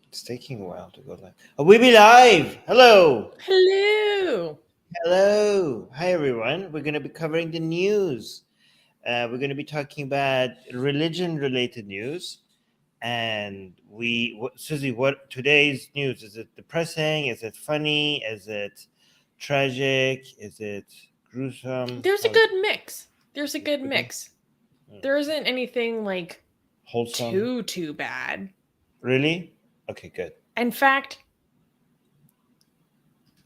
It's taking a while to go live. Oh, we be live. Hello. Hello. Hello. Hi, everyone. We're going to be covering the news. We're going to be talking about religion-related news. And Susie, what today's news? Is it depressing? Is it funny? Is it tragic? Is it gruesome? There's a How is good it? mix. There's a good Okay. mix. There isn't anything like Wholesome? too bad. Really? Okay, good. In fact,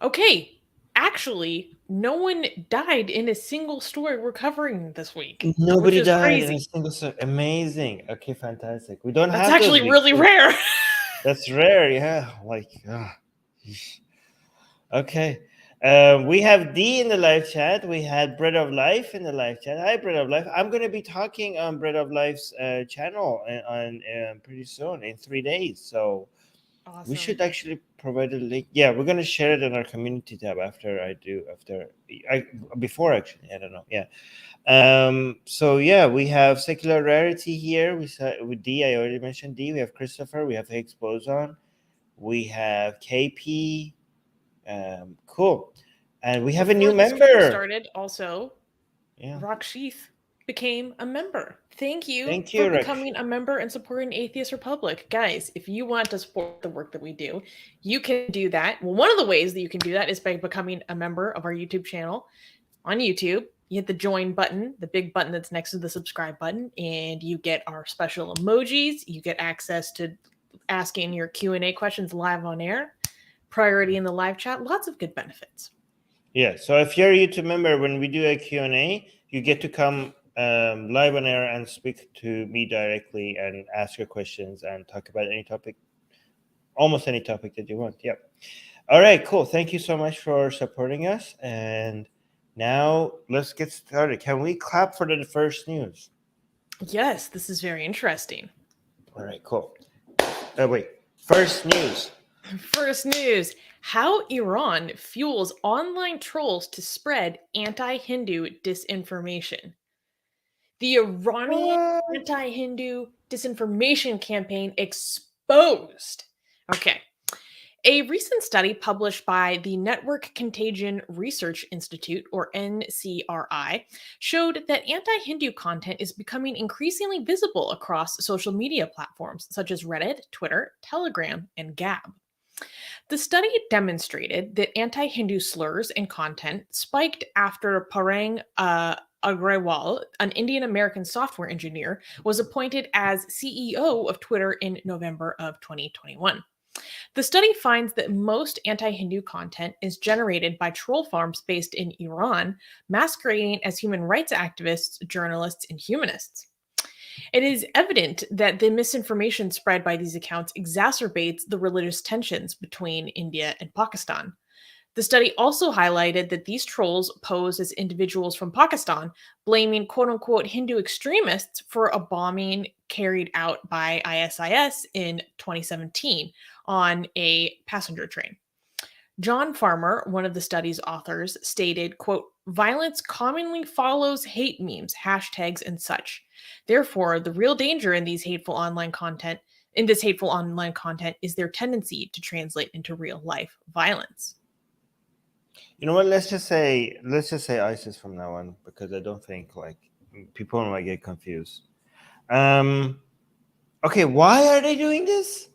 okay, actually, no one died in a single story we're covering this week, which Nobody is died in a crazy. single story. Amazing. Okay, fantastic. We don't That's have those actually weeks. really rare. That's rare, yeah. Okay. We have D in the live chat. We had Bread of Life in the live chat. Hi, Bread of Life. I'm going to be talking on Bread of Life's channel on pretty soon in 3 days. So we should Awesome. actually provide a link. Yeah, we're going to share it in our community tab before actually. I don't know. Yeah. So yeah, we have Secular Rarity here. We saw with D. I already mentioned D. We have Christopher. We have Higgs Boson. We have KP. Cool. And we have a new Before the stream member. started, also, Yeah. Rakshith became a member. Thank you Thank for you, becoming Rakshi. a member and supporting Atheist Republic. Guys, if you want to support the work that we do, you can do that. Well, one of the ways that you can do that is by becoming a member of our YouTube channel on YouTube. You hit the join button, the big button that's next to the subscribe button, and you get our special emojis. You get access to asking your Q&A questions live on air, priority in the live chat, lots of good benefits. Yeah. So if you're a YouTube member, when we do a Q&A, you get to come live on air and speak to me directly and ask your questions and talk about any topic, almost any topic that you want. Yep. All right, cool. Thank you so much for supporting us. And now let's get started. Can we clap for the first news? Yes, this is very interesting. All right, cool. Wait. First news. First news: how Iran fuels online trolls to spread anti Hindu disinformation. The Iranian What? anti Hindu disinformation campaign exposed. Okay. A recent study published by the Network Contagion Research Institute, or NCRI, showed that anti Hindu content is becoming increasingly visible across social media platforms such as Reddit, Twitter, Telegram, and Gab. The study demonstrated that anti Hindu slurs and content spiked after Parang Agrawal, an Indian American software engineer, was appointed as CEO of Twitter in November of 2021. The study finds that most anti Hindu content is generated by troll farms based in Iran, masquerading as human rights activists, journalists, and humanists. It is evident that the misinformation spread by these accounts exacerbates the religious tensions between India and Pakistan. The study also highlighted that these trolls pose as individuals from Pakistan, blaming quote unquote Hindu extremists for a bombing carried out by ISIS in 2017 on a passenger train. John Farmer, one of the study's authors, stated, quote, violence commonly follows hate memes, hashtags, and such. Therefore, the real danger in this hateful online content is their tendency to translate into real life violence. You know what? Let's just say ISIS from now on because I don't think like people might get confused. Okay, why are they doing this?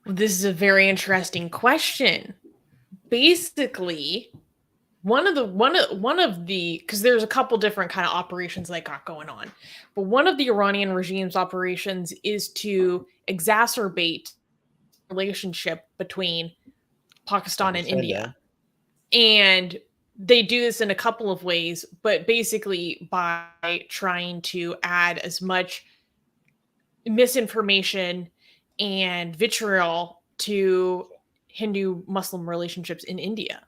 This is a very interesting question. Basically, one of the because there's a couple different kind of operations they got going on, but one of the Iranian regime's operations is to exacerbate relationship between Pakistan Like I and said, yeah. India. And they do this in a couple of ways, but basically by trying to add as much misinformation and vitriol to Hindu Muslim relationships in India.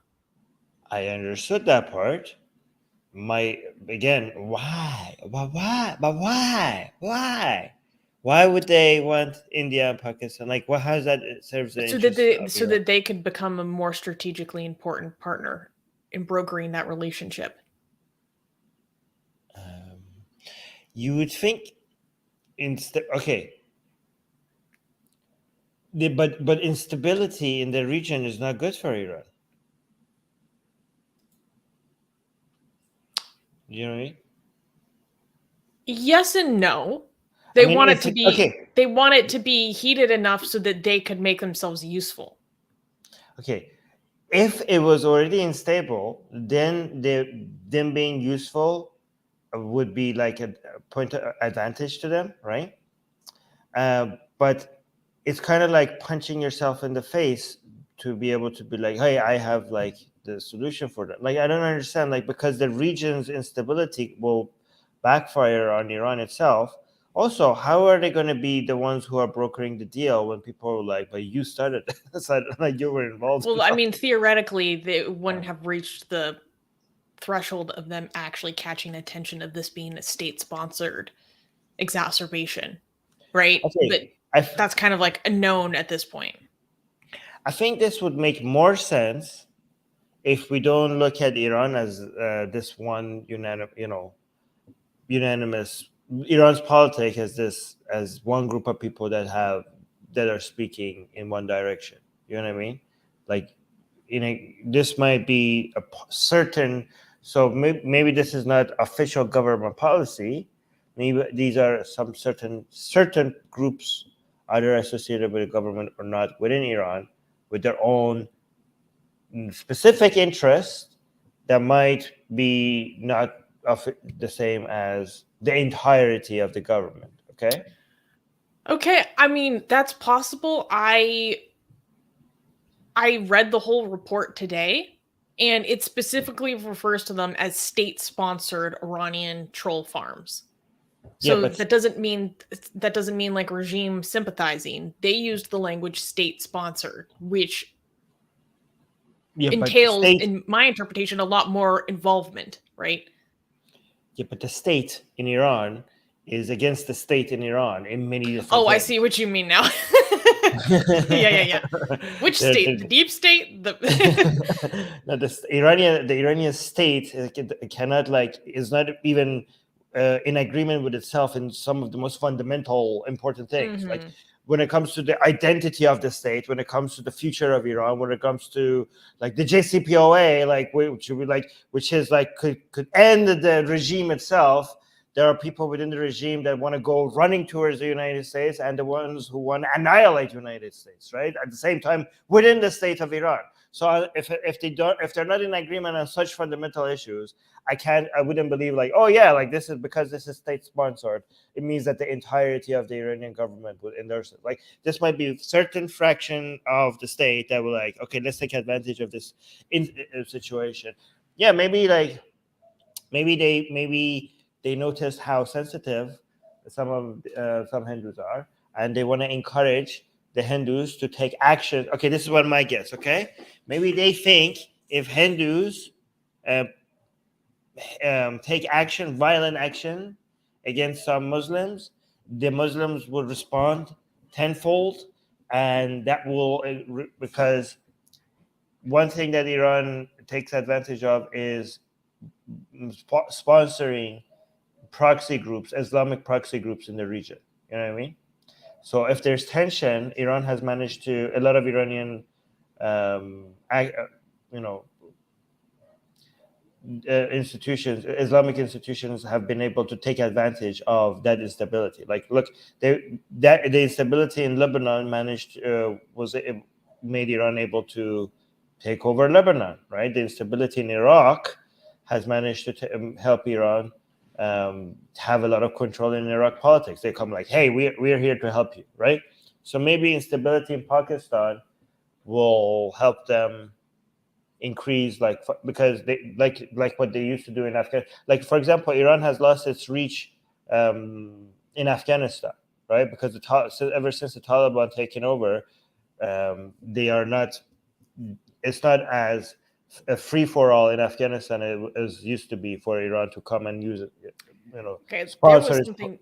I understood that part. My again, why? Why? Why would they want India and Pakistan? Like, what? How does that serve the So that interests they of so Iran? that they could become a more strategically important partner in brokering that relationship. Um, you would think instead. Okay, but instability in the region is not good for Iran. You know what I mean? Yes and no. They want it to be okay. They want it to be heated enough so that they could make themselves useful. Okay. If it was already unstable, then them being useful would be like a point of advantage to them, right? But it's kind of like punching yourself in the face to be able to be like, hey, I have like the solution for that. Like, I don't understand, like, because the region's instability will backfire on Iran itself. Also, how are they going to be the ones who are brokering the deal when people are like, but you started this, like you were involved? Well, I mean, theoretically, they wouldn't have reached the threshold of them actually catching attention of this being a state-sponsored exacerbation, right? But Okay, that's kind of like a known at this point. I think this would make more sense if we don't look at Iran as this one unanimous. Iran's politics as one group of people that are speaking in one direction. You know what I mean? Like, this might be a certain. So maybe this is not official government policy. Maybe these are some certain groups, either associated with the government or not, within Iran, with their own specific interest that might be not of the same as the entirety of the government. Okay, I mean, that's possible. I read the whole report today, and it specifically refers to them as state-sponsored Iranian troll farms. Yeah, So but that doesn't mean like regime sympathizing. They used the language state-sponsored, which the entails, state. in my interpretation, a lot more involvement, right? Yeah, but the state in Iran is against the state in Iran in many different Oh, I things. see what you mean now. Yeah. Which state? The deep state? No, the Iranian state cannot, like, is not even in agreement with itself in some of the most fundamental important things. Mm-hmm. Like, when it comes to the identity of the state, when it comes to the future of Iran, when it comes to like the JCPOA, like which is like could end the regime itself. There are people within the regime that want to go running towards the United States, and the ones who want to annihilate the United States, right? At the same time, within the state of Iran. So if they're not in agreement on such fundamental issues, I wouldn't believe like, oh yeah, like this is because this is state sponsored. It means that the entirety of the Iranian government would endorse it. Like, this might be a certain fraction of the state that will like, okay, let's take advantage of this situation. Yeah, maybe they noticed how sensitive some Hindus are, and they want to encourage the Hindus to take action. Okay, this is what my guess. Okay, maybe they think if Hindus take action, violent action against some Muslims, the Muslims will respond tenfold, and that will because one thing that Iran takes advantage of is sponsoring proxy groups, Islamic proxy groups in the region. You know what I mean? So if there's tension, Iran has managed to, a lot of Iranian, Islamic institutions have been able to take advantage of that instability. Like, look, the instability in Lebanon made Iran able to take over Lebanon, right? The instability in Iraq has managed to help Iran have a lot of control in Iraq politics. They come like, hey, we're here to help you, right? So maybe instability in Pakistan will help them increase, because they like what they used to do in Afghanistan. Like, for example, Iran has lost its reach in Afghanistan, right? Because ever since the Taliban taken over, they are not. It's not as a free for all in Afghanistan as used to be for Iran to come and use it. Okay, there Sponsor was something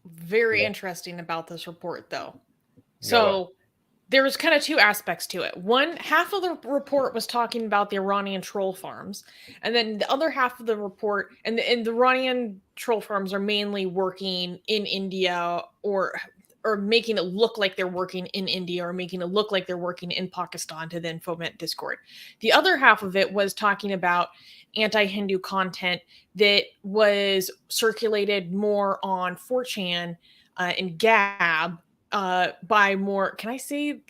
very Yeah. interesting about this report, though. Yeah, what? So there was kind of two aspects to it. One half of the report was talking about the Iranian troll farms, and then the other half of the report, and the Iranian troll farms are mainly working in India, or or making it look like they're working in India or making it look like they're working in Pakistan to then foment discord. The other half of it was talking about anti-Hindu content that was circulated more on 4chan and Gab by more, can I say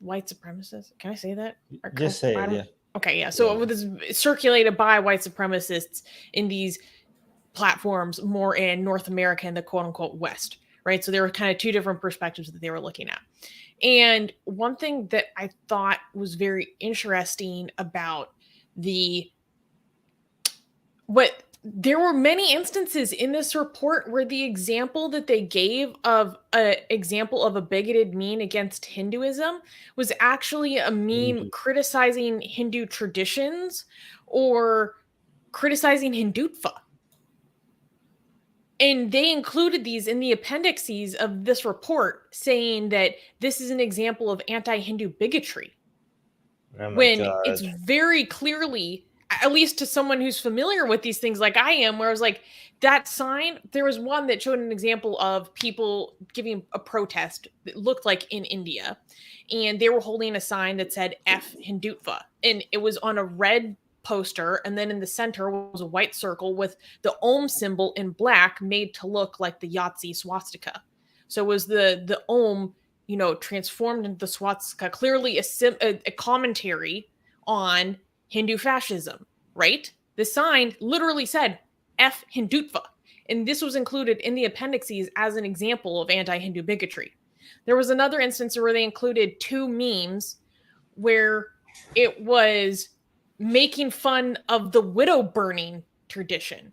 white supremacists? Can I say that? Just say it, yeah. Okay, yeah. So it was circulated by white supremacists in these platforms more in North America and the quote unquote West, right? So there were kind of two different perspectives that they were looking at. And one thing that I thought was very interesting about there were many instances in this report where the example that they gave of an example of a bigoted meme against Hinduism was actually a meme criticizing Hindu traditions or criticizing Hindutva. And they included these in the appendices of this report, saying that this is an example of anti-Hindu bigotry. When it's very clearly, at least to someone who's familiar with these things like I am, where I was like, that sign, there was one that showed an example of people giving a protest that looked like in India. And they were holding a sign that said F Hindutva. And it was on a red poster, and then in the center was a white circle with the Om symbol in black made to look like the Yahtzee swastika. So it was the Om, transformed into the swastika, clearly a commentary on Hindu fascism, right? The sign literally said F Hindutva, and this was included in the appendices as an example of anti-Hindu bigotry. There was another instance where they included two memes where it was making fun of the widow burning tradition,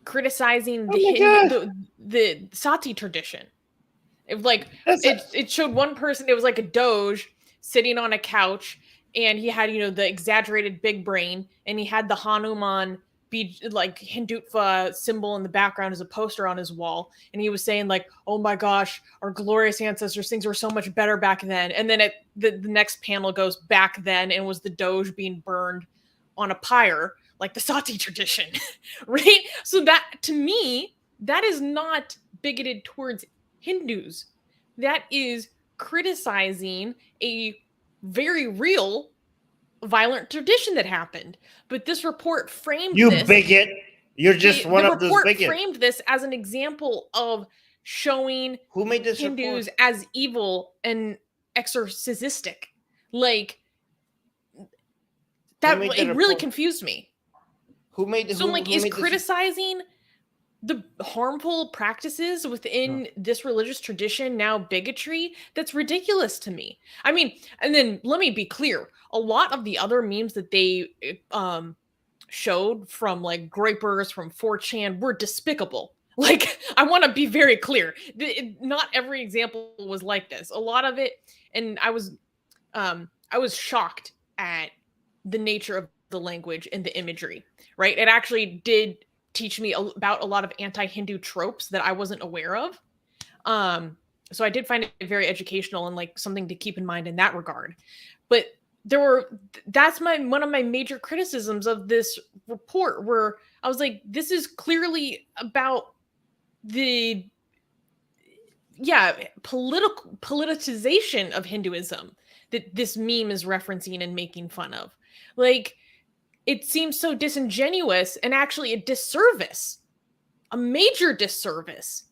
criticizing the sati tradition. It showed one person, it was like a doge sitting on a couch, and he had, the exaggerated big brain, and he had the Hanuman be like Hindutva symbol in the background as a poster on his wall. And he was saying like, oh my gosh, our glorious ancestors, things were so much better back then. And then the next panel goes back then, and was the doge being burned on a pyre, like the sati tradition, right? So that, to me, that is not bigoted towards Hindus. That is criticizing a very real violent tradition that happened. But this report framed you bigot. You're just one of those bigots. The report framed this as an example of showing who made this Hindus report? as evil and exorcistic. Like that, it really confused me. Who made this? So is criticizing the harmful practices within this religious tradition now bigotry? That's ridiculous to me. I mean, and then let me be clear. A lot of the other memes that they showed from like Groypers, from 4chan were despicable. Like, I want to be very clear. Not every example was like this. A lot of it, and I was shocked at the nature of the language and the imagery, right? It actually did teach me about a lot of anti-Hindu tropes that I wasn't aware of. So I did find it very educational and like something to keep in mind in that regard. But that's one of my major criticisms of this report, where I was like, this is clearly about the politicization of Hinduism that this meme is referencing and making fun of. Like, it seems so disingenuous and actually a major disservice,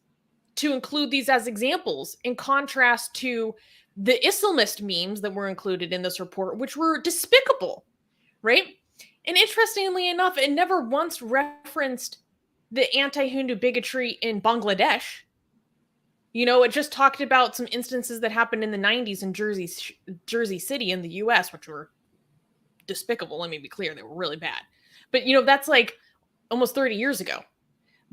to include these as examples in contrast to the Islamist memes that were included in this report, which were despicable, right? And interestingly enough, it never once referenced the anti-Hindu bigotry in Bangladesh. It just talked about some instances that happened in the 90s in Jersey City in the US, which were despicable. Let me be clear, they were really bad. But that's like almost 30 years ago.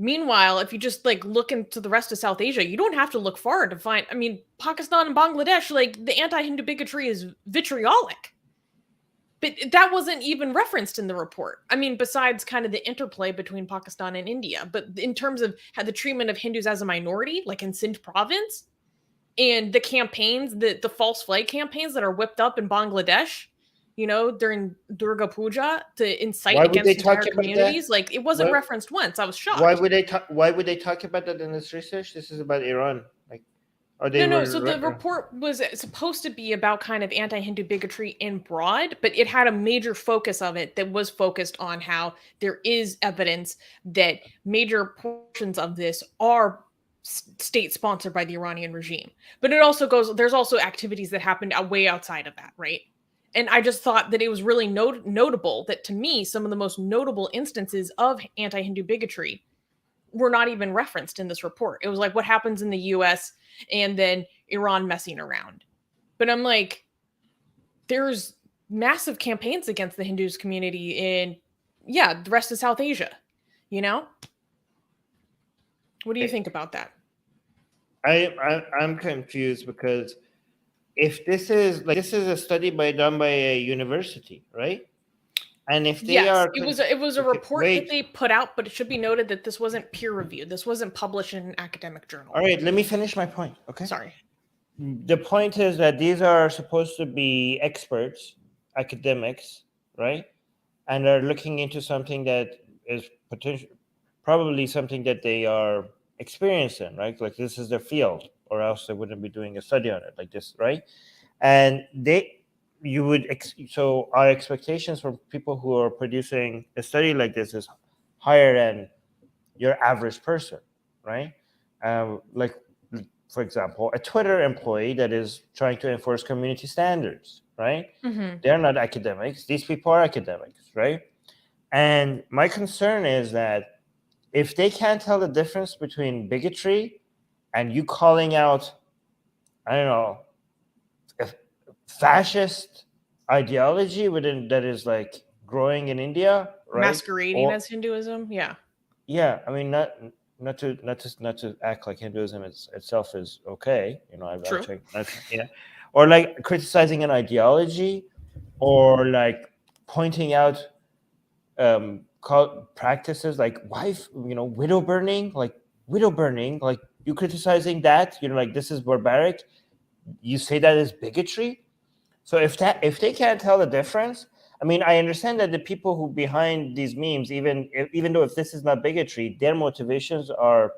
Meanwhile, if you just like look into the rest of South Asia, you don't have to look far to find, Pakistan and Bangladesh, like the anti-Hindu bigotry is vitriolic. But that wasn't even referenced in the report. Besides kind of the interplay between Pakistan and India. But in terms of how the treatment of Hindus as a minority, like in Sindh province, and the campaigns, the false flag campaigns that are whipped up in Bangladesh, during Durga Puja to incite against entire communities. Like, it wasn't referenced once. I was shocked. Why would they talk about that in this research? This is about Iran. Like, Or they No. were So the report was supposed to be about kind of anti-Hindu bigotry in broad, but it had a major focus of it that was focused on how there is evidence that major portions of this are state sponsored by the Iranian regime. But it also goes, there's also activities that happened way outside of that, right? And I just thought that it was really notable that, to me, some of the most notable instances of anti-Hindu bigotry were not even referenced in this report. It was like what happens in the US and then Iran messing around. But I'm like, there's massive campaigns against the Hindus community in, the rest of South Asia, you know? What do you think about that? I'm confused because if this is a study done by a university, right? And if they Yes, are it was a report that wait, they put out, but it should be noted that this wasn't peer reviewed. This wasn't published in an academic journal. all right, let me finish my point. Okay. Sorry. The point is that these are supposed to be experts, academics, right? And are looking into something that is probably something that they are experienced in, right? Like this is their field, or else they wouldn't be doing a study on it like this, right? And so our expectations from people who are producing a study like this is higher than your average person, right? Like, for example, a Twitter employee that is trying to enforce community standards, right? Mm-hmm. They're not academics. These people are academics, right? And my concern is that if they can't tell the difference between bigotry and you calling out, I don't know, a fascist ideology that is like growing in India, right? Masquerading as Hinduism, yeah. Yeah, I mean, not to act like Hinduism itself is okay. I've True. checked, yeah, or like criticizing an ideology, or like pointing out practices like widow burning, like you criticizing that, like this is barbaric. You say that is bigotry. So if they can't tell the difference, I mean, I understand that the people who behind these memes, even though if this is not bigotry, their motivations are,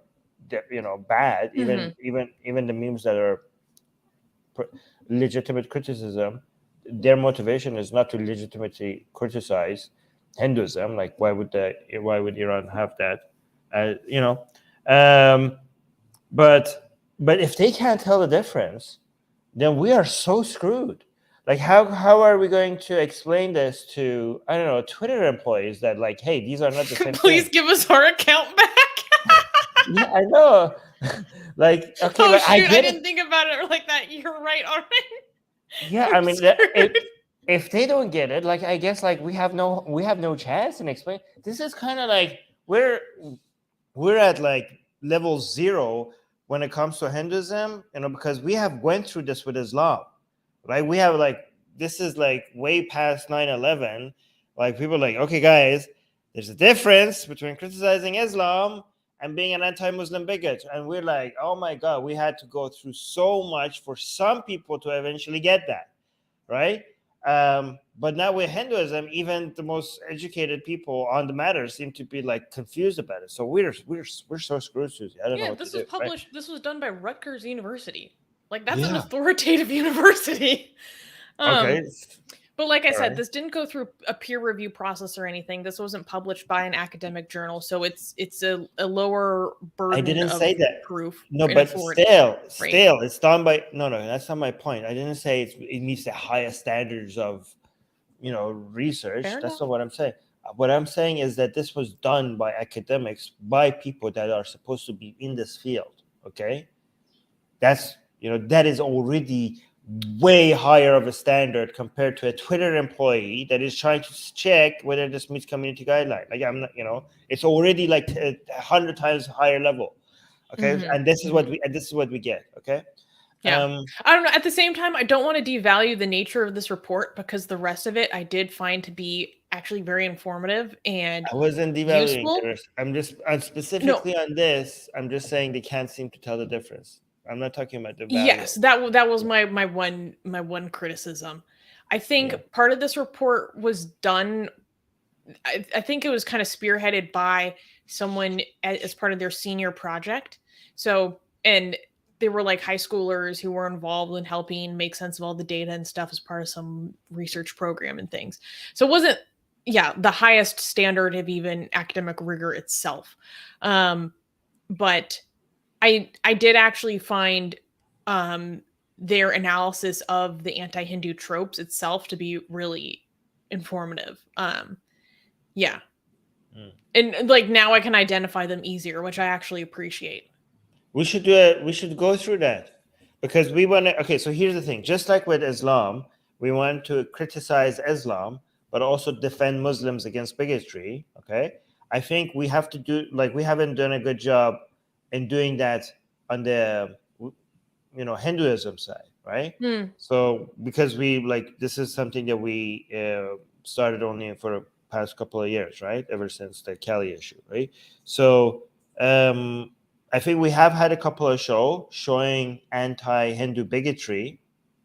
bad. Mm-hmm. Even the memes that are legitimate criticism, their motivation is not to legitimately criticize Hinduism. Like, why would Iran have that? But if they can't tell the difference, then we are so screwed. Like, how are we going to explain this to, I don't know, Twitter employees that, like, hey, these are not the same Please thing? give us our account back. Yeah, I know. Like, okay, Oh but I shoot, I get didn't it. think about it like that. You're right, Armin. Yeah, I I'm mean, screwed. if they don't get it, like, I guess, like, we have no chance in explaining. This is kind of like we're at like level 0 when it comes to Hinduism, because we have went through this with Islam, right? We have, like, this is like way past 9/11. Like, people are like, okay, guys, there's a difference between criticizing Islam and being an anti-Muslim bigot, and we're like, oh my God, we had to go through so much for some people to eventually get that, right? But now with Hinduism, even the most educated people on the matter seem to be like confused about it. So we're so screwed, Susie. I don't know Yeah, what to this was do. Right? published. This was done by Rutgers University. Like, that's an Yeah. authoritative university. Okay. But like I All said, right. this didn't go through a peer review process or anything. This wasn't published by an academic journal, so it's a lower I burden didn't of say that. proof No, and but authority, right? still, it's done by. No, that's not my point. I didn't say it meets the highest standards of, research. Fair That's enough. not what I'm saying. What I'm saying is that this was done by academics, by people that are supposed to be in this field. Okay, that is already way higher of a standard compared to a Twitter employee that is trying to check whether this meets community guideline. Like, I'm not, it's already like 100 times higher level. Okay, Mm-hmm. and this is Mm-hmm. what we get. Okay. Yeah. I don't know. At the same time, I don't want to devalue the nature of this report, because the rest of it I did find to be actually very informative and I wasn't devaluing the useful. rest. I'm No, specifically on this. I'm just saying they can't seem to tell the difference. I'm not talking about the value. yes, that was my one criticism. I think Yeah. part of this report was done. I think it was kind of spearheaded by someone as part of their senior project. So, and they were like high schoolers who were involved in helping make sense of all the data and stuff as part of some research program and things. So it wasn't, the highest standard of even academic rigor itself. But I did actually find their analysis of the anti-Hindu tropes itself to be really informative. And like now I can identify them easier, which I actually appreciate. We should do it. We should go through that because we want to. Okay, so here's the thing. Just like with Islam, we want to criticize Islam, but also defend Muslims against bigotry. Okay, I think we have to do like we haven't done a good job in doing that on the Hinduism side, right? So because we like this is something that we started only for the past couple of years, right? Ever since the Kali issue, right? So I think we have had a couple of shows showing anti-Hindu bigotry,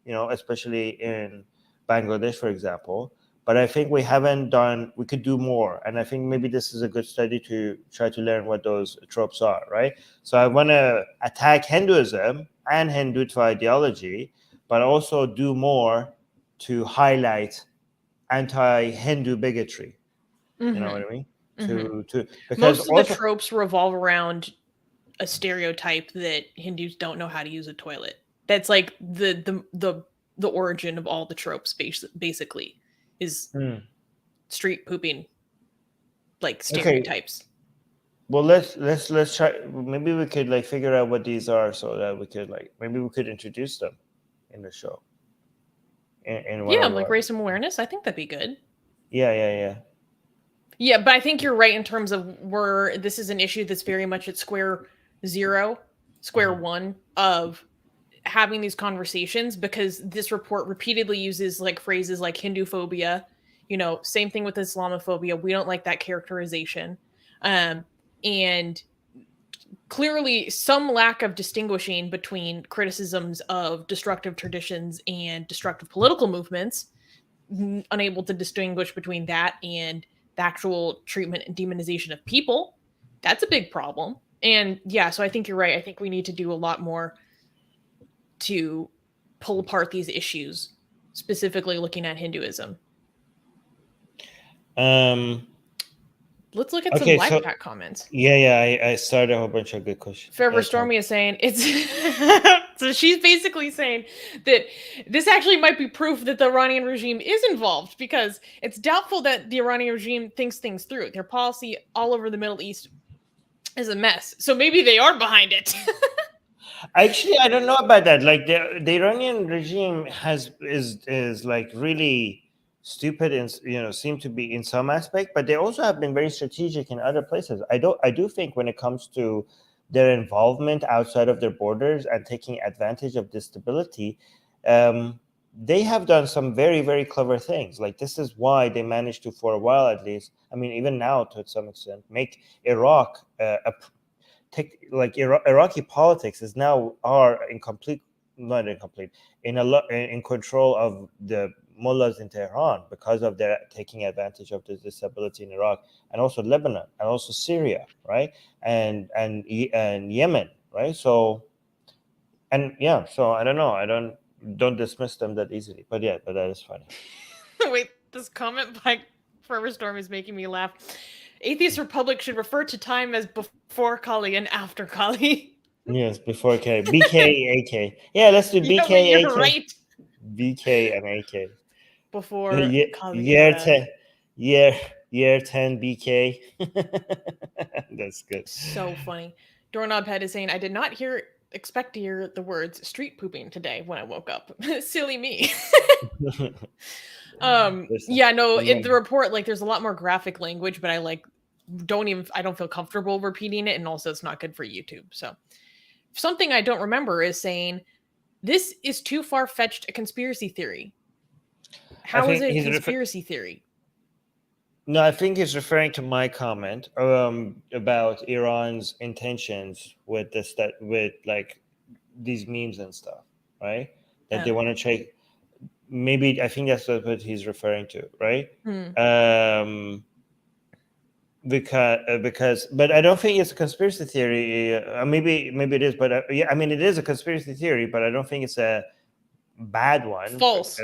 especially in Bangladesh, for example. But I think we haven't done. We could do more, and I think maybe this is a good study to try to learn what those tropes are, right? So I want to attack Hinduism and Hindutva ideology, but also do more to highlight anti-Hindu bigotry. You know what I mean? Because most of the tropes revolve around a stereotype that Hindus don't know how to use a toilet. That's like the origin of all the tropes, basically, is street pooping, like stereotypes. Okay. Well, let's try. Maybe we could like figure out what these are, so that we could maybe we could introduce them in the show. Like raise some awareness. I think that'd be good. Yeah. Yeah, but I think you're right in terms of this is an issue that's very much at square one of having these conversations, because this report repeatedly uses like phrases like Hindu phobia, same thing with Islamophobia. We don't like that characterization. And clearly some lack of distinguishing between criticisms of destructive traditions and destructive political movements, unable to distinguish between that and the actual treatment and demonization of people. That's a big problem. And so I think you're right. I think we need to do a lot more to pull apart these issues, specifically looking at Hinduism. Let's look at some live chat comments. Yeah. I started a whole bunch of good questions. Forever Stormy is saying it's so she's basically saying that this actually might be proof that the Iranian regime is involved, because it's doubtful that the Iranian regime thinks things through. Their policy all over the Middle East is a mess. So maybe they are behind it. Actually, I don't know about that. Like the Iranian regime is like really stupid and seem to be in some aspect, but they also have been very strategic in other places. I do think when it comes to their involvement outside of their borders and taking advantage of this stability, they have done some very, very clever things. Like this is why they managed to, for a while at least, I mean even now to some extent, make Iraq Iraqi politics is now in control of the mullahs in Tehran because of their taking advantage of the stability in Iraq, and also Lebanon, and also Syria, right, and Yemen, right. So I don't know. Don't dismiss them that easily, but that is funny. Wait, this comment by Forever Storm is making me laugh. Atheist Republic should refer to time as before Kali and after Kali. Yes, before K. BK, AK. Yeah, let's do BK, you're AK. Right. BK and AK. Before Kali. Year 10 BK. That's good. So funny. Doorknob Head is saying, I did not expect to hear the words street pooping today when I woke up. Silly me. In the report, like there's a lot more graphic language, but I don't feel comfortable repeating it, and also it's not good for YouTube. So something I don't remember is saying this is too far-fetched a conspiracy theory. How is it a conspiracy theory? No, I think he's referring to my comment about Iran's intentions with with like these memes and stuff, right? That they want to try. Maybe I think that's what he's referring to, right? because but I don't think it's a conspiracy theory. Maybe it is, but yeah, I mean it is a conspiracy theory, but I don't think it's a bad one. False.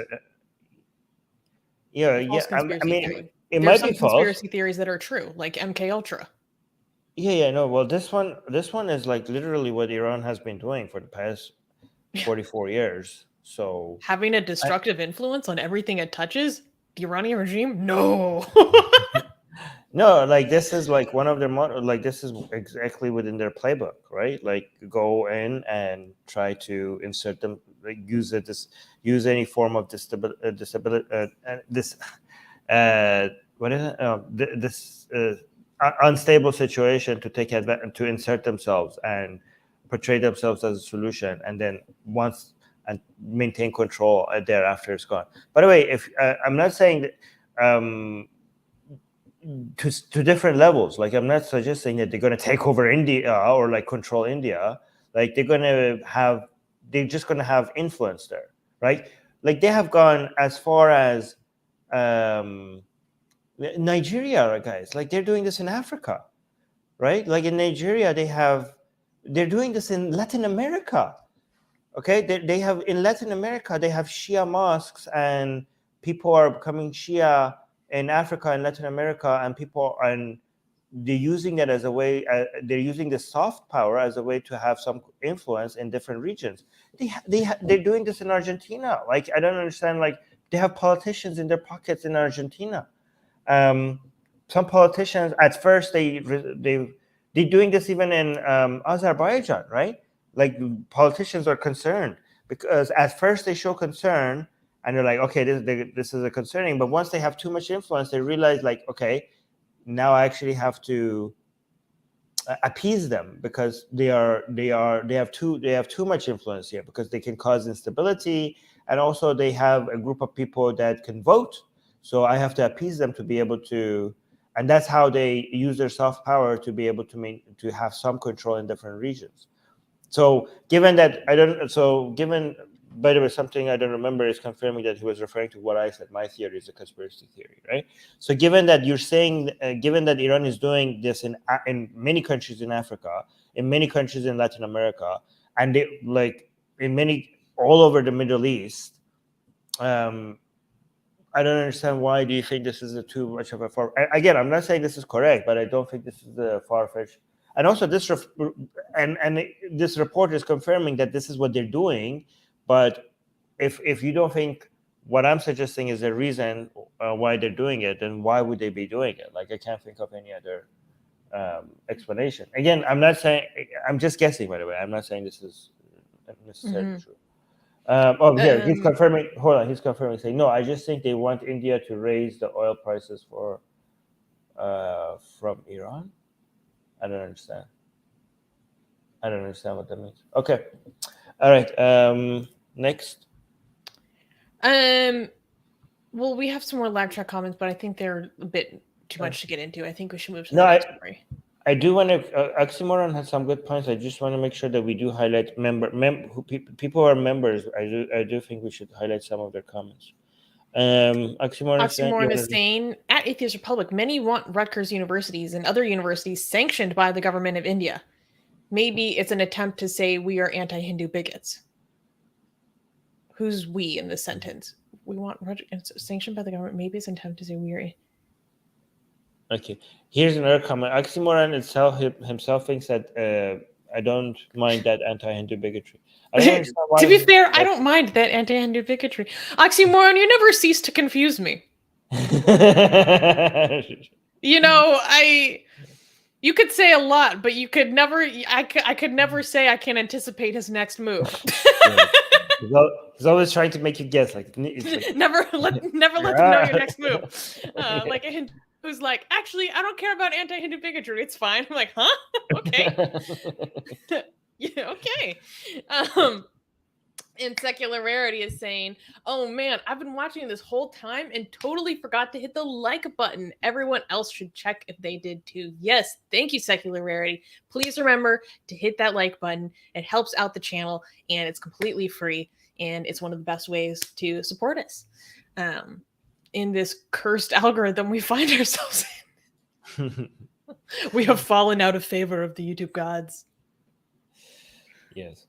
Yeah, False I conspiracy mean theory. it There's might be some false. conspiracy theories that are true, like MK Ultra. Yeah, no. Well, this one is like literally what Iran has been doing for the past 44 years. So having a destructive influence on everything it touches, the Iranian regime, no. no, like this is like one of their like this is exactly within their playbook, right? Like go in and try to insert them, like use any form of disability, this what is it? This unstable situation to take advantage, to insert themselves and portray themselves as a solution, and then once and maintain control thereafter it's gone. By the way, if I'm not saying that to different levels, like I'm not suggesting that they're going to take over India or like control India. Like they're just going to have influence there, right? Like they have gone as far as Nigeria, guys. Like they're doing this in Africa, right? Like in Nigeria, they're doing this in Latin America. Okay, they have in Latin America, they have Shia mosques, and people are becoming Shia in Africa and Latin America, and they're using that as a way. They're using the soft power as a way to have some influence in different regions. They're doing this in Argentina. Like I don't understand. Like they have politicians in their pockets in Argentina. Some politicians at first they're doing this even in Azerbaijan, right? Like politicians are concerned because at first they show concern and they're like, okay, this is a concerning, but once they have too much influence, they realize like, okay, now I actually have to appease them because they have too much influence here because they can cause instability, and also they have a group of people that can vote. So I have to appease them to be able to, and that's how they use their soft power to be able to have some control in different regions. So given that by the way, something I don't remember is confirming that he was referring to what I said. My theory is a conspiracy theory, right? So given that you're saying, given that Iran is doing this in many countries in Africa, in many countries in Latin America, and they like in many all over the Middle East, I don't understand why do you think this is too much of a far. Again, I'm not saying this is correct, but I don't think this is a far-fetched. And also, this report is confirming that this is what they're doing. But if you don't think what I'm suggesting is the reason why they're doing it, then why would they be doing it? Like I can't think of any other explanation. Again, I'm not saying. I'm just guessing. By the way, I'm not saying this is necessarily true. Here he's confirming. Hold on, he's confirming, saying no. I just think they want India to raise the oil prices from Iran. I don't understand. I don't understand what that means. Okay, all right. Next. Well, we have some more live chat comments, but I think they're a bit too much to get into. I think we should move to the next story. I do want to. Oxymoron has some good points. I just want to make sure that we do highlight people who are members. I do think we should highlight some of their comments. Oxymoron is saying at Atheist Republic, many want Rutgers universities and other universities sanctioned by the government of India. Maybe it's an attempt to say we are anti-Hindu bigots. Who's we in this sentence? We want Rutgers sanctioned by the government. Maybe it's an attempt to say we are. Okay, here's another comment. Oxymoron himself thinks that I don't mind that anti-Hindu bigotry. I don't understand why. To be fair, I don't mind that anti-Hindu bigotry. Oxymoron, you never cease to confuse me. You know, you could say a lot, but you could never. I could never say I can anticipate his next move. He's always trying to make you guess. Like never let them know your next move. Like a Hindu who's like, actually, I don't care about anti-Hindu bigotry. It's fine. I'm like, huh? Okay. Yeah, okay. And Secular Rarity is saying, oh man, I've been watching this whole time and totally forgot to hit the like button. Everyone else should check if they did too. Yes, thank you, Secular Rarity. Please remember to hit that like button. It helps out the channel and it's completely free. And it's one of the best ways to support us in this cursed algorithm we find ourselves in. We have fallen out of favor of the YouTube gods. Yes.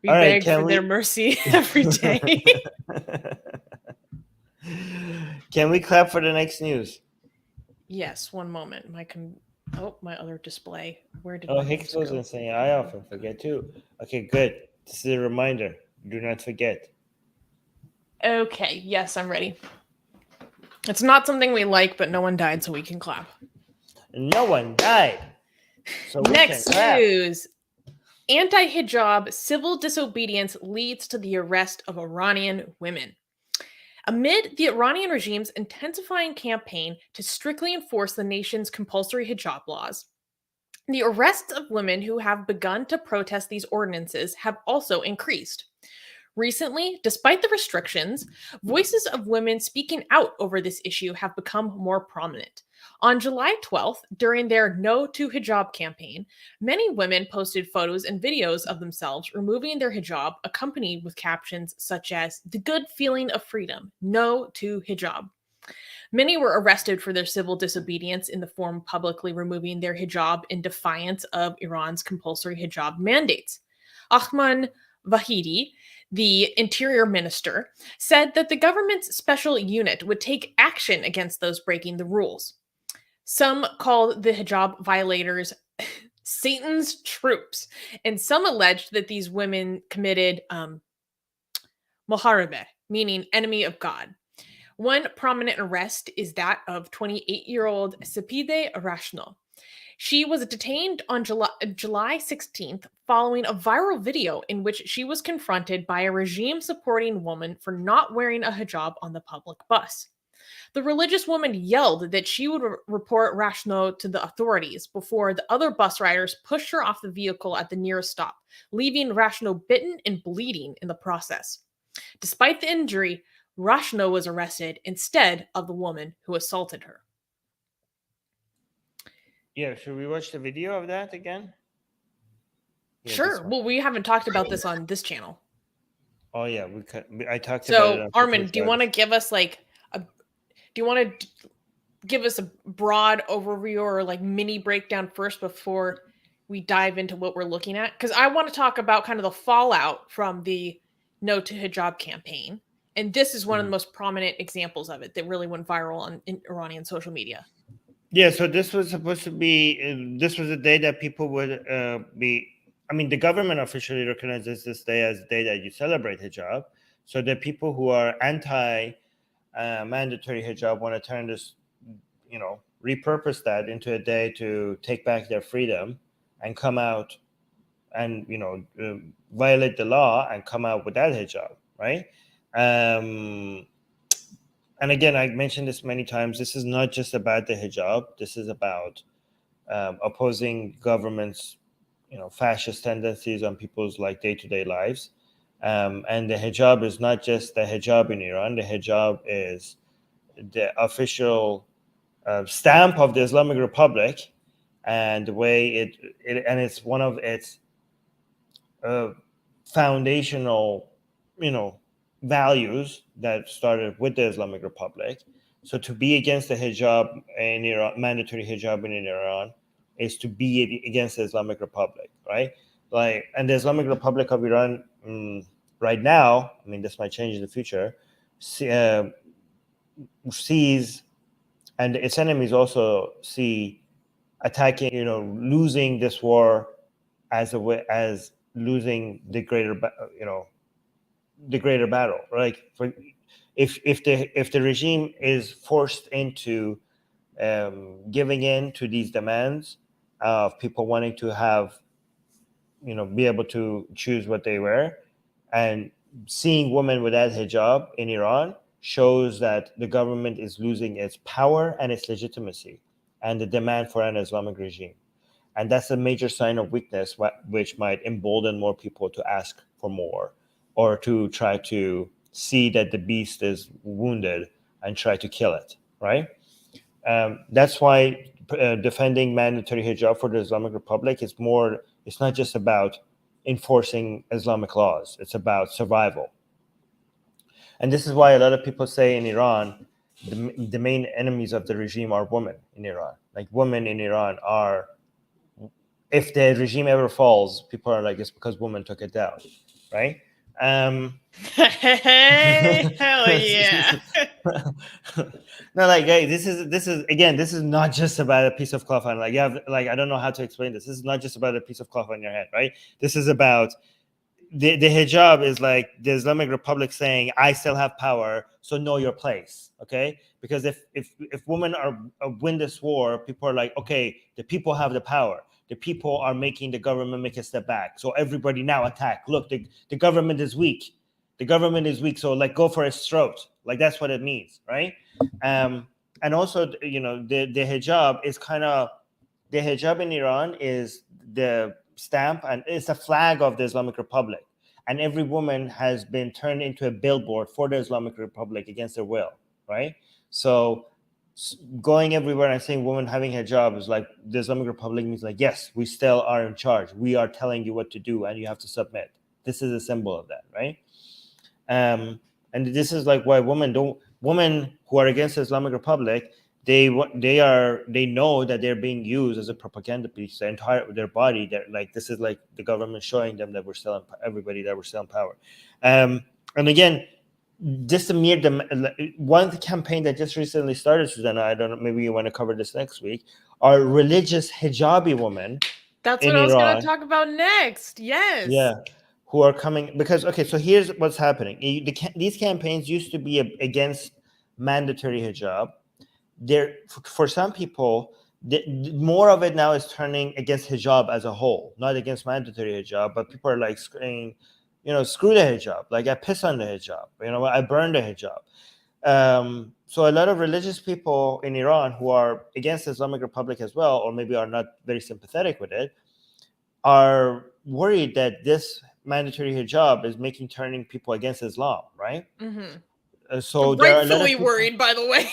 We All right, beg for their mercy every day. Can we clap for the next news? Yes, one moment. My other display. Where did Oh, my Higgs things was go? insane. I often forget too. Okay, good. This is a reminder. Do not forget. Okay, yes, I'm ready. It's not something we like, but no one died, so we can clap. No one died. So we Next can clap. news. Anti-Hijab civil disobedience leads to the arrest of Iranian women. Amid the Iranian regime's intensifying campaign to strictly enforce the nation's compulsory hijab laws, the arrests of women who have begun to protest these ordinances have also increased. Recently, despite the restrictions, voices of women speaking out over this issue have become more prominent. On July 12th, during their No to Hijab campaign, many women posted photos and videos of themselves removing their hijab, accompanied with captions such as, "The good feeling of freedom, no to hijab." Many were arrested for their civil disobedience in the form of publicly removing their hijab in defiance of Iran's compulsory hijab mandates. Ahmad Vahidi, the interior minister, said that the government's special unit would take action against those breaking the rules. Some called the hijab violators Satan's troops, and some alleged that these women committed Moharibeh, meaning enemy of God. One prominent arrest is that of 28-year-old Sapide Arashno. She was detained on July 16th following a viral video in which she was confronted by a regime-supporting woman for not wearing a hijab on the public bus. The religious woman yelled that she would report Rashno to the authorities before the other bus riders pushed her off the vehicle at the nearest stop, leaving Rashno bitten and bleeding in the process. Despite the injury, Rashno was arrested instead of the woman who assaulted her. Yeah, should we watch the video of that again? Yeah, sure. Well, we haven't talked about this on this channel. Oh yeah, we could. I talked so, about it. Armin, do you want to give us give us a broad overview or mini breakdown first before we dive into what we're looking at? Because I want to talk about kind of the fallout from the No to Hijab campaign. And this is one of the most prominent examples of it that really went viral in Iranian social media. Yeah, so this was supposed to be, this was a day that people would be, I mean, the government officially recognizes this day as the day that you celebrate hijab. So the people who are anti-mandatory hijab want to turn this, repurpose that into a day to take back their freedom and come out and, violate the law and come out without hijab, right? And again, I mentioned this many times. This is not just about the hijab. This is about opposing government's, fascist tendencies on people's day-to-day lives. And the hijab is not just the hijab in Iran. The hijab is the official stamp of the Islamic Republic, and the way and it's one of its foundational, values that started with the Islamic Republic. So to be against the hijab in Iran, mandatory hijab in Iran, is to be against the Islamic Republic, right? And the Islamic Republic of Iran right now, I mean, this might change in the future, sees, and its enemies also see, attacking, losing this war as a way, as losing the greater, the greater battle. If the regime is forced into giving in to these demands of people wanting to have, be able to choose what they wear, and seeing women without hijab in Iran shows that the government is losing its power and its legitimacy and the demand for an Islamic regime. And that's a major sign of weakness, which might embolden more people to ask for more, or to try to see that the beast is wounded and try to kill it, right? That's why defending mandatory hijab for the Islamic Republic is more, it's not just about enforcing Islamic laws, it's about survival. And this is why a lot of people say in Iran, the main enemies of the regime are women in Iran. Like women in Iran are, if the regime ever falls, people are like, it's because women took it down, right? Hey, hell yeah. No, like, hey, this is again, this is not just about a piece of cloth on, like, you have, like, I don't know how to explain this. This is not just about a piece of cloth on your head, right? This is about the hijab is like the Islamic Republic saying, I still have power, so know your place, okay? Because if women are win this war, people are like, okay, the people have the power. The people are making the government make a step back. So everybody now attack. Look, the government is weak. The government is weak. So like go for its throat. Like that's what it means, right? And also, you know, the hijab is kind of, the hijab in Iran is the stamp and it's a flag of the Islamic Republic. And every woman has been turned into a billboard for the Islamic Republic against their will, right? So going everywhere and saying women having hijab is like the Islamic Republic means like, yes, we still are in charge. We are telling you what to do and you have to submit. This is a symbol of that, right? And this is like why women who are against the Islamic Republic, they know that they're being used as a propaganda piece. Their body, they're like, this is like the government showing them that we're still in, everybody, that we're still in power. And again, just one campaign that just recently started, Susanna, I don't know, maybe you want to cover this next week, are religious hijabi women. That's what I was going to talk about next. Yes. Yeah. Who are coming, because, okay, so here's what's happening. These campaigns used to be against mandatory hijab. For some people, more of it now is turning against hijab as a whole, not against mandatory hijab, but people are like saying, you know, screw the hijab, like I piss on the hijab, you know, I burn the hijab. So a lot of religious people in Iran who are against the Islamic Republic as well, or maybe are not very sympathetic with it, are worried that this mandatory hijab is turning people against Islam, right? Mm-hmm. So there are a lot of people worried, by the way.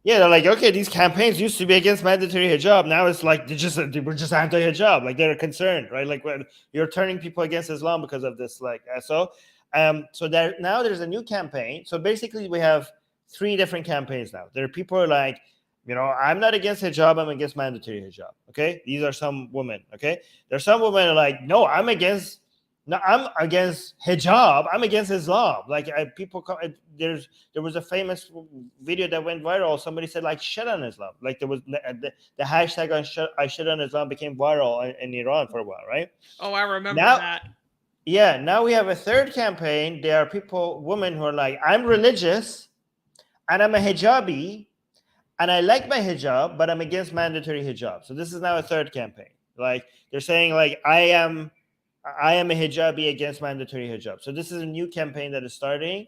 Yeah, they're like, okay, these campaigns used to be against mandatory hijab. Now it's like we're just anti-hijab. Like they're concerned, right? Like when you're turning people against Islam because of this. Like so now there's a new campaign. So basically, we have 3 different campaigns now. There are people who are like, you know, I'm not against hijab. I'm against mandatory hijab. Okay, these are some women. Okay, there's some women who are like, no, I'm against hijab. I'm against Islam. Like there was a famous video that went viral. Somebody said like shit on Islam. Like there was the hashtag on I shit on Islam became viral in Iran for a while, right? Oh, I remember that. Yeah, now we have a third campaign. There are women who are like, I'm religious and I'm a hijabi and I like my hijab, but I'm against mandatory hijab. So this is now a third campaign. Like they're saying like I am a hijabi against mandatory hijab. So this is a new campaign that is starting,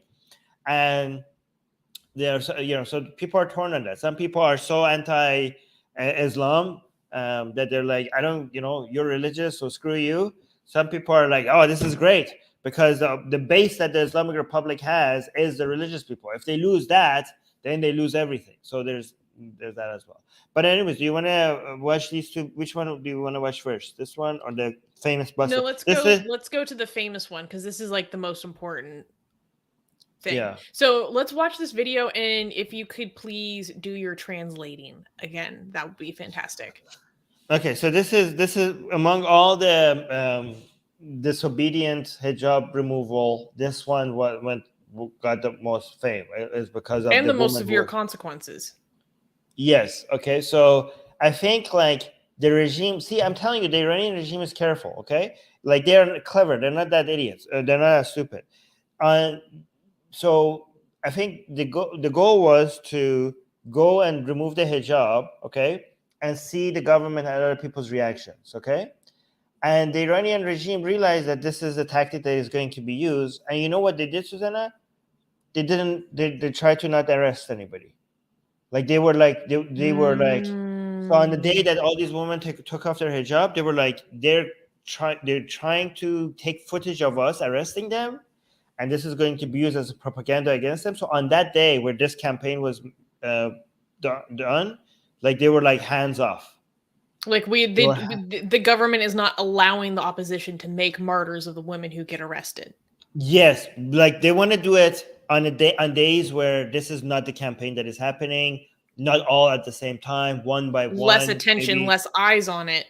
and there's, you know, so people are torn on that. Some people are so anti-Islam that they're like, I don't, you know, you're religious, so screw you. Some people are like, oh, this is great because the base that the Islamic Republic has is the religious people. If they lose that, then they lose everything. So there's that as well. But anyways, do you want to watch these 2? Which one do you want to watch first? This one or the famous bus? No, let's go to the famous one because this is like the most important thing. Yeah. So let's watch this video, and if you could please do your translating again, that would be fantastic. Okay, so this is among all the disobedient hijab removal. This one got the most fame is because of the most severe consequences. Yes. Okay. So I think like the regime. See, I'm telling you, the Iranian regime is careful. Okay, like they're clever. They're not that idiots. They're not that stupid. So I think the goal was to go and remove the hijab. Okay, and see the government and other people's reactions. Okay, and the Iranian regime realized that this is a tactic that is going to be used. And you know what they did, Susanna? They didn't. They tried to not arrest anybody. Like they were like they were like, so on the day that all these women took off their hijab, they were like they're trying to take footage of us arresting them, and this is going to be used as a propaganda against them. So on that day where this campaign was done, like they were like hands off. Like the government is not allowing the opposition to make martyrs of the women who get arrested. Yes, like they want to do it on days where this is not the campaign that is happening, not all at the same time, one by one. Less attention, maybe, less eyes on it.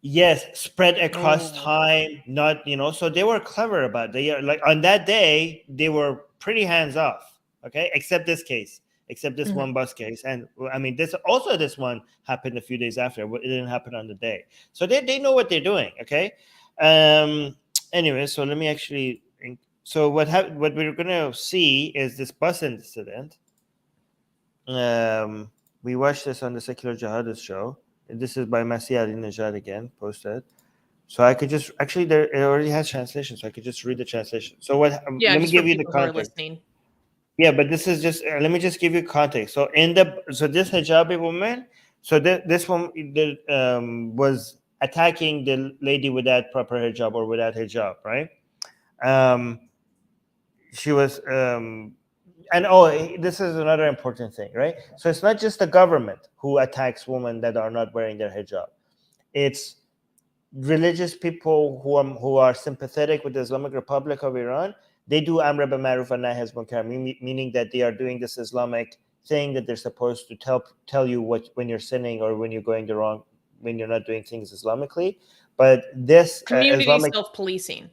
yes, spread across time, not, so they were clever about it. They, like, on that day, they were pretty hands off, okay, except this case, except this one bus case. And I mean, this one happened a few days after. It didn't happen on the day. So they know what they're doing, okay? Anyway, so let me actually, so what we're going to see is this bus incident. We watched this on the Secular Jihadist show. This is by Masih Ali-Najad again, posted. So I could just, actually, it already has translation, so I could just read the translation. So let me give you the context. Yeah, but this is just, let me just give you context. So this hijabi woman, so this one was attacking the lady without proper hijab or without hijab, right? She was, and this is another important thing, right? So it's not just the government who attacks women that are not wearing their hijab. It's religious people who are sympathetic with the Islamic Republic of Iran. They do Amr bil Ma'ruf and Nahy anil Munkar, meaning that they are doing this Islamic thing that they're supposed to tell you when you're sinning or when you're going the wrong, when you're not doing things Islamically. But this community Islamic self-policing.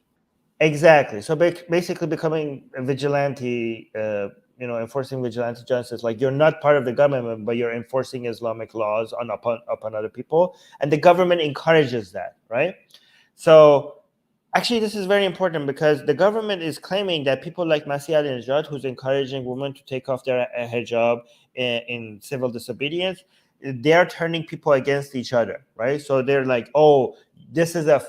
Exactly. So basically becoming a vigilante, enforcing vigilante justice. Like, you're not part of the government, but you're enforcing Islamic laws upon other people. And the government encourages that, right? So actually, this is very important because the government is claiming that people like Masih Ali-Najad, who's encouraging women to take off their hijab in civil disobedience, they're turning people against each other, right? So they're like, oh, this is a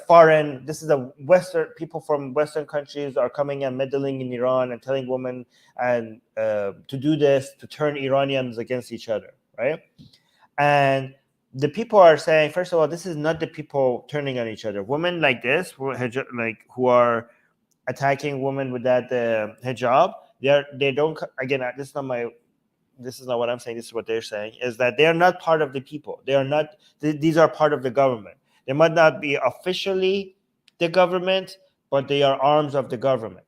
Western, people from Western countries are coming and meddling in Iran and telling women and to do this, to turn Iranians against each other, right? And the people are saying, first of all, this is not the people turning on each other. Women like this, who are attacking women with that hijab, they don't, again, this is not what I'm saying, this is what they're saying, is that they are not part of the people. They are not, these are part of the government. They might not be officially the government, but they are arms of the government,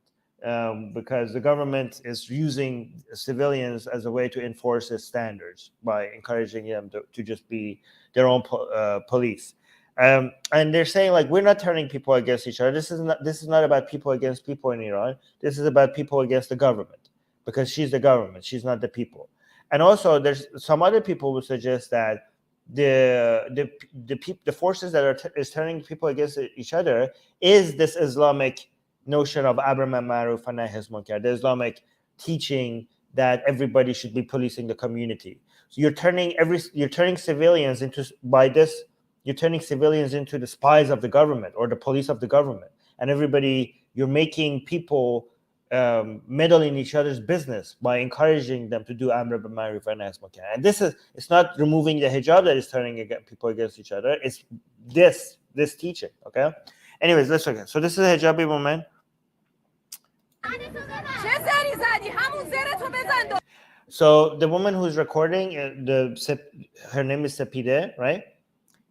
because the government is using civilians as a way to enforce its standards by encouraging them to just be their own police. And they're saying, like, we're not turning people against each other. This is not about people against people in Iran. This is about people against the government, because she's the government. She's not the people. And also, there's some other people who suggest that the forces that is turning people against each other is this Islamic notion of Amr bil Ma'ruf and Nahy anil Munkar, the Islamic teaching that everybody should be policing the community. So you're turning civilians into the spies of the government or the police of the government, and you're making people meddle in each other's business by encouraging them to do Amr bil Ma'ruf and Nahy anil Munkar. And it's not removing the hijab that is turning people against each other. It's this teaching. Okay. Anyways, let's look at. So this is a hijabi woman. So the woman who's recording, her name is Sepide, right?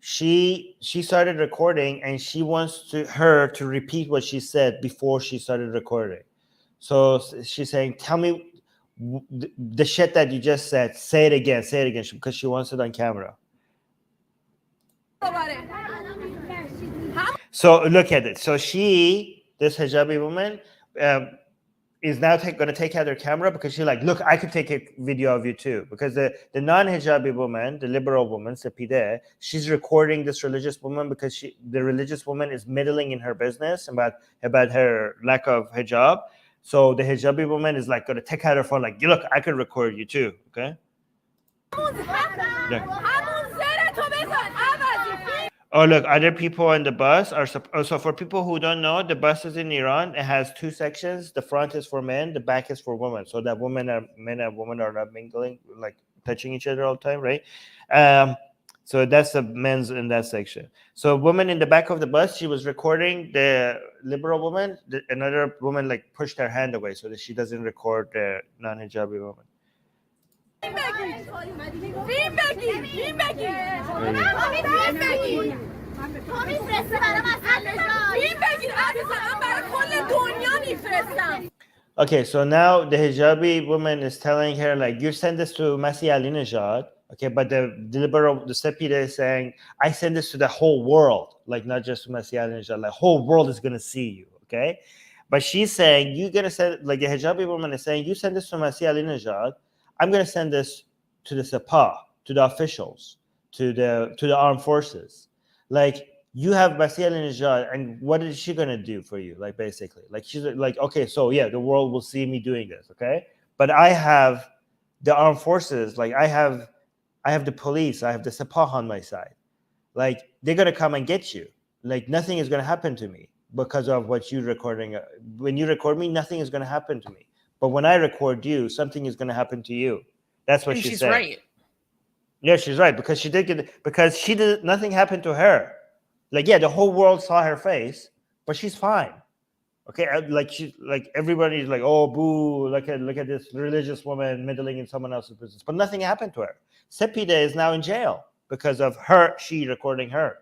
She started recording, and she wants her to repeat what she said before she started recording. So she's saying, tell me the shit that you just said. Say it again, because she wants it on camera. So look at it. So this hijabi woman, is now going to take out her camera because she's like, look, I could take a video of you too. Because the non-hijabi woman, the liberal woman, Sepide, she's recording this religious woman because the religious woman is meddling in her business about her lack of hijab. So the hijabi woman is like going to take out her phone, like, look, I could record you too. Okay. Yeah. Oh, look, other people on the bus are so for people who don't know, the bus is in Iran. It has two sections. The front is for men, the back is for women. So that men and women are not mingling, like touching each other all the time, right? So that's the men's in that section. So woman in the back of the bus, she was recording the liberal woman. Another woman like pushed her hand away so that she doesn't record the non-hijabi woman. Okay, so now the hijabi woman is telling her, like, you send this to Masih Alinejad, okay, but the liberal, the Sepida is saying, I send this to the whole world, like not just to Masih Alinejad, like whole world is gonna see you, okay? But she's saying, you're gonna send, like the hijabi woman is saying, you send this to Masih Alinejad, I'm gonna send this to the Sepah, to the officials, to the armed forces. Like, you have Masih Alinejad, and what is she gonna do for you? Like, basically, like she's like, okay, so yeah, the world will see me doing this, okay? But I have the armed forces, like I have the police, I have the Sepah on my side. Like, they're gonna come and get you. Like, nothing is gonna happen to me because of what you're recording. When you record me, nothing is gonna happen to me. But when I record you, something is gonna happen to you. That's what And she's she's saying. right. Yeah, she's right, because she did nothing happened to her. Like, yeah, the whole world saw her face, but she's fine. Okay, like she's like, everybody's like, oh, boo, look at this religious woman meddling in someone else's business, but nothing happened to her. Sepide is now in jail because of she recording her.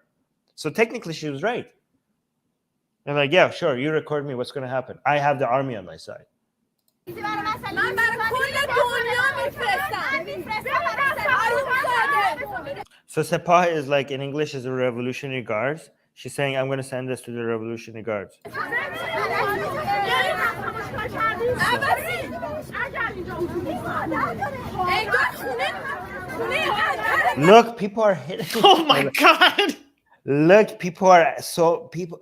So technically, she was right. And like, yeah, sure, you record me. What's going to happen? I have the army on my side. So Sepah is like, in English, is the Revolutionary Guards. She's saying, I'm going to send this to the Revolutionary Guards. Look, people are hitting. Oh my God. Look, people,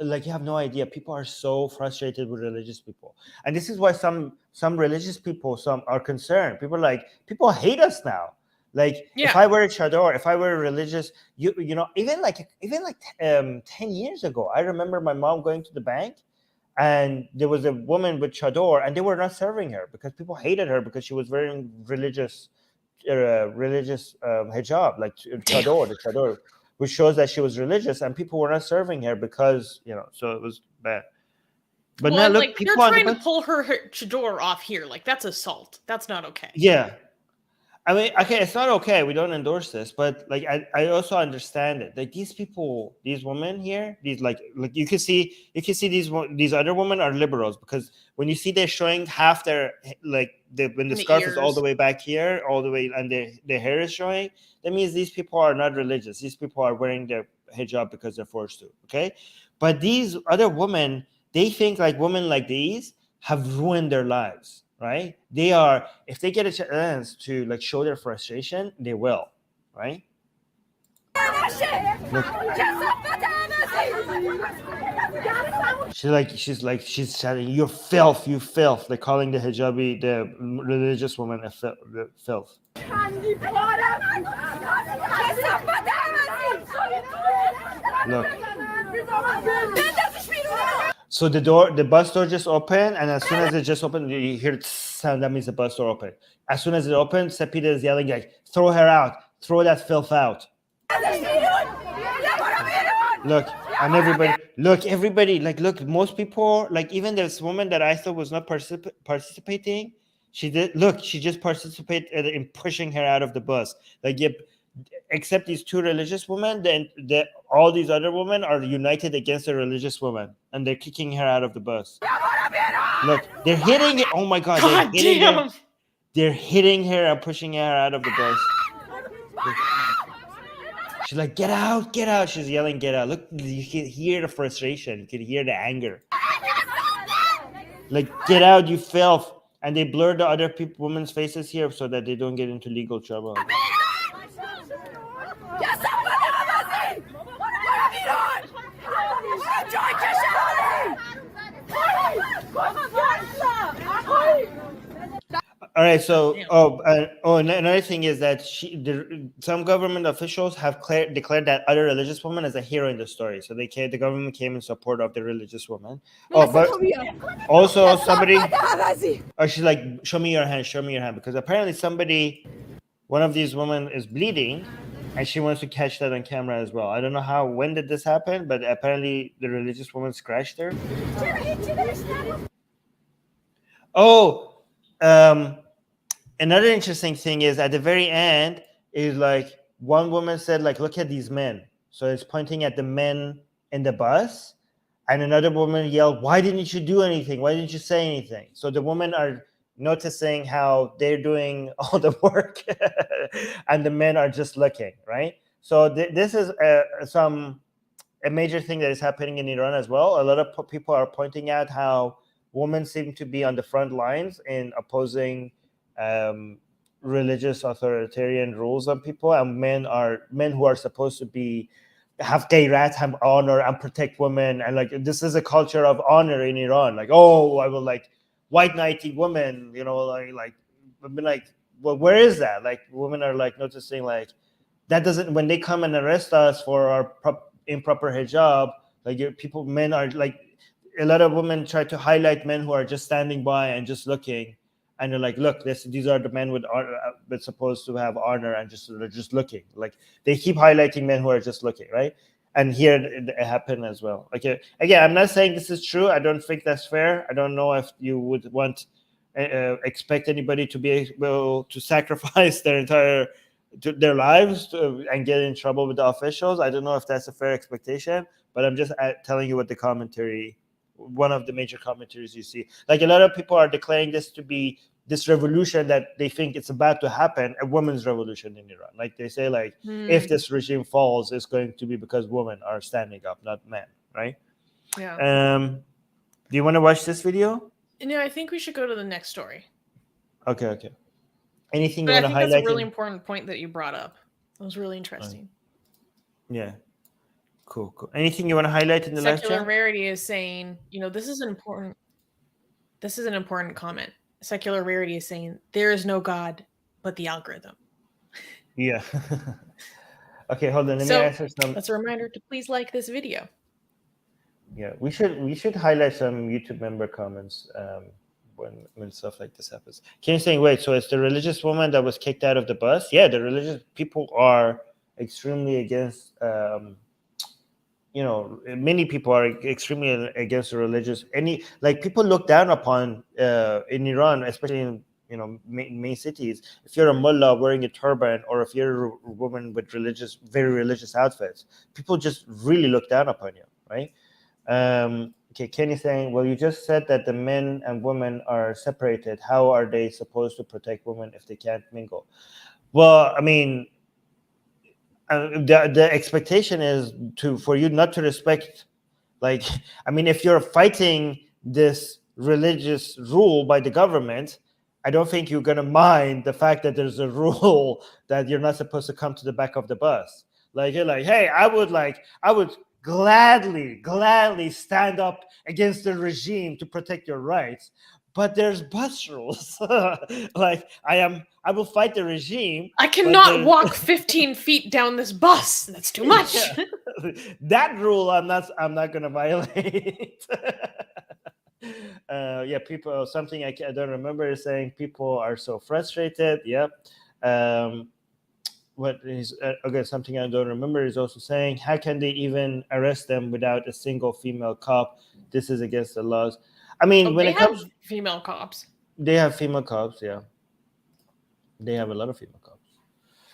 like, you have no idea. People are so frustrated with religious people. And this is why some religious people, some are concerned. People hate us now. Like, Yeah. if I were a chador, if I were a religious, you know, even like 10 years ago, I remember my mom going to the bank, and there was a woman with chador, and they were not serving her because people hated her because she was wearing religious hijab, like chador, the chador, which shows that she was religious, and people were not serving her because, you know, so it was bad. But well, now look, like, people they're trying to pull her chador off here. Like, that's assault. That's not okay. Yeah. I mean, okay, it's not okay. We don't endorse this, but like, I also understand it. Like, these people, these women here, these like you can see these other women are liberals, because when you see they're showing half their, like, when the scarf is all the way back here, all the way, and their hair is showing, that means these people are not religious. These people are wearing their hijab because they're forced to. Okay, but these other women, they think like women like these have ruined their lives. Right? They are, if they get a chance to like show their frustration, they will, right? Look. She's shouting, "You filth, you filth!" They're calling the hijabi, the religious woman, a filth. Look. So the bus door just opened, and as soon as it just opened, you hear the sound. That means the bus door opened. As soon as it opened, Sepida is yelling like, "Throw her out! Throw that filth out!" Look, and everybody, look, most people, like, even this woman that I thought was not participating, she just participated in pushing her out of the bus. Like, yep. Except these two religious women, then all these other women are united against the religious woman, and they're kicking her out of the bus. Look, they're hitting it. Oh my God, they're hitting her and pushing her out of the bus. She's like, get out, get out. She's yelling, get out. Look, you can hear the frustration. You can hear the anger. Like, get out, you filth. And they blur the other women's faces here so that they don't get into legal trouble. All right, so another thing is that some government officials have declared that other religious woman as a hero in the story. So the government came in support of the religious woman. Oh, but also somebody, she's like, show me your hand, because apparently one of these women is bleeding, and she wants to catch that on camera as well. I don't know when did this happen, but apparently the religious woman scratched her. Oh. Another interesting thing is at the very end is like one woman said, like, look at these men. So it's pointing at the men in the bus, and another woman yelled, "Why didn't you do anything? Why didn't you say anything?" So the women are noticing how they're doing all the work and the men are just looking, right? So this is a major thing that is happening in Iran as well. A lot of people are pointing out how women seem to be on the front lines in opposing religious authoritarian rules on people, and men who are supposed to be have gayrat, have honor, and protect women, and like this is a culture of honor in Iran. Like, oh, I will like white knighting women, like I've been like, well, where is that? Like, women are like noticing like that doesn't, when they come and arrest us for our improper hijab, like men are like, a lot of women try to highlight men who are just standing by and just looking, and they're like, look, these are the men with honor, that's supposed to have honor, and they're just looking. Like, they keep highlighting men who are just looking, right? And here it happened as well. Okay, again, I'm not saying this is true. I don't think that's fair. I don't know if you would want expect anybody to be able to sacrifice their lives and get in trouble with the officials. I don't know if that's a fair expectation, but I'm just telling you what the commentary, one of the major commentaries you see. Like, a lot of people are declaring this to be this revolution that they think it's about to happen, a women's revolution in Iran. Like, they say, like, if this regime falls, it's going to be because women are standing up, not men, right? Yeah. Do you want to watch this video? No, I think we should go to the next story. Okay. Anything But you want to highlight? that's a really important point that you brought up. It was really interesting. Yeah. Cool. Anything you want to highlight in the live Secular chat? Rarity is saying, this is an important comment. Secular Rarity is saying, there is no God but the algorithm. Yeah. Okay, hold on. Let me answer some. That's a reminder to please like this video. Yeah, we should highlight some YouTube member comments when stuff like this happens. Can you say, wait, so it's the religious woman that was kicked out of the bus? Yeah, the religious people are extremely against. Many people are extremely against the religious. People look down upon in Iran, especially in main cities. If you're a mullah wearing a turban, or if you're a woman with very religious outfits, people just really look down upon you, right? Okay, Kenny saying, well, you just said that the men and women are separated. How are they supposed to protect women if they can't mingle? Well, I mean, the expectation is for you not to respect, like, I mean, if you're fighting this religious rule by the government, I don't think you're going to mind the fact that there's a rule that you're not supposed to come to the back of the bus. Like, you're like, hey, I would gladly stand up against the regime to protect your rights, but there's bus rules. Like, I will fight the regime. I cannot walk 15 feet down this bus. That's too much. Yeah. That rule I'm not going to violate. People, something I don't remember is saying people are so frustrated. Yep. Something I don't remember is also saying, how can they even arrest them without a single female cop? This is against the laws. I mean, when it comes, female cops. They have female cops, yeah. They have a lot of female cops.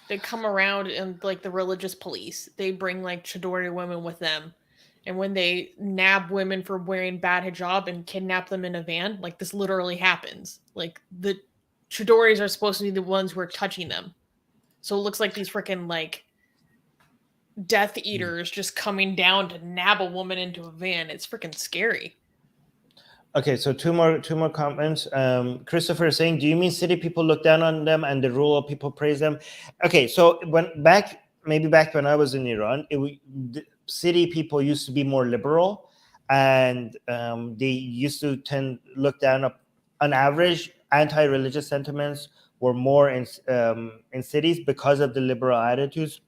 They come around and, like, the religious police, they bring, like, Chadori women with them. And when they nab women for wearing bad hijab and kidnap them in a van, like, this literally happens. Like, the Chadoris are supposed to be the ones who are touching them. So it looks like these freaking, like, Death Eaters just coming down to nab a woman into a van. It's freaking scary. Okay, so two more comments. Christopher is saying, do you mean city people look down on them and the rural people praise them? Okay, so back when I was in Iran, the city people used to be more liberal, and they used to look down on average. Anti-religious sentiments were more in cities because of the liberal attitudes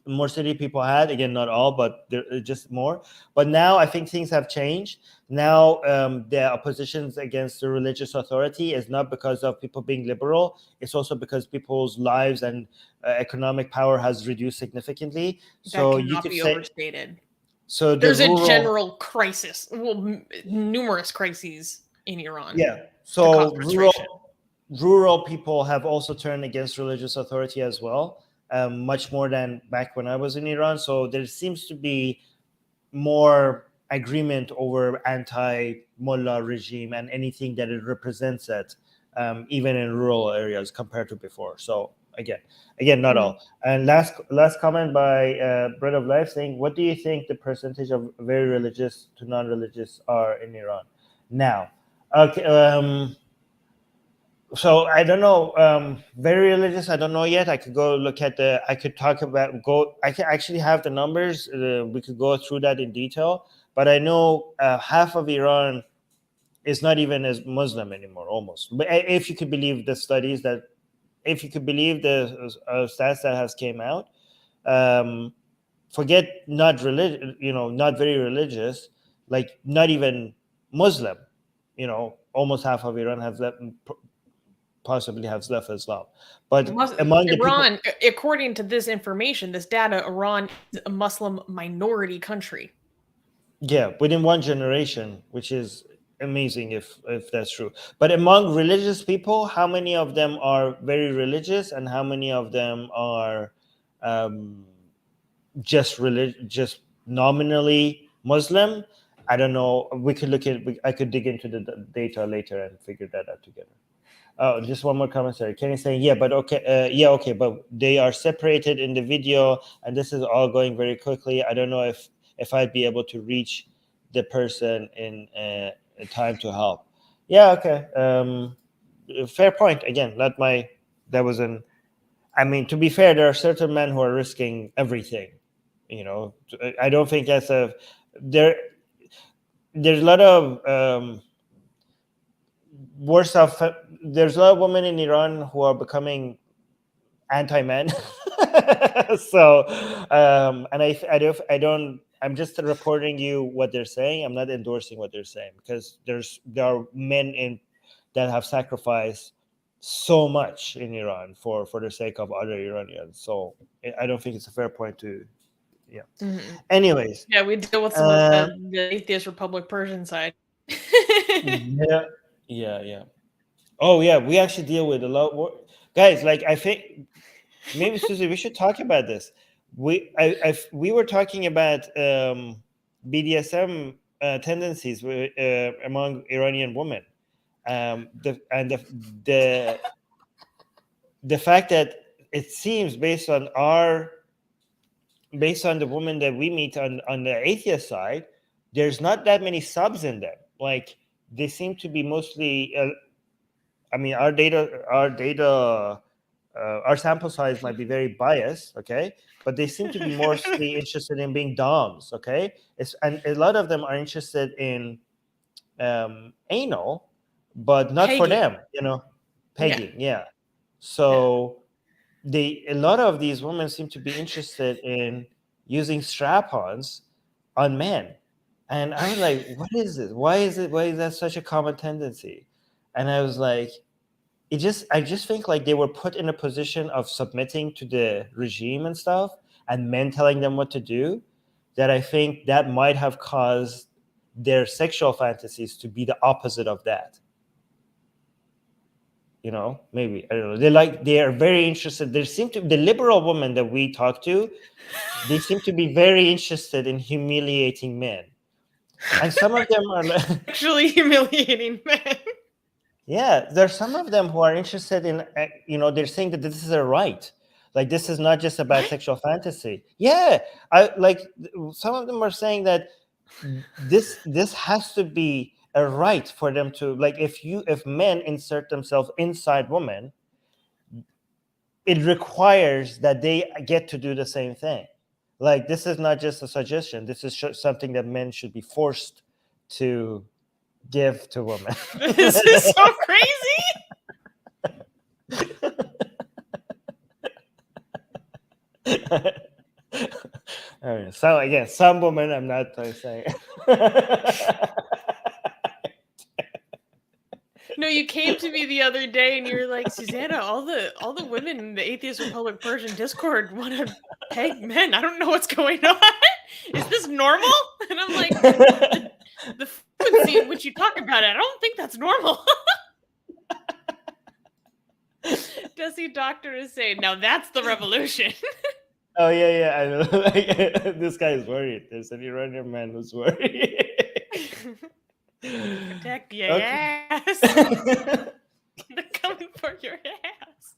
more city people had. Again, not all, but just more. But now I think things have changed. Now the oppositions against the religious authority is not because of people being liberal. It's also because people's lives and economic power has reduced significantly. So you could say overstated. So there's a general crisis. Well, numerous crises in Iran. Yeah. So rural people have also turned against religious authority as well. Much more than back when I was in Iran. So there seems to be more agreement over anti-mullah regime and anything that it represents it, even in rural areas compared to before. So again, not all. And last comment by Bread of Life saying, what do you think the percentage of very religious to non-religious are in Iran now? Okay, so I don't know. Very religious, I don't know yet. I could go look at I could talk about I can actually have the numbers. We could go through that in detail. But I know half of Iran is not even as Muslim anymore, almost. But if you could believe the studies that, if you could believe the stats that has came out, forget not religious, not very religious, like not even Muslim, almost half of Iran has left, possibly has left Islam. But among the Iran, people, according to this information, this data, Iran is a Muslim minority country. yeah, within one generation, which is amazing if that's true. But among religious people, how many of them are very religious and how many of them are just nominally Muslim? I don't know. We could I could dig into the data later and figure that out together. Oh, just one more commentary. Kenny saying, yeah, but okay, but they are separated in the video, and this is all going very quickly. I don't know if I'd be able to reach the person in time to help. Yeah, okay. Fair point. Again, not my. That was an. I mean, to be fair, there are certain men who are risking everything. I don't think that's a. There's a lot of. Worse off, there's a lot of women in Iran who are becoming anti-men. So, and I don't. I'm just reporting you what they're saying. I'm not endorsing what they're saying because there are men that have sacrificed so much in Iran for the sake of other Iranians. So I don't think it's a fair point to. Yeah. Mm-hmm. Anyways. Yeah, we deal with some of the Atheist Republic Persian side. Yeah. Oh yeah, we actually deal with a lot more guys. Like I think maybe Susie, we should talk about this. We were talking about BDSM tendencies among Iranian women. The fact that it seems based on the women that we meet on the atheist side, there's not that many subs in them. Like they seem to be mostly. I mean, our sample size might be very biased, okay? But they seem to be mostly interested in being doms, okay? And a lot of them are interested in anal, but not pegging. For them, pegging, yeah. So a lot of these women seem to be interested in using strap-ons on men. And I was like, what is this? Why is that such a common tendency? And I was like, I just think like they were put in a position of submitting to the regime and stuff, and men telling them what to do, that I think that might have caused their sexual fantasies to be the opposite of that. Maybe, I don't know. They are very interested. The liberal women that we talk to, they seem to be very interested in humiliating men. And some of them are actually humiliating men. Yeah, there's some of them who are interested in, they're saying that this is a right. Like, this is not just about sexual fantasy. Yeah, some of them are saying that this has to be a right for them to, like, if men insert themselves inside women, it requires that they get to do the same thing. Like, this is not just a suggestion. This is something that men should be forced to give to women. This is so crazy. So again, some women, I'm not saying. No, you came to me the other day and you were like, Susanna, all the women in the Atheist Republic Persian Discord want to peg men. I don't know what's going on. Is this normal? And I'm like, the frequency in which you talk about it, I don't think that's normal. Desi Doctor is saying, now that's the revolution. Oh yeah, I know. Like, this guy is worried. There's an Iranian man who's worried. Protect your Okay. ass. They're coming for your ass.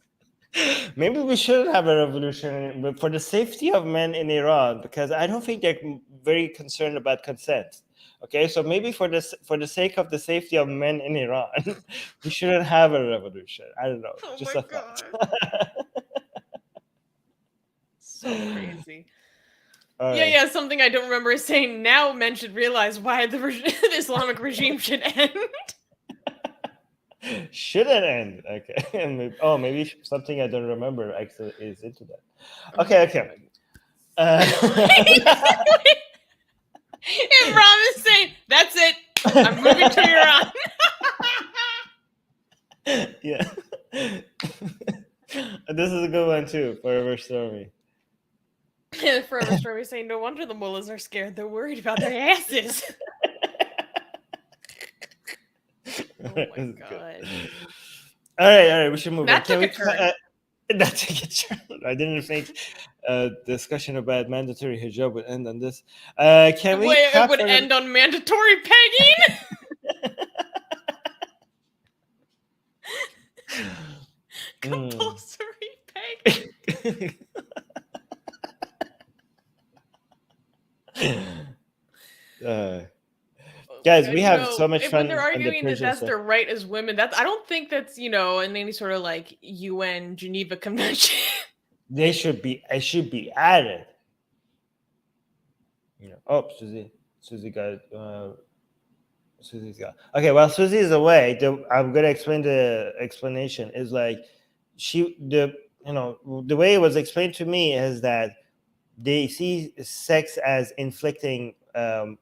Maybe we should have a revolution, but for the safety of men in Iran, because I don't think they're very concerned about consent. Okay, so maybe for the sake of the safety of men in Iran, we shouldn't have a revolution. I don't know, Oh just my a thought. god. So crazy. All Yeah, right. yeah, something I don't remember is saying now men should realize why the the Islamic regime should end. Shouldn't end. Okay. And maybe something I don't remember actually is into that. Oh Okay, my okay. Imran is saying, that's it. I'm moving to Iran. Yeah. This is a good one too. Forever Stormy. Forever Story saying, no wonder the mullahs are scared. They're worried about their asses. Oh my This is god. good. All right. We should move That on. took a turn. That took a turn. I didn't think discussion about mandatory hijab would end on this. Can we Wait, it clap would for end on mandatory pegging? Compulsory pegging. Guys, we have so much fun when they're on the arguing that Persian that's stuff. their right as women, that's I don't think that's in any sort of like UN Geneva Convention. They should be. It should be added. Oh, Susie got. Susie's got. Okay, while Susie is away, I'm gonna explain the explanation. Is like the way it was explained to me is that they see sex as inflicting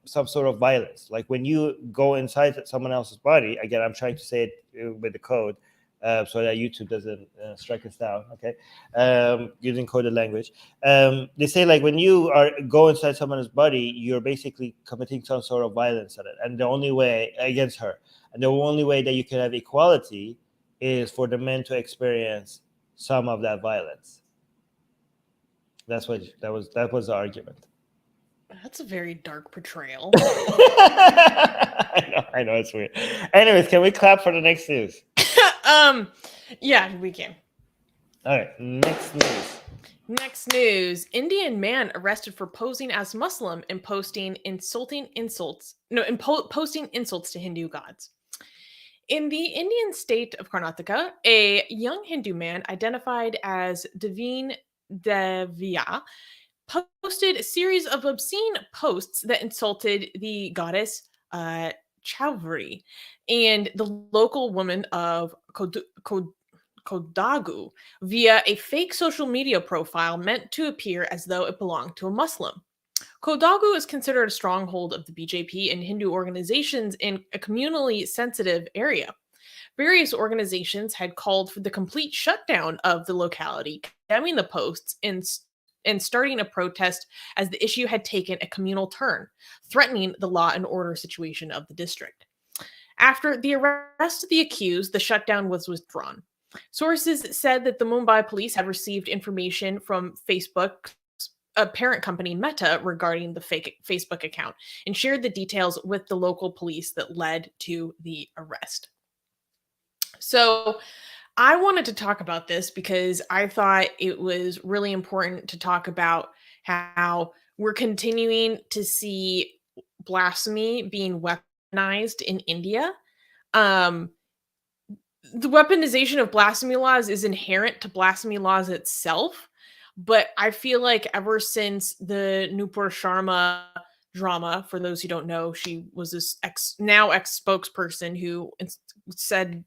some sort of violence. Like when you go inside someone else's body, again, I'm trying to say it with the code so that YouTube doesn't strike us down, okay? Using coded language. They say like when you go inside someone's body, you're basically committing some sort of violence on it. And the only way against her, and the only way that you can have equality is for the men to experience some of that violence. That was the argument. That's a very dark portrayal. I know it's weird. Anyways, can we clap for the next news? Yeah, we can. All right, next news. Next news: Indian man arrested for posing as Muslim and posting insults to Hindu gods. In the Indian state of Karnataka, a young Hindu man identified as Devin Devya posted a series of obscene posts that insulted the goddess Chowdhury and the local woman of Kodagu via a fake social media profile meant to appear as though it belonged to a Muslim. Kodagu is considered a stronghold of the BJP and Hindu organizations in a communally sensitive area. Various organizations had called for the complete shutdown of the locality, condemning the posts and starting a protest as the issue had taken a communal turn, threatening the law and order situation of the district. After the arrest of the accused, the shutdown was withdrawn. Sources said that the Mumbai police had received information from Facebook, a parent company Meta, regarding the fake Facebook account and shared the details with the local police that led to the arrest. So I wanted to talk about this because I thought it was really important to talk about how we're continuing to see blasphemy being weaponized in India. The weaponization of blasphemy laws is inherent to blasphemy laws itself, but I feel like ever since the Nupur Sharma drama, for those who don't know, she was this ex spokesperson who said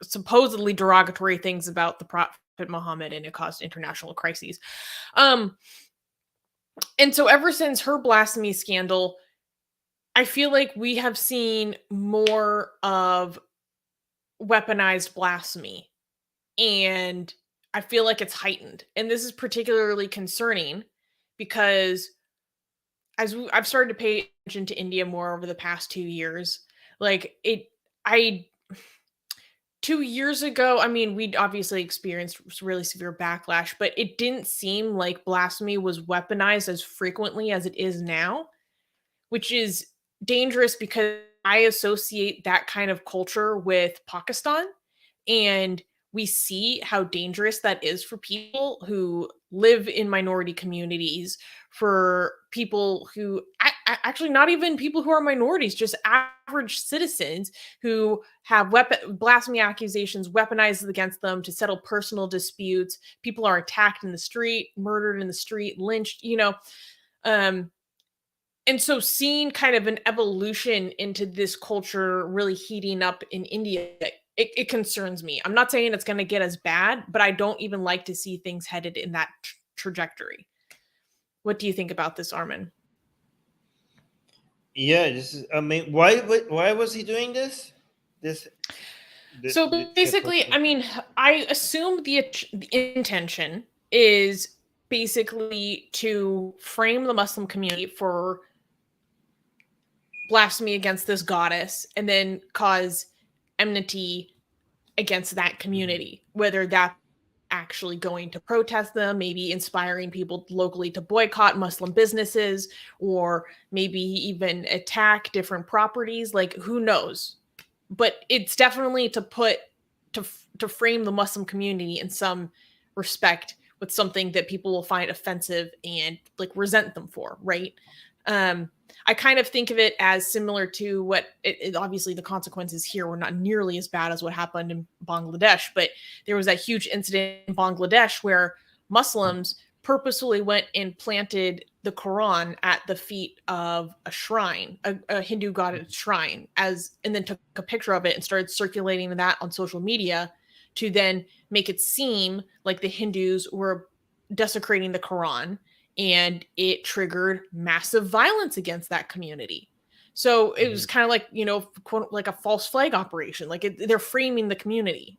supposedly derogatory things about the Prophet Muhammad, and it caused international crises. And so ever since her blasphemy scandal, I feel like we have seen more of weaponized blasphemy, and I feel like it's heightened. And this is particularly concerning because I've started to pay attention to India more over the past 2 years. Like 2 years ago, I mean, we'd obviously experienced really severe backlash, but it didn't seem like blasphemy was weaponized as frequently as it is now, which is dangerous because I associate that kind of culture with Pakistan. And we see how dangerous that is for people who live in minority communities, for people who actually not even people who are minorities, just average citizens who have blasphemy accusations weaponized against them to settle personal disputes. People are attacked in the street, murdered in the street, lynched, um, and so seeing kind of an evolution into this culture really heating up in India, it concerns me. I'm not saying it's going to get as bad, but I don't even like to see things headed in that trajectory. What do you think about this, Armin? Yeah, this is. I mean, why was he doing this? So basically, I mean, I assume the intention is basically to frame the Muslim community for blasphemy against this goddess and then cause enmity against that community, whether that actually going to protest them, maybe inspiring people locally to boycott Muslim businesses, or maybe even attack different properties. Like, who knows? But it's definitely to frame the Muslim community in some respect with something that people will find offensive and like resent them for, right? I kind of think of it as similar to what obviously the consequences here were not nearly as bad as what happened in Bangladesh, but there was that huge incident in Bangladesh where Muslims purposefully went and planted the Quran at the feet of a shrine, a Hindu goddess shrine, and then took a picture of it and started circulating that on social media to then make it seem like the Hindus were desecrating the Quran, and it triggered massive violence against that community. So it was kind of like, quote, like a false flag operation. Like they're framing the community.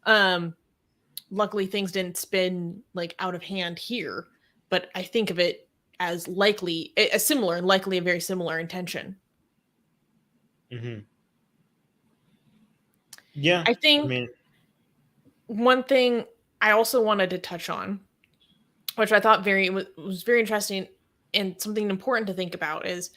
Luckily, things didn't spin like out of hand here, but I think of it as likely a similar and likely a very similar intention. Mm-hmm. Yeah, I think one thing I also wanted to touch on, which I thought was very interesting and something important to think about, is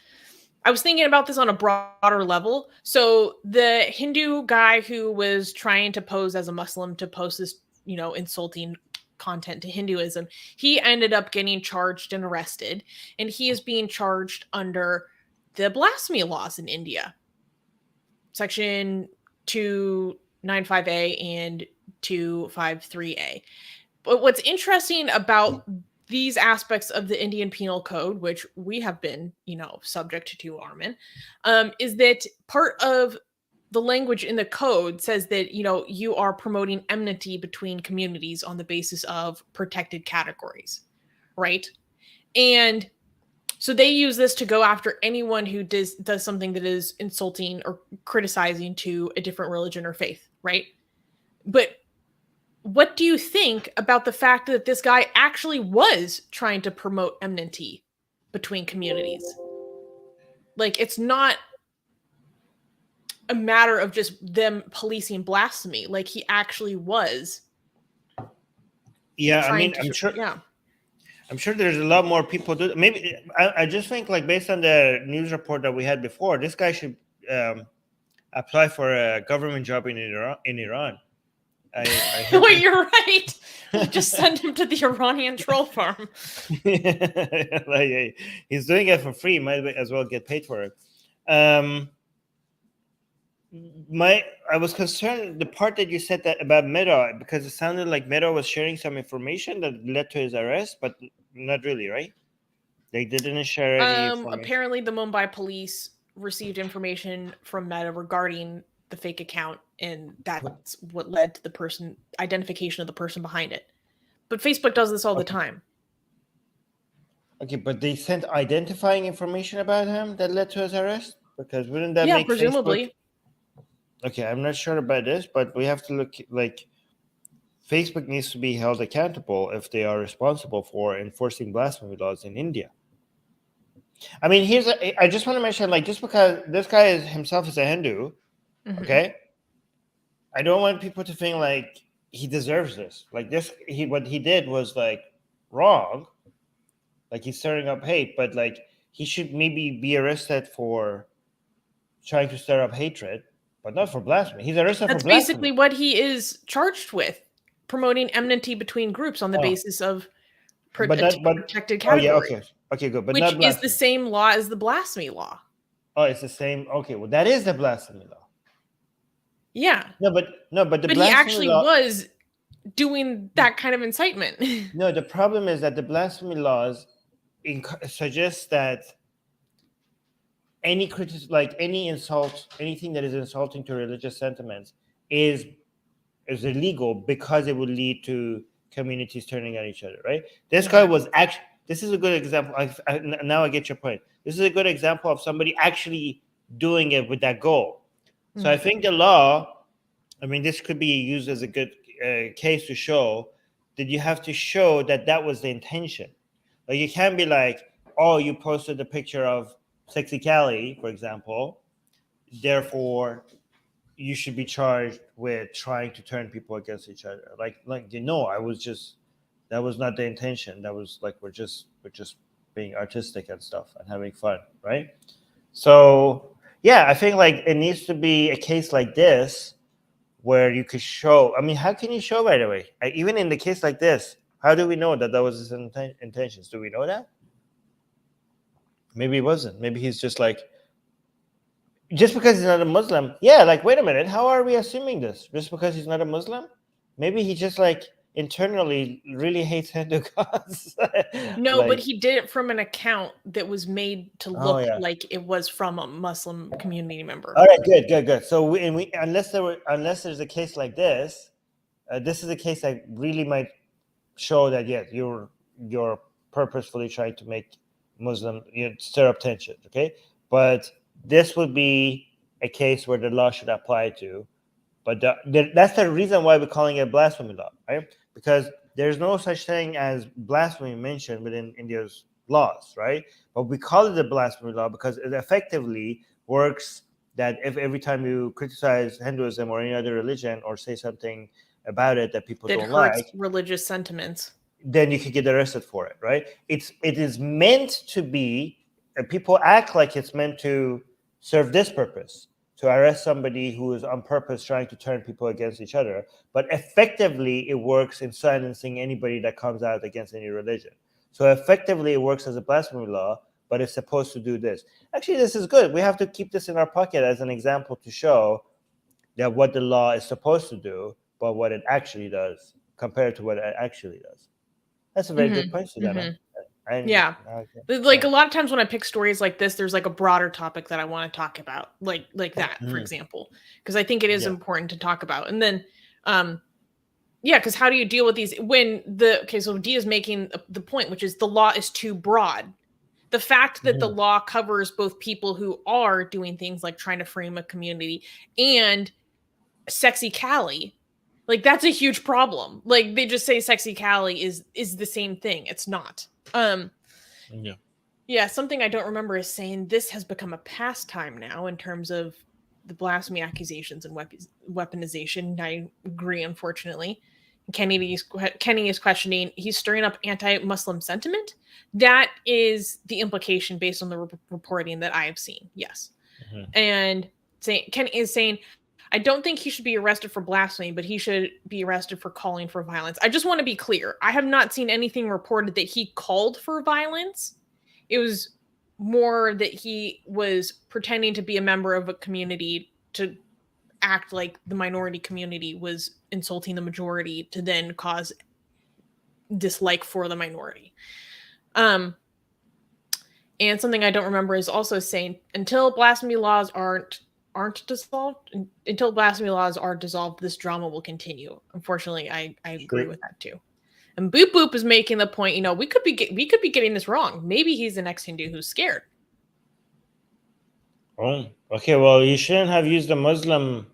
I was thinking about this on a broader level. So the Hindu guy who was trying to pose as a Muslim to post this, insulting content to Hinduism, he ended up getting charged and arrested, and he is being charged under the blasphemy laws in India, section 295A and 253A. But what's interesting about these aspects of the Indian Penal Code, which we have been, subject to, Armin, is that part of the language in the code says that, you are promoting enmity between communities on the basis of protected categories, right? And so they use this to go after anyone who does something that is insulting or criticizing to a different religion or faith, right? But what do you think about the fact that this guy actually was trying to promote enmity between communities? Like, it's not a matter of just them policing blasphemy. Like, he actually was. Yeah, I mean, I'm sure. Yeah. I'm sure there's a lot more people do. Maybe I just think, like, based on the news report that we had before, this guy should apply for a government job in Iran. Wait, you're right. You just send him to the Iranian troll farm. Like, he's doing it for free. Might as well get paid for it. I was concerned the part that you said that about Meta, because it sounded like Meta was sharing some information that led to his arrest, but not really, right? They didn't share any information. Apparently, the Mumbai police received information from Meta regarding the fake account, and that's what led to the identification of the person behind it. But Facebook does this all the time. Okay, but they sent identifying information about him that led to his arrest? Because wouldn't that make presumably. Facebook... Okay, I'm not sure about this, but we have to look, like, Facebook needs to be held accountable if they are responsible for enforcing blasphemy laws in India. I mean, I just want to mention, like, just because this guy himself is a Hindu, okay, I don't want people to think like he deserves this. Like this, what he did was like wrong. Like he's stirring up hate, but like he should maybe be arrested for trying to stir up hatred, but not for blasphemy. He's arrested for That's blasphemy. basically what he is charged with, promoting enmity between groups on the basis of protected category. Oh yeah, okay, good, but which not is blasphemy. the same law as the blasphemy law. Oh, it's the same. Okay, well that is the blasphemy law. Yeah. No, but the But blasphemy he actually law was doing that kind of incitement. No, the problem is that the blasphemy laws suggest that any criticism, like any insult, anything that is insulting to religious sentiments, is illegal because it would lead to communities turning on each other. Right? This guy was actually. This is a good example. Now I get your point. This is a good example of somebody actually doing it with that goal. So I think the law. I mean, this could be used as a good case to show that you have to show that that was the intention. Like you can't be like, oh, you posted a picture of sexy Cali, for example, therefore you should be charged with trying to turn people against each other. Like I was just, that was not the intention. That was like we're just being artistic and stuff and having fun, right? So yeah, I think like it needs to be a case like this where you could show. I mean, how can you show, by the way? Even in the case like this, how do we know that that was his intentions? Do we know that? Maybe it wasn't. Maybe he's just like, just because he's not a Muslim. Yeah, like, wait a minute. How are we assuming this? Just because he's not a Muslim? Maybe he just like internally really hates Hindu gods. No, like, but he did it from an account that was made to look like it was from a Muslim community member. All right, good. So unless there's a case like this, this is a case that really might show that you're purposefully trying to make Muslim, stir up tension. Okay, but this would be a case where the law should apply to. But that's the reason why we're calling it blasphemy law, right? Because there's no such thing as blasphemy mentioned within India's laws, right? But we call it a blasphemy law because it effectively works that if every time you criticize Hinduism or any other religion or say something about it that people don't like, religious sentiments, then you could get arrested for it, right? It is meant to be, people act like it's meant to serve this purpose, to arrest somebody who is on purpose trying to turn people against each other. But effectively, it works in silencing anybody that comes out against any religion. So effectively, it works as a blasphemy law, but it's supposed to do this. Actually, this is good. We have to keep this in our pocket as an example to show that what the law is supposed to do, but what it actually does compared to what it actually does. That's a very good point, Susanna. Yeah. Like a lot of times when I pick stories like this, there's like a broader topic that I want to talk about, like that, for example, because I think it is important to talk about. And then, because how do you deal with these when so Dia is making the point, which is the law is too broad. The fact that the law covers both people who are doing things like trying to frame a community and sexy Cali, like that's a huge problem. Like they just say sexy Cali is the same thing. It's not. Something I don't remember is saying this has become a pastime now in terms of the blasphemy accusations and weaponization. I agree, unfortunately. Kenny is questioning, he's stirring up anti-Muslim sentiment. That is the implication based on the reporting that I have seen. Yes. And Kenny is saying, I don't think he should be arrested for blasphemy, but he should be arrested for calling for violence. I just want to be clear. I have not seen anything reported that he called for violence. It was more that he was pretending to be a member of a community to act like the minority community was insulting the majority to then cause dislike for the minority. And something I don't remember is also saying until blasphemy laws aren't dissolved, until blasphemy laws are dissolved, this drama will continue. Unfortunately, I agree with that too. And Boop Boop is making the point, we could be getting this wrong. Maybe he's the next Hindu who's scared. Oh, okay. Well, you shouldn't have used a Muslim.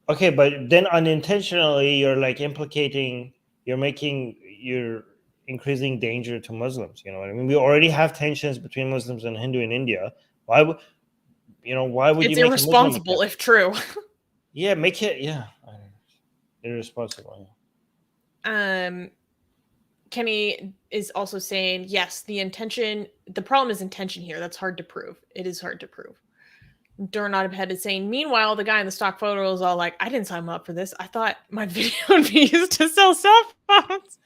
Okay, but then unintentionally, you're like you're increasing danger to Muslims. You know what I mean? We already have tensions between Muslims and Hindu in India. Why would it's irresponsible if true? Yeah, make it. Yeah, I Irresponsible. Kenny is also saying, yes, the problem is intention here. That's hard to prove. It is hard to prove. Doorknob is saying, meanwhile, the guy in the stock photo is all like, I didn't sign up for this. I thought my video would be used to sell cell phones.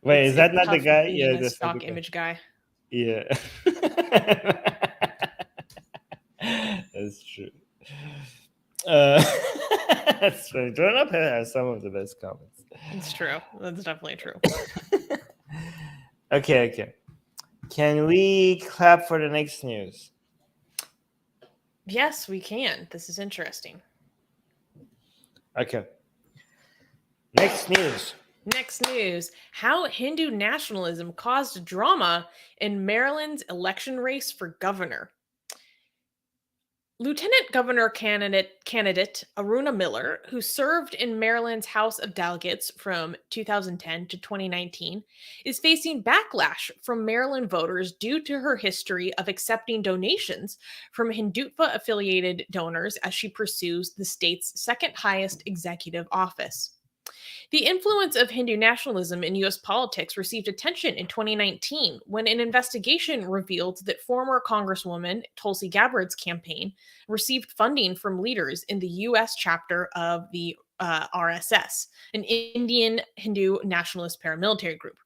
Wait, is that not the guy? Yeah, the stock image guy. Yeah. That's true. That's true. Doorknob has some of the best comments. It's true. That's definitely true. Okay. Can we clap for the next news? Yes, we can. This is interesting. Okay. Next news. How Hindu nationalism caused drama in Maryland's election race for governor. Lieutenant governor candidate Aruna Miller, who served in Maryland's House of Delegates from 2010 to 2019, is facing backlash from Maryland voters due to her history of accepting donations from Hindutva-affiliated donors as she pursues the state's second highest executive office. The influence of Hindu nationalism in U.S. politics received attention in 2019 when an investigation revealed that former Congresswoman Tulsi Gabbard's campaign received funding from leaders in the U.S. chapter of the RSS, an Indian Hindu nationalist paramilitary group.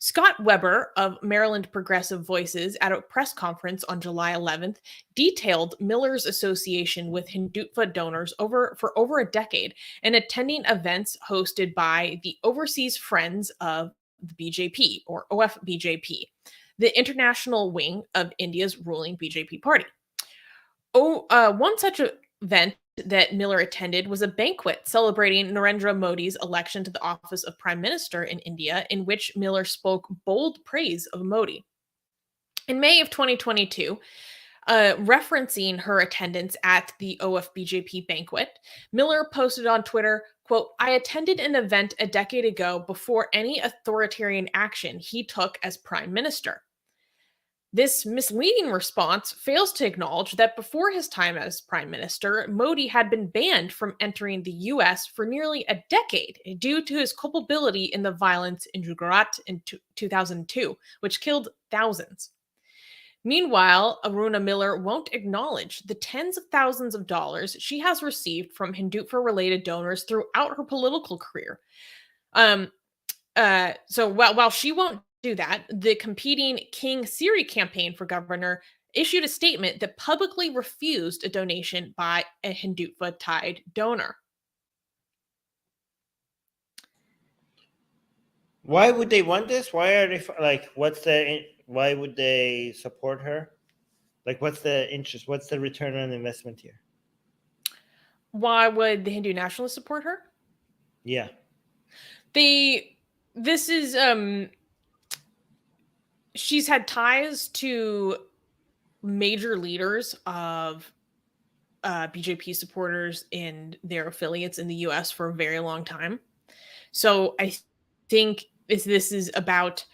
Scott Weber of Maryland Progressive Voices at a press conference on July 11th detailed Miller's association with Hindutva donors for over a decade and attending events hosted by the Overseas Friends of the BJP, or OFBJP, the international wing of India's ruling BJP party. One such event that Miller attended was a banquet celebrating Narendra Modi's election to the office of Prime Minister in India, in which Miller spoke bold praise of Modi. In May of 2022, referencing her attendance at the OFBJP banquet, Miller posted on Twitter, quote, I attended an event a decade ago before any authoritarian action he took as Prime Minister. This misleading response fails to acknowledge that before his time as prime minister, Modi had been banned from entering the U.S. for nearly a decade due to his culpability in the violence in Gujarat in 2002, which killed thousands. Meanwhile, Aruna Miller won't acknowledge the tens of thousands of dollars she has received from Hindutva-related donors throughout her political career. So while she won't do that, the competing King Siri campaign for governor issued a statement that publicly refused a donation by a Hindutva-tied donor. Why would they want this? Why are they why would they support her? Like, what's the interest? What's the return on investment here? Why would the Hindu nationalists support her? Yeah. She's had ties to major leaders of BJP supporters and their affiliates in the U.S. for a very long time. So I think this is about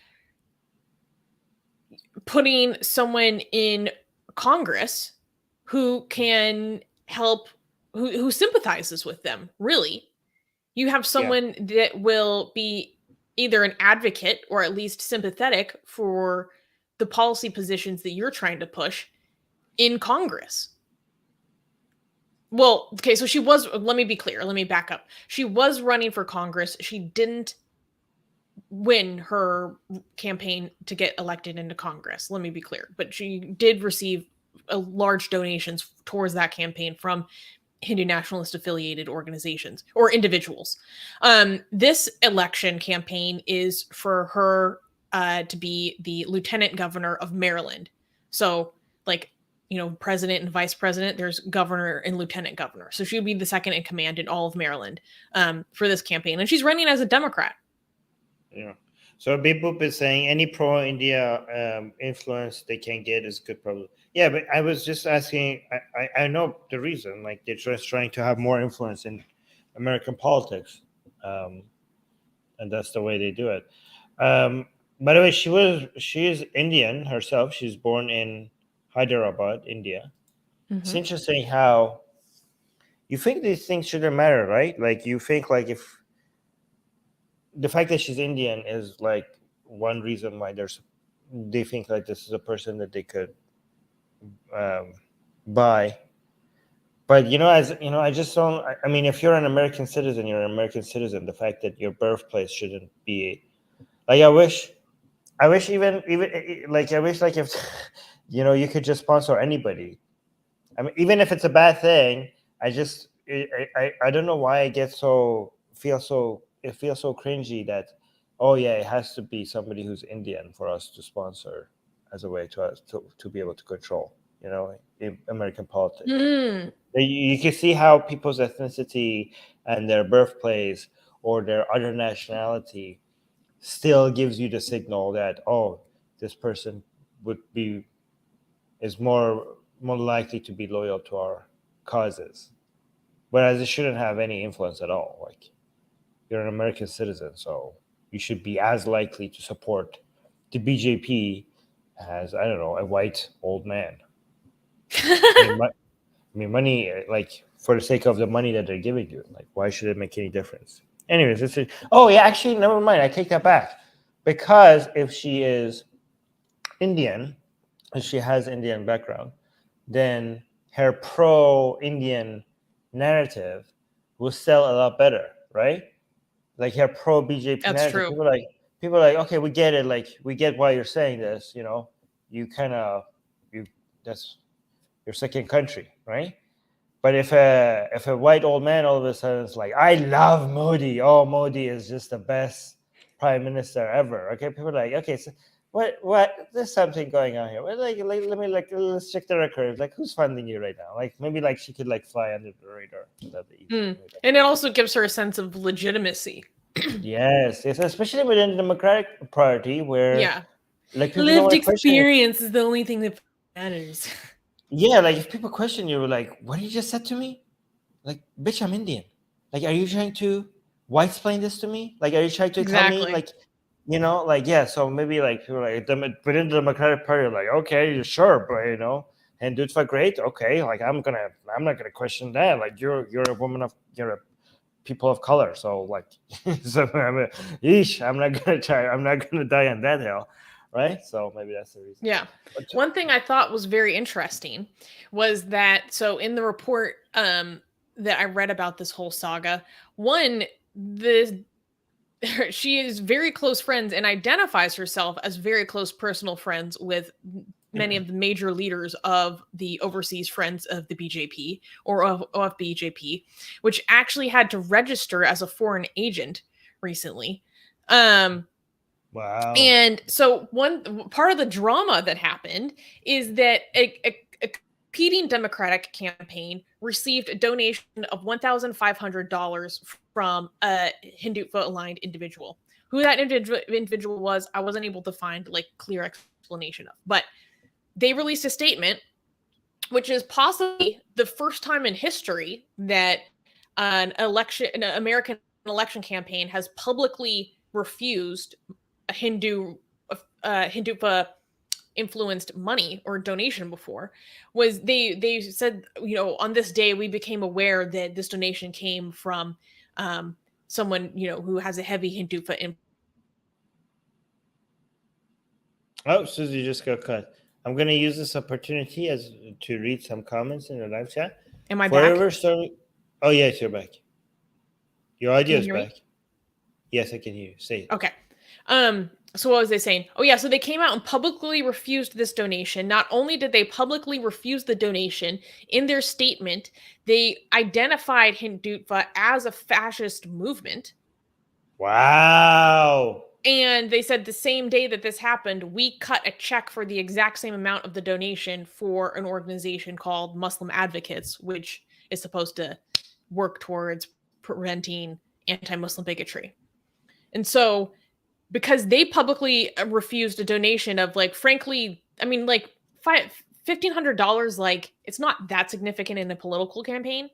putting someone in Congress who can help, who sympathizes with them, really. You have someone that will be either an advocate or at least sympathetic for the policy positions that you're trying to push in Congress. Well, okay, so let me be clear. Let me back up. She was running for Congress. She didn't win her campaign to get elected into Congress. Let me be clear. But she did receive large donations towards that campaign from Hindu nationalist affiliated organizations or individuals. This election campaign is for her to be the lieutenant governor of Maryland. So, president and vice president, there's governor and lieutenant governor. So she would be the second in command in all of Maryland for this campaign. And she's running as a Democrat. Yeah. So Big Boop is saying any pro-India influence they can get is good probably. Yeah, but I was just asking, I know the reason, like they're just trying to have more influence in American politics. And that's the way they do it. By the way, she is Indian herself. She's born in Hyderabad, India. Mm-hmm. It's interesting how you think these things shouldn't matter, right? Like you think like if the fact that she's Indian is like one reason why they think like this is a person that they could buy. But as I just don't. I mean, if you're an American citizen, you're an American citizen. The fact that your birthplace shouldn't be like, I wish even like I wish like if you could just sponsor anybody. I mean, even if it's a bad thing, I don't know why it feels so cringy that, oh yeah, it has to be somebody who's Indian for us to sponsor as a way to us to be able to control American politics. Mm. You can see how people's ethnicity and their birthplace or their other nationality still gives you the signal that, oh, this person is more likely to be loyal to our causes, whereas it shouldn't have any influence at all. Like, you're an American citizen, so you should be as likely to support the BJP as, I don't know, a white old man. I mean, money, like, for the sake of the money that they're giving you, like, why should it make any difference? Anyways, oh yeah, actually, never mind. I take that back, because if she is Indian, and she has Indian background, then her pro-Indian narrative will sell a lot better, right? Like her pro-BJP That's narrative. true. People are like, okay, we get it. Like, we get why you're saying this. That's your second country, right? But if a white old man all of a sudden is like, I love Modi. Oh, Modi is just the best prime minister ever. Okay, people are like, okay, so what? There's something going on here. Well, let's check the records. Like, who's funding you right now? Like, maybe like she could like fly under the radar. And it also gives her a sense of legitimacy. Yes, especially within the Democratic Party, where like people lived experience is the only thing that matters. Yeah, like if people question you, like, what you just said to me? Like, bitch, I'm Indian. Like, are you trying to white-explain this to me? Like, are you trying to tell me, like, like, yeah, so maybe, like, people like, within the Democratic Party, like, okay, sure, but, and dudes are great, okay, like, I'm not gonna question that. Like, you're a people of color, so, like, so, I'm not gonna die on that hill. Right? So maybe that's the reason. Yeah. One thing I thought was very interesting was that, so in the report that I read about this whole saga, she is very close friends and identifies herself as very close personal friends with many of the major leaders of the Overseas Friends of the BJP, or of BJP, which actually had to register as a foreign agent recently. Wow. And so one part of the drama that happened is that a competing Democratic campaign received a donation of $1,500 from a Hindutva-aligned individual. Who that individual was, I wasn't able to find like clear explanation of. But they released a statement, which is possibly the first time in history that an American election campaign has publicly refused a Hindutva influenced money or donation before. Was they said, on this day we became aware that this donation came from someone who has a heavy Hindutva influence. Oh, Susie just got cut. I'm gonna use this opportunity to read some comments in the live chat. Am I back? Oh yes, you're back. Your audio is back. Me? Yes, I can hear you. Say it. Okay. So what was they saying? Oh yeah, so they came out and publicly refused this donation. Not only did they publicly refuse the donation, in their statement, they identified Hindutva as a fascist movement. Wow. And they said the same day that this happened, we cut a check for the exact same amount of the donation for an organization called Muslim Advocates, which is supposed to work towards preventing anti-Muslim bigotry. And so, because they publicly refused a donation of, like, frankly, I mean, like, $1,500, like, it's not that significant in a political campaign.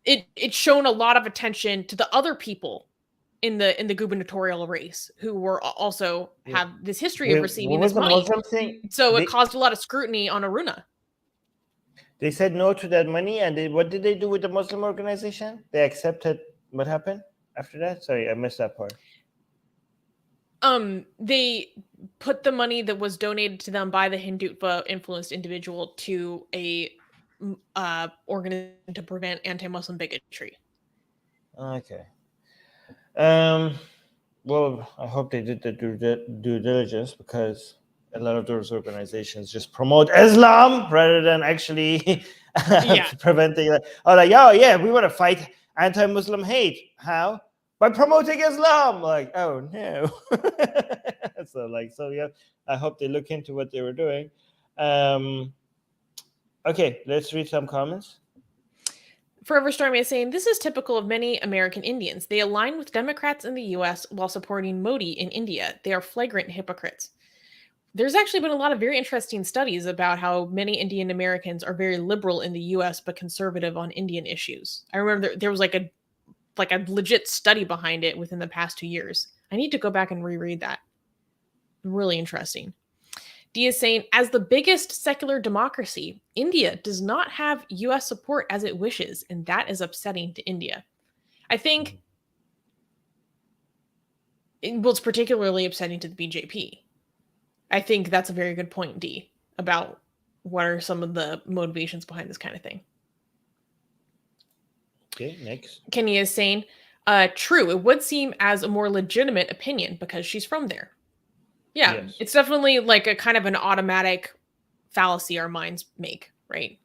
It's shown a lot of attention to the other people in the gubernatorial race who were also have this history of receiving this money. So it caused a lot of scrutiny on Aruna. They said no to that money, and what did they do with the Muslim organization? They accepted. What happened after that? Sorry, I missed that part. They put the money that was donated to them by the Hindutva influenced individual to a organization to prevent anti-Muslim bigotry. Okay. Well, I hope they did the due diligence, because a lot of those organizations just promote Islam rather than actually preventing it. Oh, like, oh yeah, we want to fight anti-Muslim hate. How? By promoting Islam. Like, oh no. So yeah, I hope they look into what they were doing. Okay, let's read some comments. Forever Stormy is saying, this is typical of many American Indians. They align with Democrats in the U.S. while supporting Modi in India. They are flagrant hypocrites. There's actually been a lot of very interesting studies about how many Indian Americans are very liberal in the U.S. but conservative on Indian issues. I remember there was like a legit study behind it within the past 2 years. I need to go back and reread that. Really interesting. D is saying, as the biggest secular democracy, India does not have U.S. support as it wishes, and that is upsetting to India. I think it's particularly upsetting to the BJP. I think that's a very good point, D, about what are some of the motivations behind this kind of thing. Okay, next. Kenny is saying, true, it would seem as a more legitimate opinion because she's from there. Yeah, yes. It's definitely like a kind of an automatic fallacy our minds make, right?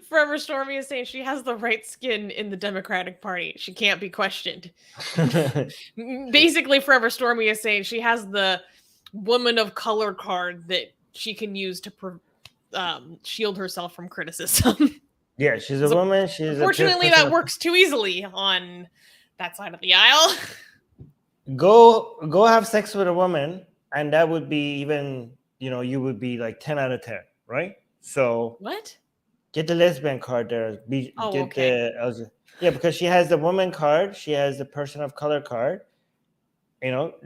Forever Stormy is saying she has the right skin in the Democratic Party. She can't be questioned. Basically, Forever Stormy is saying she has the woman of color card that she can use to shield herself from criticism. Yeah, she's a woman. Unfortunately, that works too easily on that side of the aisle. Go have sex with a woman, and that would be even, you would be like 10 out of 10, right? So what? Get the lesbian card there. Because she has the woman card, she has the person of color card.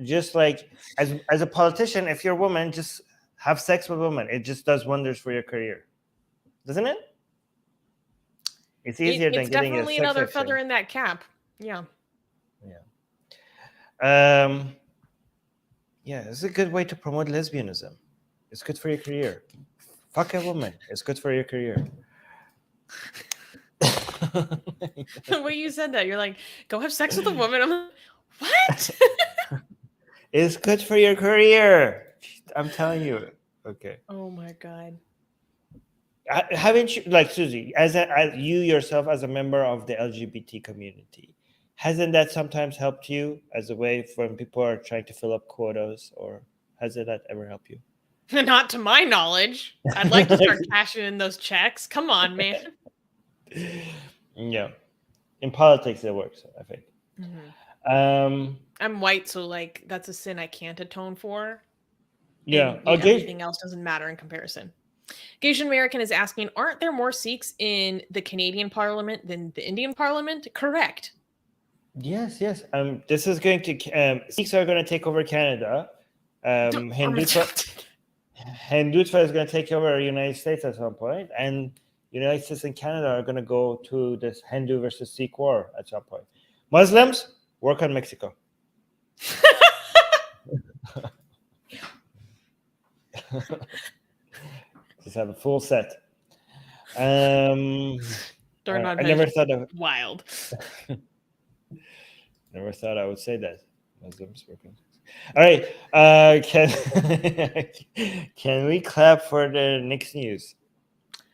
Just like as a politician, if you're a woman, just have sex with women. It just does wonders for your career, doesn't it? It's easier than getting a sex definitely another feather in that cap. Yeah. Yeah, it's a good way to promote lesbianism. It's good for your career. Fuck a woman. It's good for your career. The way you said that, you're like, go have sex with a woman. I'm like, what? It's good for your career. I'm telling you. Okay. Oh my God. Haven't you, like Susie, as you yourself as a member of the LGBT community, hasn't that sometimes helped you as a way when people are trying to fill up quotas, or hasn't that ever helped you? Not to my knowledge. I'd like to start cashing in those checks. Come on, man. Yeah. In politics, it works, I think. Mm-hmm. I'm white, so like that's a sin I can't atone for. Yeah. Everything else doesn't matter in comparison. Asian American is asking, aren't there more Sikhs in the Canadian Parliament than the Indian Parliament? Correct. Yes. This is going to Sikhs are going to take over Canada. Hindutva is going to take over the United States at some point, and United States and Canada are going to go to this Hindu versus Sikh war at some point. Muslims, work on Mexico. Just have a full set. I never thought of wild. Never thought I would say that. Muslims working. All right. Can we clap for the next news?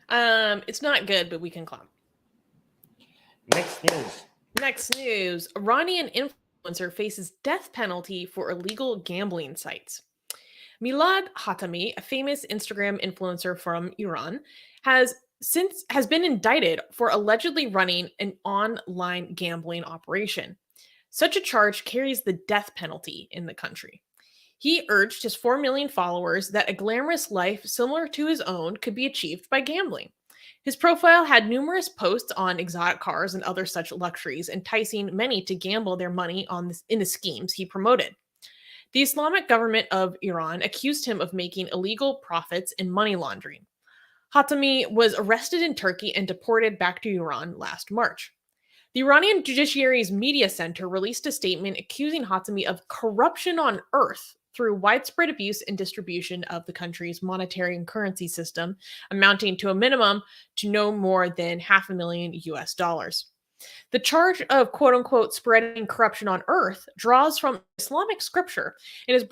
It's not good, but we can clap. Next news. Iranian influencer faces death penalty for illegal gambling sites. Milad Hatami, a famous Instagram influencer from Iran, has been indicted for allegedly running an online gambling operation. Such a charge carries the death penalty in the country. He urged his 4 million followers that a glamorous life similar to his own could be achieved by gambling. His profile had numerous posts on exotic cars and other such luxuries, enticing many to gamble their money in the schemes he promoted. The Islamic government of Iran accused him of making illegal profits and money laundering. Khatami was arrested in Turkey and deported back to Iran last March. The Iranian judiciary's media center released a statement accusing Khatami of corruption on earth through widespread abuse and distribution of the country's monetary and currency system, amounting to a minimum to no more than $500,000 US. The charge of quote unquote spreading corruption on earth draws from Islamic scripture and is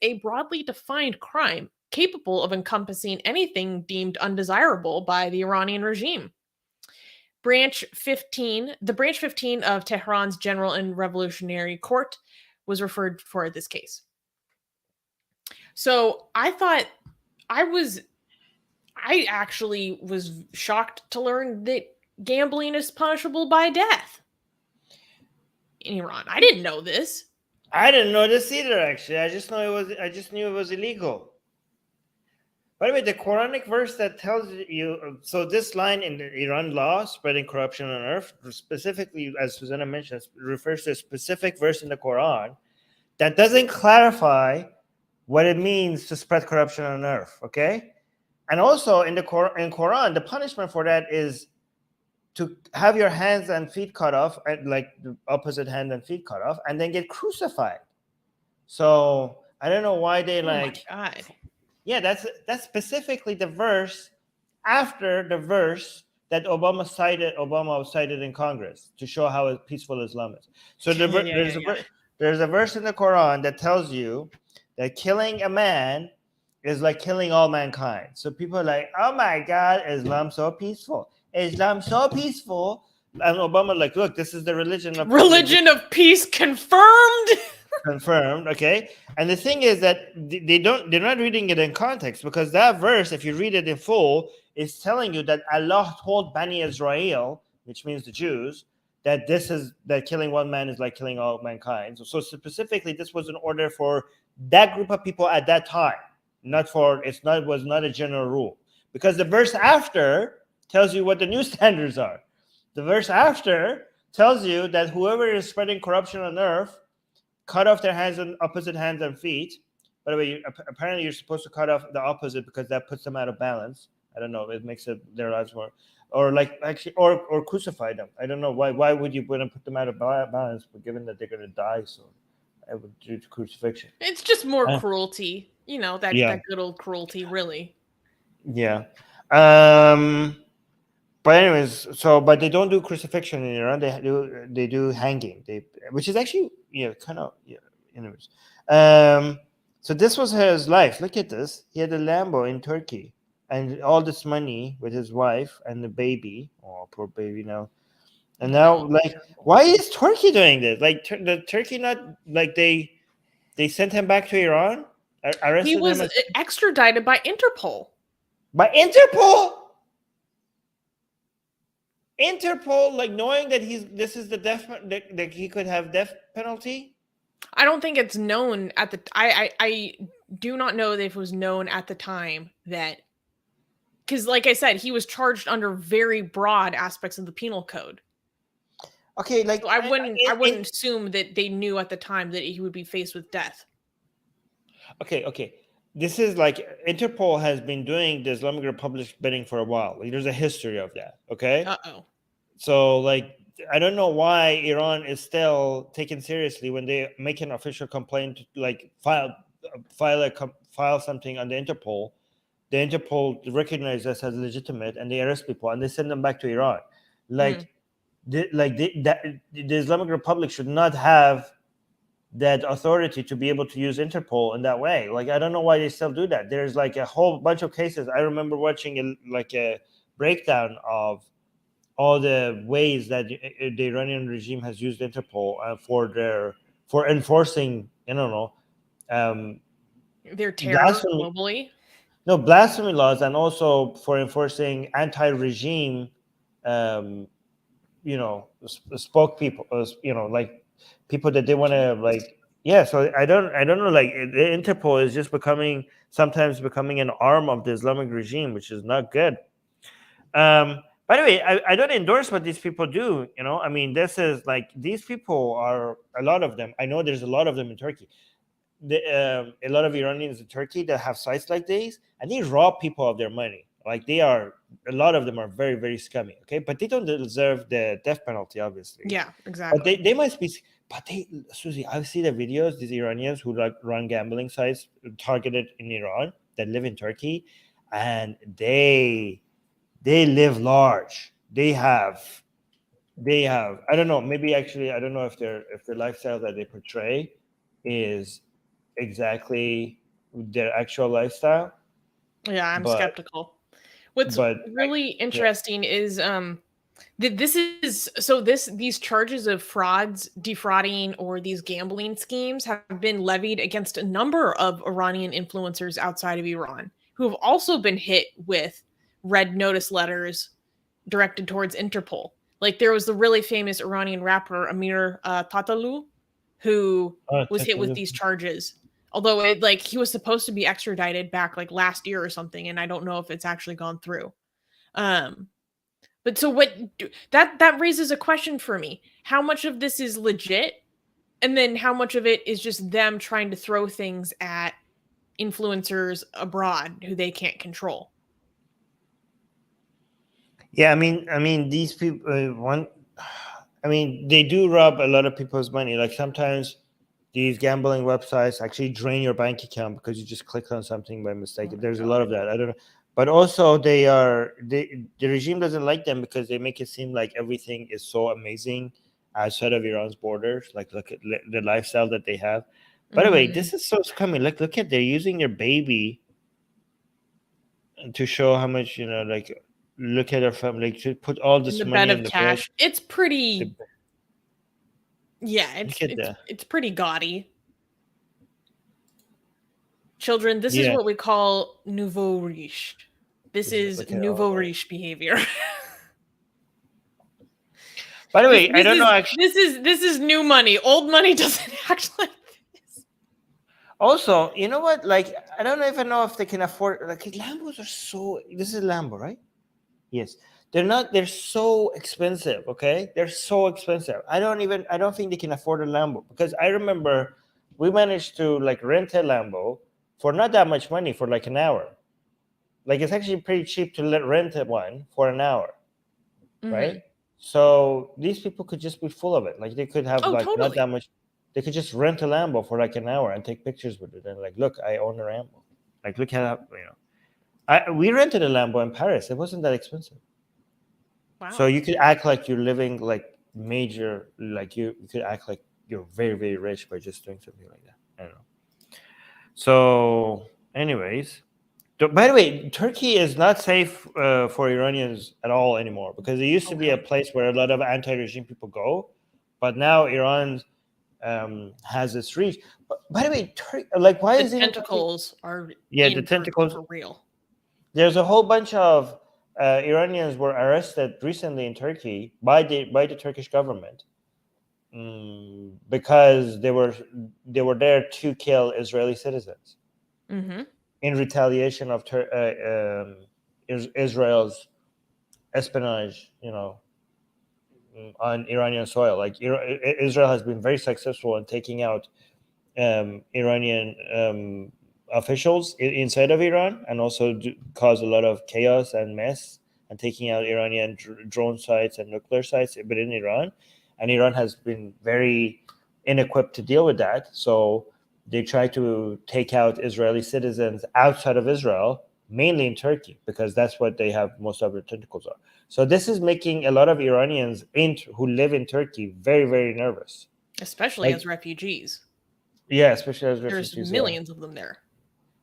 a broadly defined crime capable of encompassing anything deemed undesirable by the Iranian regime. The Branch 15 of Tehran's General and Revolutionary Court was referred for this case. So I actually was shocked to learn that gambling is punishable by death in Iran. I didn't know this. I didn't know this either, actually. I just knew it was illegal. By the way, the Quranic verse that tells you, so this line in the Iran law, spreading corruption on earth, specifically, as Susanna mentioned, refers to a specific verse in the Quran that doesn't clarify what it means to spread corruption on earth, okay? And also in the Quran, the punishment for that is to have your hands and feet cut off, like the opposite hand and feet cut off, and then get crucified. So I don't know why they like. Oh my God. Yeah, that's specifically the verse after the verse that Obama cited in Congress to show how peaceful Islam is. So there's a verse in the Quran that tells you that killing a man is like killing all mankind. So people are like, oh my God, Islam's so peaceful. Islam's so peaceful. And Obama like, look, this is the religion of peace confirmed. Confirmed, okay. And the thing is that they're not reading it in context, because that verse, if you read it in full, is telling you that Allah told Bani Israel, which means the Jews, that killing one man is like killing all mankind. So specifically, this was an order for that group of people at that time, was not a general rule. Because the verse after tells you what the new standards are. The verse after tells you that whoever is spreading corruption on earth, cut off their hands and opposite hands and feet. By the way, apparently you're supposed to cut off the opposite because that puts them out of balance. I don't know. It makes their lives more, or crucify them. I don't know why. Why would you want to put them out of balance, given that they're going to die soon? I would do crucifixion. It's just more cruelty, that good old cruelty, really. Yeah. But anyways, but they don't do crucifixion in Iran. They do hanging. Which is actually kind of Anyways, so this was his life. Look at this. He had a Lambo in Turkey, and all this money with his wife and the baby. Oh, poor baby now. And now, like, why is Turkey doing this? Like, the Turkey not like they sent him back to Iran. He was extradited by Interpol. By Interpol. Interpol, like, knowing that this is the death that he could have death penalty. I don't think it's known at the. I do not know that it was known at the time that, because, like I said, he was charged under very broad aspects of the penal code. Okay, like, so I wouldn't assume that they knew at the time that he would be faced with death. Okay. This is like Interpol has been doing the Islamic Republic bidding for a while. Like, there's a history of that. Okay. So, like, I don't know why Iran is still taken seriously when they make an official complaint, like file something on the Interpol. The Interpol recognizes us as legitimate, and they arrest people and they send them back to Iran. Like, the Islamic Republic should not have that authority to be able to use Interpol in that way. Like, I don't know why they still do that. There's like a whole bunch of cases. I remember watching a breakdown of all the ways that the Iranian regime has used Interpol for enforcing, their terror globally. No, blasphemy laws, and also for enforcing anti-regime, spoke people, like people that they want to like. Yeah, so I don't know. Like, the Interpol is just sometimes becoming an arm of the Islamic regime, which is not good. By By the way, I don't endorse what these people do. I mean, this is like these people are a lot of them. I know there's a lot of them in Turkey. A lot of Iranians in Turkey that have sites like these, and they rob people of their money. Like a lot of them are very, very scummy. Okay, but they don't deserve the death penalty, obviously. Yeah, But exactly. they must be. But Susie, I've seen the videos. These Iranians who like run gambling sites targeted in Iran that live in Turkey, and they live large. They have I don't know, maybe actually I don't know if the lifestyle that they portray is exactly their actual lifestyle, Yeah, I'm but skeptical. What's really yeah. interesting is these charges of frauds, defrauding, or these gambling schemes have been levied against a number of Iranian influencers outside of Iran who have also been hit with red notice letters directed towards Interpol. Like there was the really famous Iranian rapper Amir Tatalu, who was hit with these charges. Although he was supposed to be extradited back like last year or something, and I don't know if it's actually gone through. Um, but so that raises a question for me. How much of this is legit? And then how much of it is just them trying to throw things at influencers abroad who they can't control? Yeah, I mean, these people. They do rob a lot of people's money. Like sometimes these gambling websites actually drain your bank account because you just clicked on something by mistake. There's a lot of that. I don't know, but also the regime doesn't like them because they make it seem like everything is so amazing outside of Iran's borders. Like look at the lifestyle that they have. By the way, this is so scummy. Look at they're using their baby to show how much like look at her family, to put all In this the bed money in of the bed. cash. It's pretty. The- Yeah, Look at that. it's pretty gaudy. Children, this is Yeah. what we call nouveau riche. This is Look at all nouveau that. riche behavior. By the this, way, I this don't know is actually. this is new money. Old money doesn't act like this. Also, you know what? Like, I don't even know if they can afford. Like, Lambos are so. This is Lambo, right? Yes. They're not. They're so expensive. Okay, they're so expensive. I don't think they can afford a Lambo because I remember we managed to like rent a Lambo for not that much money for like an hour. Like, it's actually pretty cheap to rent one for an hour, Mm-hmm. right? So these people could just be full of it. Like they could have Oh, like not totally. that much. They could just rent a Lambo for like an hour and take pictures with it and like, look, I own a Lambo. Like, look how we rented a Lambo in Paris. It wasn't that expensive. So Wow. you could act like you're living like major, like you could act like you're very, very rich by just doing something like that. I don't know. So, anyways, by the way, Turkey is not safe for Iranians at all anymore because it used to be a Okay. place where a lot of anti-regime people go, but now Iran has its reach. But by the way, like why The is even Turkey? tentacles are Yeah, the in Turkey tentacles. for real. There's a whole bunch of Iranians were arrested recently in Turkey by the Turkish government because they were there to kill Israeli citizens Mm-hmm. in retaliation of Israel's espionage, on Iranian soil. Like Israel has been very successful in taking out Iranian officials inside of Iran, and also cause a lot of chaos and mess, and taking out Iranian drone sites and nuclear sites within Iran. And Iran has been very inequipped to deal with that. So they try to take out Israeli citizens outside of Israel, mainly in Turkey, because that's what they have most of their tentacles are. So this is making a lot of Iranians who live in Turkey very, very nervous. Especially as Like, refugees. yeah, especially as There's refugees. Yeah, millions of them there.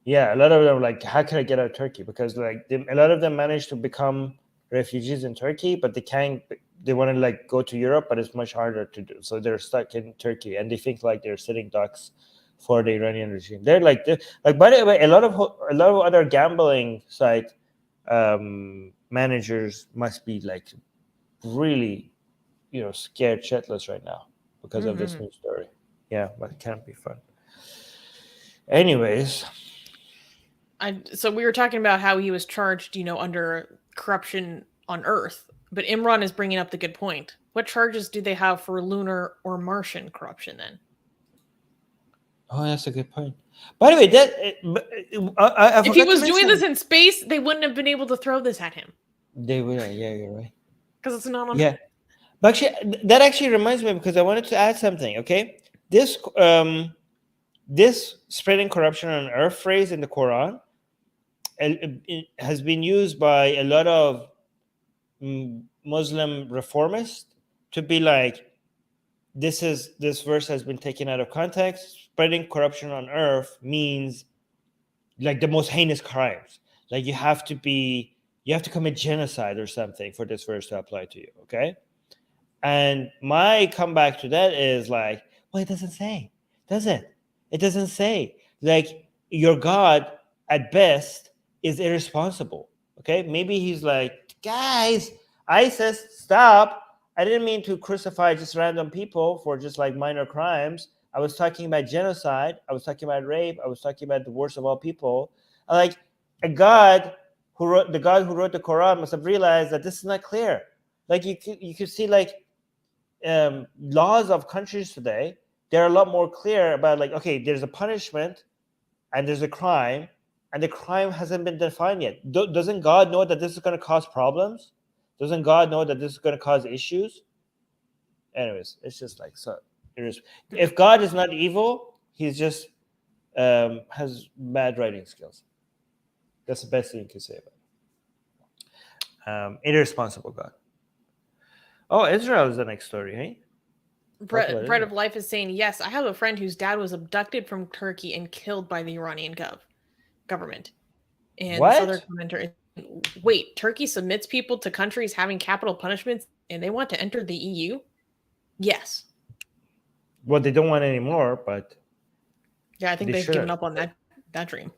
yeah. A lot of them are like, how can I get out of Turkey? Because like a lot of them manage to become refugees in Turkey, but they can't. They want to like go to Europe, but it's much harder to do. So they're stuck in Turkey, and they think like they're sitting ducks for the Iranian regime. They're like. By the way, a lot of other gambling site managers must be like really, scared shitless right now because of this Mm-hmm. new story. Yeah, but it can't be fun. Anyways, So we were talking about how he was charged, under corruption on Earth. But Imran is bringing up the good point. What charges do they have for lunar or Martian corruption then? Oh, that's a good point. By the way, I If he forgot to was doing mention. this in space, they wouldn't have been able to throw this at him They will. Yeah, you're right. because it's not on. Yeah, but actually, that actually reminds me because I wanted to add something. Okay, this spreading corruption on earth phrase in the Quran it has been used by a lot of Muslim reformists to be like, this verse has been taken out of context. Spreading corruption on earth means like the most heinous crimes. Like you have to commit genocide or something for this verse to apply to you. Okay. And my comeback to that is like, well, it doesn't say, does it? It doesn't say. Like, your God at best is irresponsible. Okay, maybe he's like, guys, ISIS, stop. I didn't mean to crucify just random people for just like minor crimes. I was talking about genocide. I was talking about rape. I was talking about the worst of all people. Like, the God who wrote the Quran must have realized that this is not clear. Like you could see like laws of countries today, they're a lot more clear about like, okay, there's a punishment and there's a crime, and the crime hasn't been defined yet. Doesn't God know that this is going to cause problems? Doesn't God know that this is going to cause issues? Anyways, it's just like, so if God is not evil, he's just has bad writing skills. That's the best thing you can say about it. Irresponsible God. Oh, Israel is the next story, hey? Bread of Life is saying, yes, I have a friend whose dad was abducted from Turkey and killed by the Iranian government. And What? this other commenter is, wait, Turkey submits people to countries having capital punishments and they want to enter the EU? Yes. Well, they don't want any more, but yeah, I think they've given up on that dream.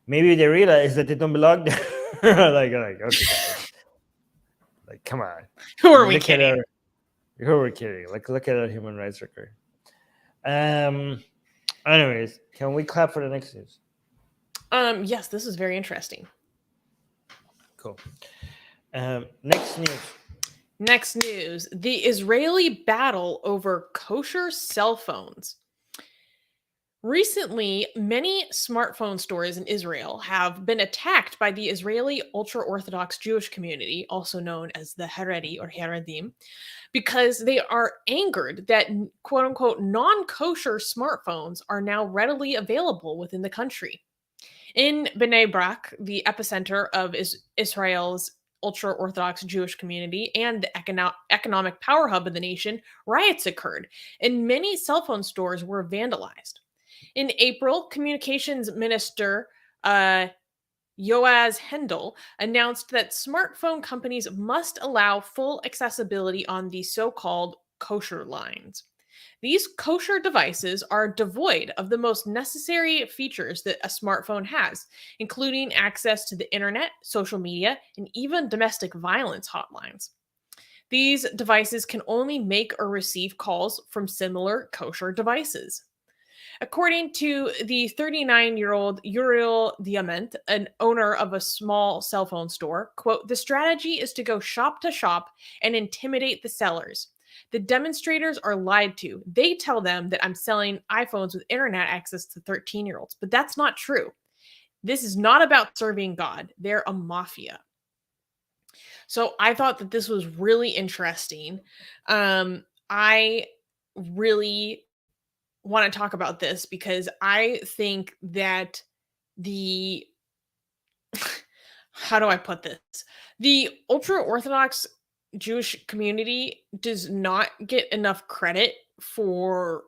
Maybe they realize that they don't belong there. like okay, guys. Like, come on. Who are we kidding? Who are we kidding? Like, look at our human rights record. Anyways, can we clap for the next news? Yes, this is very interesting. Cool. Next news. Next news. The Israeli battle over kosher cell phones. Recently, many smartphone stores in Israel have been attacked by the Israeli ultra-Orthodox Jewish community, also known as the Haredi or Haredim, because they are angered that quote-unquote non-kosher smartphones are now readily available within the country. In Bnei Brak, the epicenter of Israel's ultra-Orthodox Jewish community and the economic power hub of the nation, riots occurred, and many cell phone stores were vandalized. In April, communications minister Yoaz Hendel announced that smartphone companies must allow full accessibility on the so-called kosher lines. These kosher devices are devoid of the most necessary features that a smartphone has, including access to the internet, social media, and even domestic violence hotlines. These devices can only make or receive calls from similar kosher devices. According to the 39-year-old Uriel Diamant, an owner of a small cell phone store, quote, the strategy is to go shop to shop and intimidate the sellers. The demonstrators are lied to. They tell them that I'm selling iPhones with internet access to 13-year-olds, but that's not true. This is not about serving God. They're a mafia. So I thought that this was really interesting. I really want to talk about this because I think that how do I put this? The ultra-Orthodox Jewish community does not get enough credit for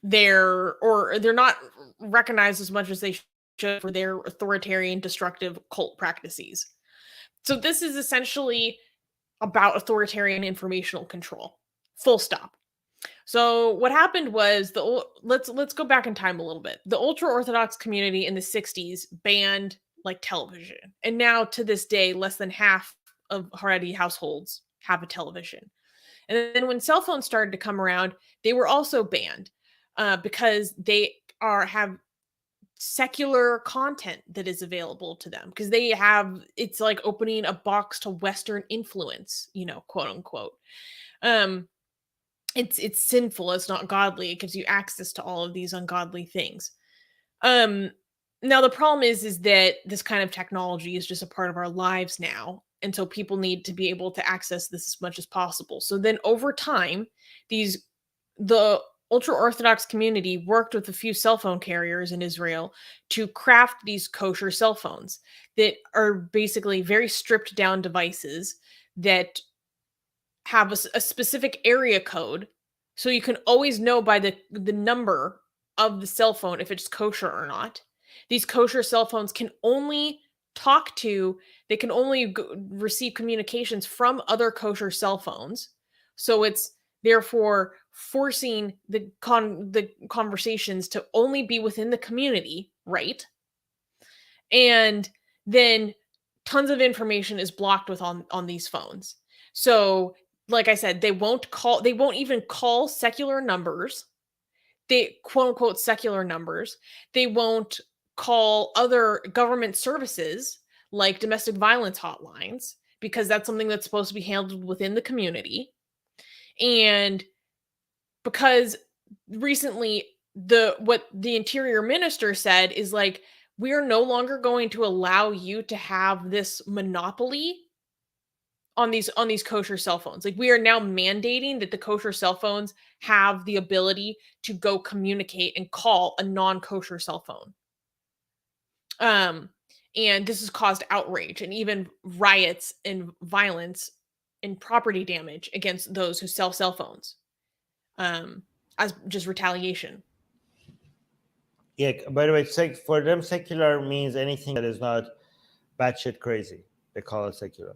they're not recognized as much as they should for their authoritarian, destructive cult practices. So this is essentially about authoritarian informational control. Full stop. So what happened was let's go back in time a little bit. The ultra-Orthodox community in the 60s banned like television. And now to this day, less than half of Haredi households have a television. And then when cell phones started to come around, they were also banned because they have secular content that is available to them, because they have, it's like opening a box to Western influence, quote unquote. It's sinful, it's not godly, it gives you access to all of these ungodly things. Now the problem is that this kind of technology is just a part of our lives now, and so people need to be able to access this as much as possible. So then over time, the ultra orthodox community worked with a few cell phone carriers in Israel to craft these kosher cell phones that are basically very stripped down devices that have a specific area code, so you can always know by the number of the cell phone if it's kosher or not. These kosher cell phones can only they can only receive communications from other kosher cell phones. So it's therefore forcing the conversations to only be within the community, right? And then tons of information is blocked on these phones. So, like I said, they won't even call secular numbers. They quote unquote secular numbers. They won't call other government services like domestic violence hotlines, because that's something that's supposed to be handled within the community. And because recently what the interior minister said is like, we are no longer going to allow you to have this monopoly on these kosher cell phones. Like, we are now mandating that the kosher cell phones have the ability to go communicate and call a non-kosher cell phone. And this has caused outrage and even riots and violence and property damage against those who sell cell phones, as just retaliation. Yeah, by the way, for them, secular means anything that is not batshit crazy. They call it secular.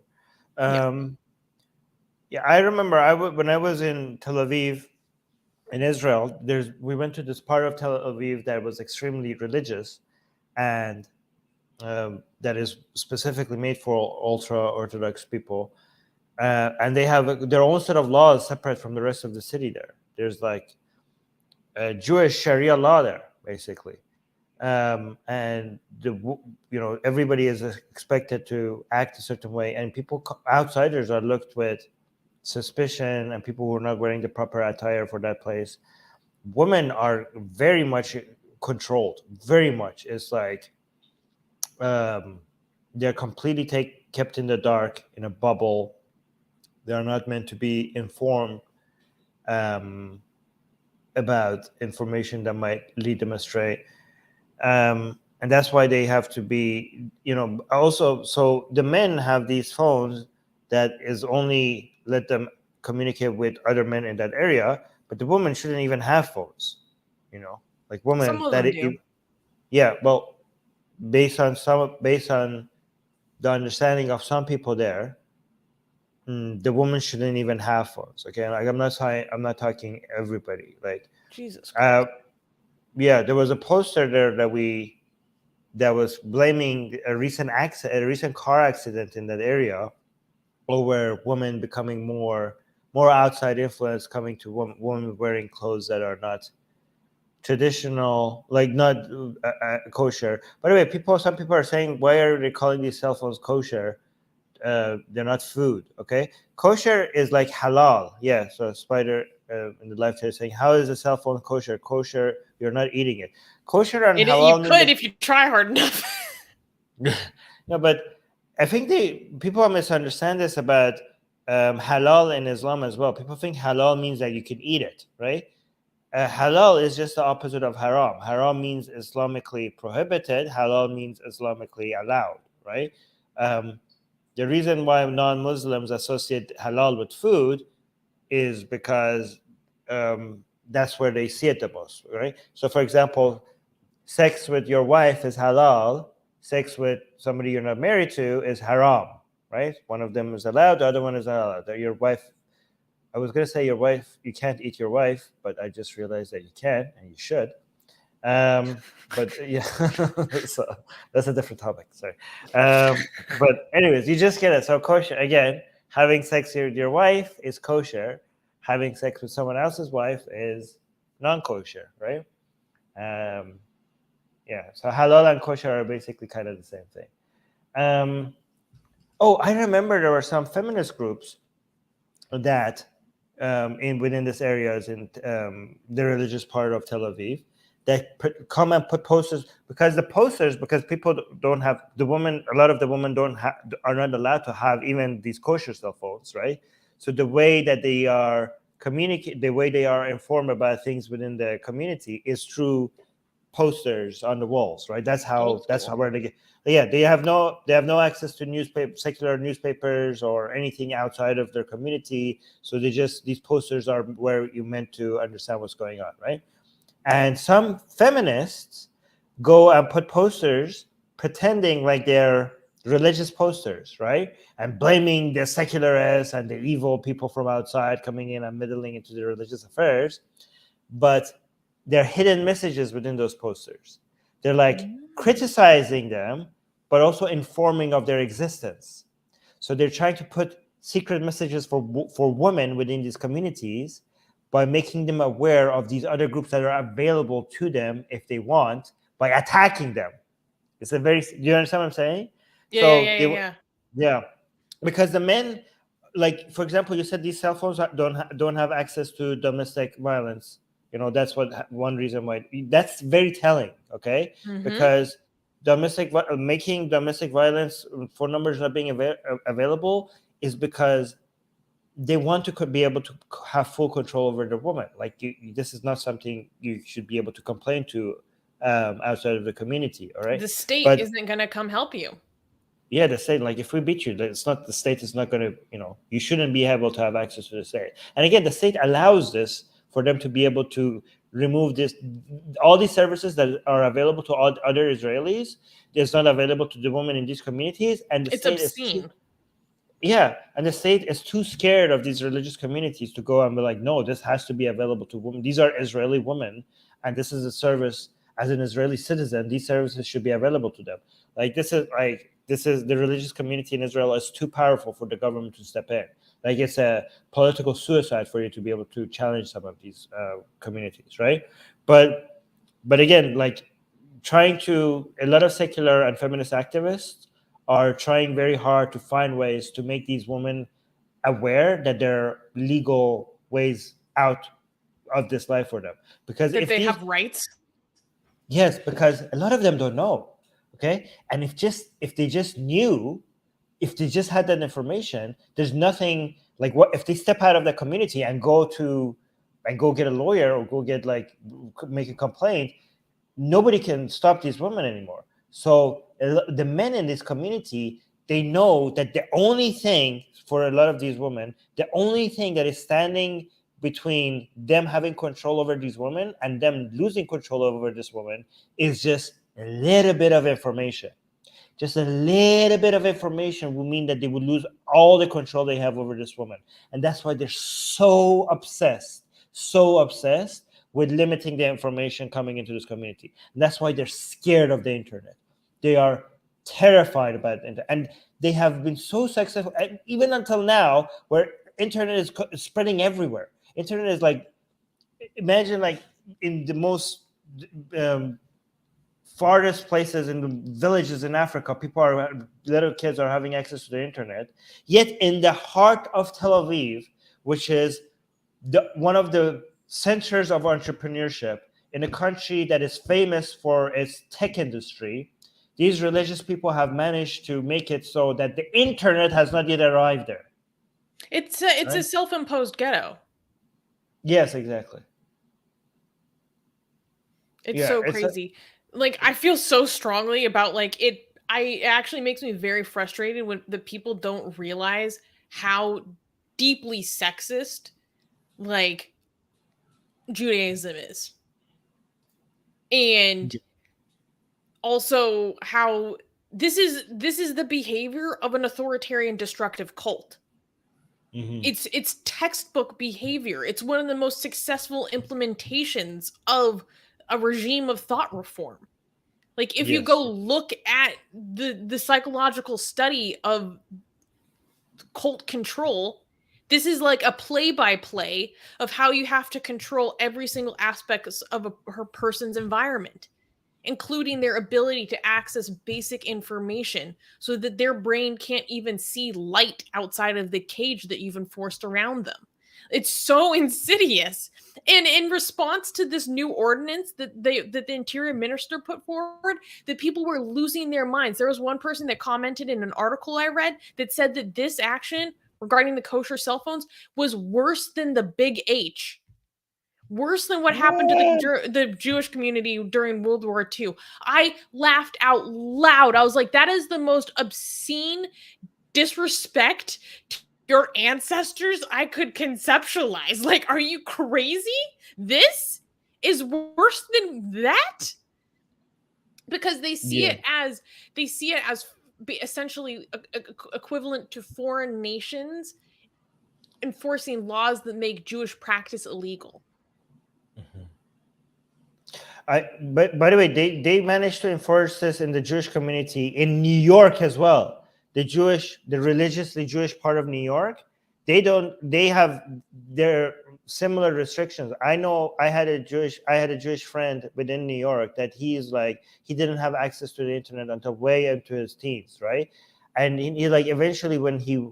Yeah, I remember when I was in Tel Aviv, in Israel. We went to this part of Tel Aviv that was extremely religious, and that is specifically made for ultra Orthodox people, and they have their own set of laws separate from the rest of the city. There's like a Jewish Sharia law there, basically. And everybody is expected to act a certain way, and outsiders are looked with suspicion, and people who are not wearing the proper attire for that place. Women are very much controlled, very much. It's like they're completely kept in the dark, in a bubble. They're not meant to be informed about information that might lead them astray. And that's why they have to be, also, so the men have these phones that is only let them communicate with other men in that area, but the women shouldn't even have phones, like women Some of them do. Yeah, well, based on the understanding of some people there, the woman shouldn't even have phones. Okay, like I'm not talking everybody. Like, Jesus Christ. Yeah, there was a poster there that was blaming a recent car accident in that area over women becoming more outside influence, coming to women wearing clothes that are not traditional, like not kosher. By the way, some people are saying, why are they calling these cell phones kosher? They're not food. Okay, kosher is like halal. Yeah. So Spider in the live chat is saying, how is a cell phone kosher? Kosher, you're not eating it. Kosher and halal. You could if you try hard enough. No, but I think people misunderstand this about halal in Islam as well. People think halal means that you can eat it, right? Halal is just the opposite of haram. Haram means Islamically prohibited. Halal means Islamically allowed, right? The reason why non-Muslims associate halal with food is because that's where they see it the most, right? So, for example, sex with your wife is halal. Sex with somebody you're not married to is haram, right? One of them is allowed, the other one is not allowed. Your wife, I was going to say your wife, you can't eat your wife, but I just realized that you can and you should. But yeah, so that's a different topic. Sorry. But anyways, you just get it. So kosher, again, having sex with your wife is kosher. Having sex with someone else's wife is non-kosher, right? Yeah. So halal and kosher are basically kind of the same thing. Oh, I remember there were some feminist groups that within this areas in the religious part of Tel Aviv that come and put posters because people don't have the women. A lot of the women are not allowed to have even these kosher cell phones, right? So the way that they are communicate, the way they are informed about things within the community is through posters on the walls, right? That's how where they get. Yeah, they have no access to secular newspapers or anything outside of their community. So these posters are where you meant to understand what's going on, right? And some feminists go and put posters pretending like they're religious posters, right? And blaming the secularists and the evil people from outside coming in and meddling into the religious affairs. But there are hidden messages within those posters. They're like criticizing them, but also informing of their existence. So they're trying to put secret messages for women within these communities by making them aware of these other groups that are available to them if they want, by attacking them. It's a very, do you understand what I'm saying? Yeah, because the men, like for example, you said these cell phones don't have access to domestic violence. That's one reason why. That's very telling. Okay, because making domestic violence phone numbers not being available is because they want to be able to have full control over the woman. Like this is not something you should be able to complain to outside of the community. All right, the state isn't going to come help you. Yeah, the state, like if we beat you, the state is not going to, you shouldn't be able to have access to the state. And again, the state allows this for them to be able to remove all these services that are available to all other Israelis. It's not available to the women in these communities, and the state obscene. And the state is too scared of these religious communities to go and be like, no, this has to be available to women. These are Israeli women, and this is a service. As an Israeli citizen, these services should be available to them. This is the religious community in Israel is too powerful for the government to step in. Like it's a political suicide for you to be able to challenge some of these communities, right? But again, like a lot of secular and feminist activists are trying very hard to find ways to make these women aware that there are legal ways out of this life for them, because that they have rights. Yes, because a lot of them don't know. Okay, and if they just knew, if they just had that information, there's nothing like what if they step out of the community and go get a lawyer or go get make a complaint. Nobody can stop these women anymore. So the men in this community, they know that the only thing for a lot of these women, the only thing that is standing between them having control over these women and them losing control over this woman is just a little bit of information. Just a little bit of information will mean that they would lose all the control they have over this woman. And that's why they're so obsessed with limiting the information coming into this community. And that's why they're scared of the internet. They are terrified about the internet. And they have been so successful, even until now, where internet is spreading everywhere. Internet is imagine in the most farthest places in the villages in Africa, little kids are having access to the internet. Yet in the heart of Tel Aviv, which is one of the centers of entrepreneurship in a country that is famous for its tech industry, these religious people have managed to make it so that the internet has not yet arrived there. It's a self-imposed ghetto. Yes, exactly. It's so crazy. I feel so strongly about it. It actually makes me very frustrated when the people don't realize how deeply sexist Judaism is. And also how this is the behavior of an authoritarian destructive cult. Mm-hmm. It's textbook behavior. It's one of the most successful implementations of a regime of thought reform. If you go look at the psychological study of cult control, this is a play-by-play of how you have to control every single aspect of her person's environment. including their ability to access basic information so that their brain can't even see light outside of the cage that you've enforced around them. It's so insidious. And in response to this new ordinance that the interior minister put forward, that people were losing their minds. There was one person that commented in an article I read that said that this action regarding the kosher cell phones was worse than the Big H. Worse than what happened to the Jewish community during World War II. I laughed out loud. I was like, that is the most obscene disrespect to your ancestors I could conceptualize. Like, are you crazy? This is worse than that? Because they see it as essentially equivalent to foreign nations enforcing laws that make Jewish practice illegal. But by the way, they managed to enforce this in the Jewish community in New York as well. The religiously Jewish part of New York, they have their similar restrictions. I know I had a Jewish friend within New York that he didn't have access to the internet until way into his teens, right? And he like eventually when he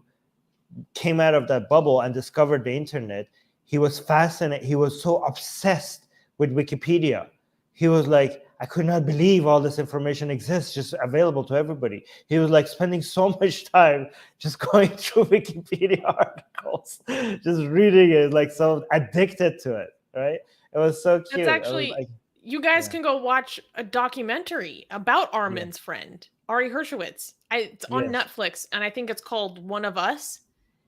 came out of that bubble and discovered the internet, he was fascinated. He was so obsessed with Wikipedia. He was like, I could not believe all this information exists, just available to everybody. He was like spending so much time just going through Wikipedia articles, just reading it, like so addicted to it, right? It was so cute. That's actually, you guys can go watch a documentary about Armin's friend, Ari Hershowitz. It's on Netflix, and I think it's called One of Us.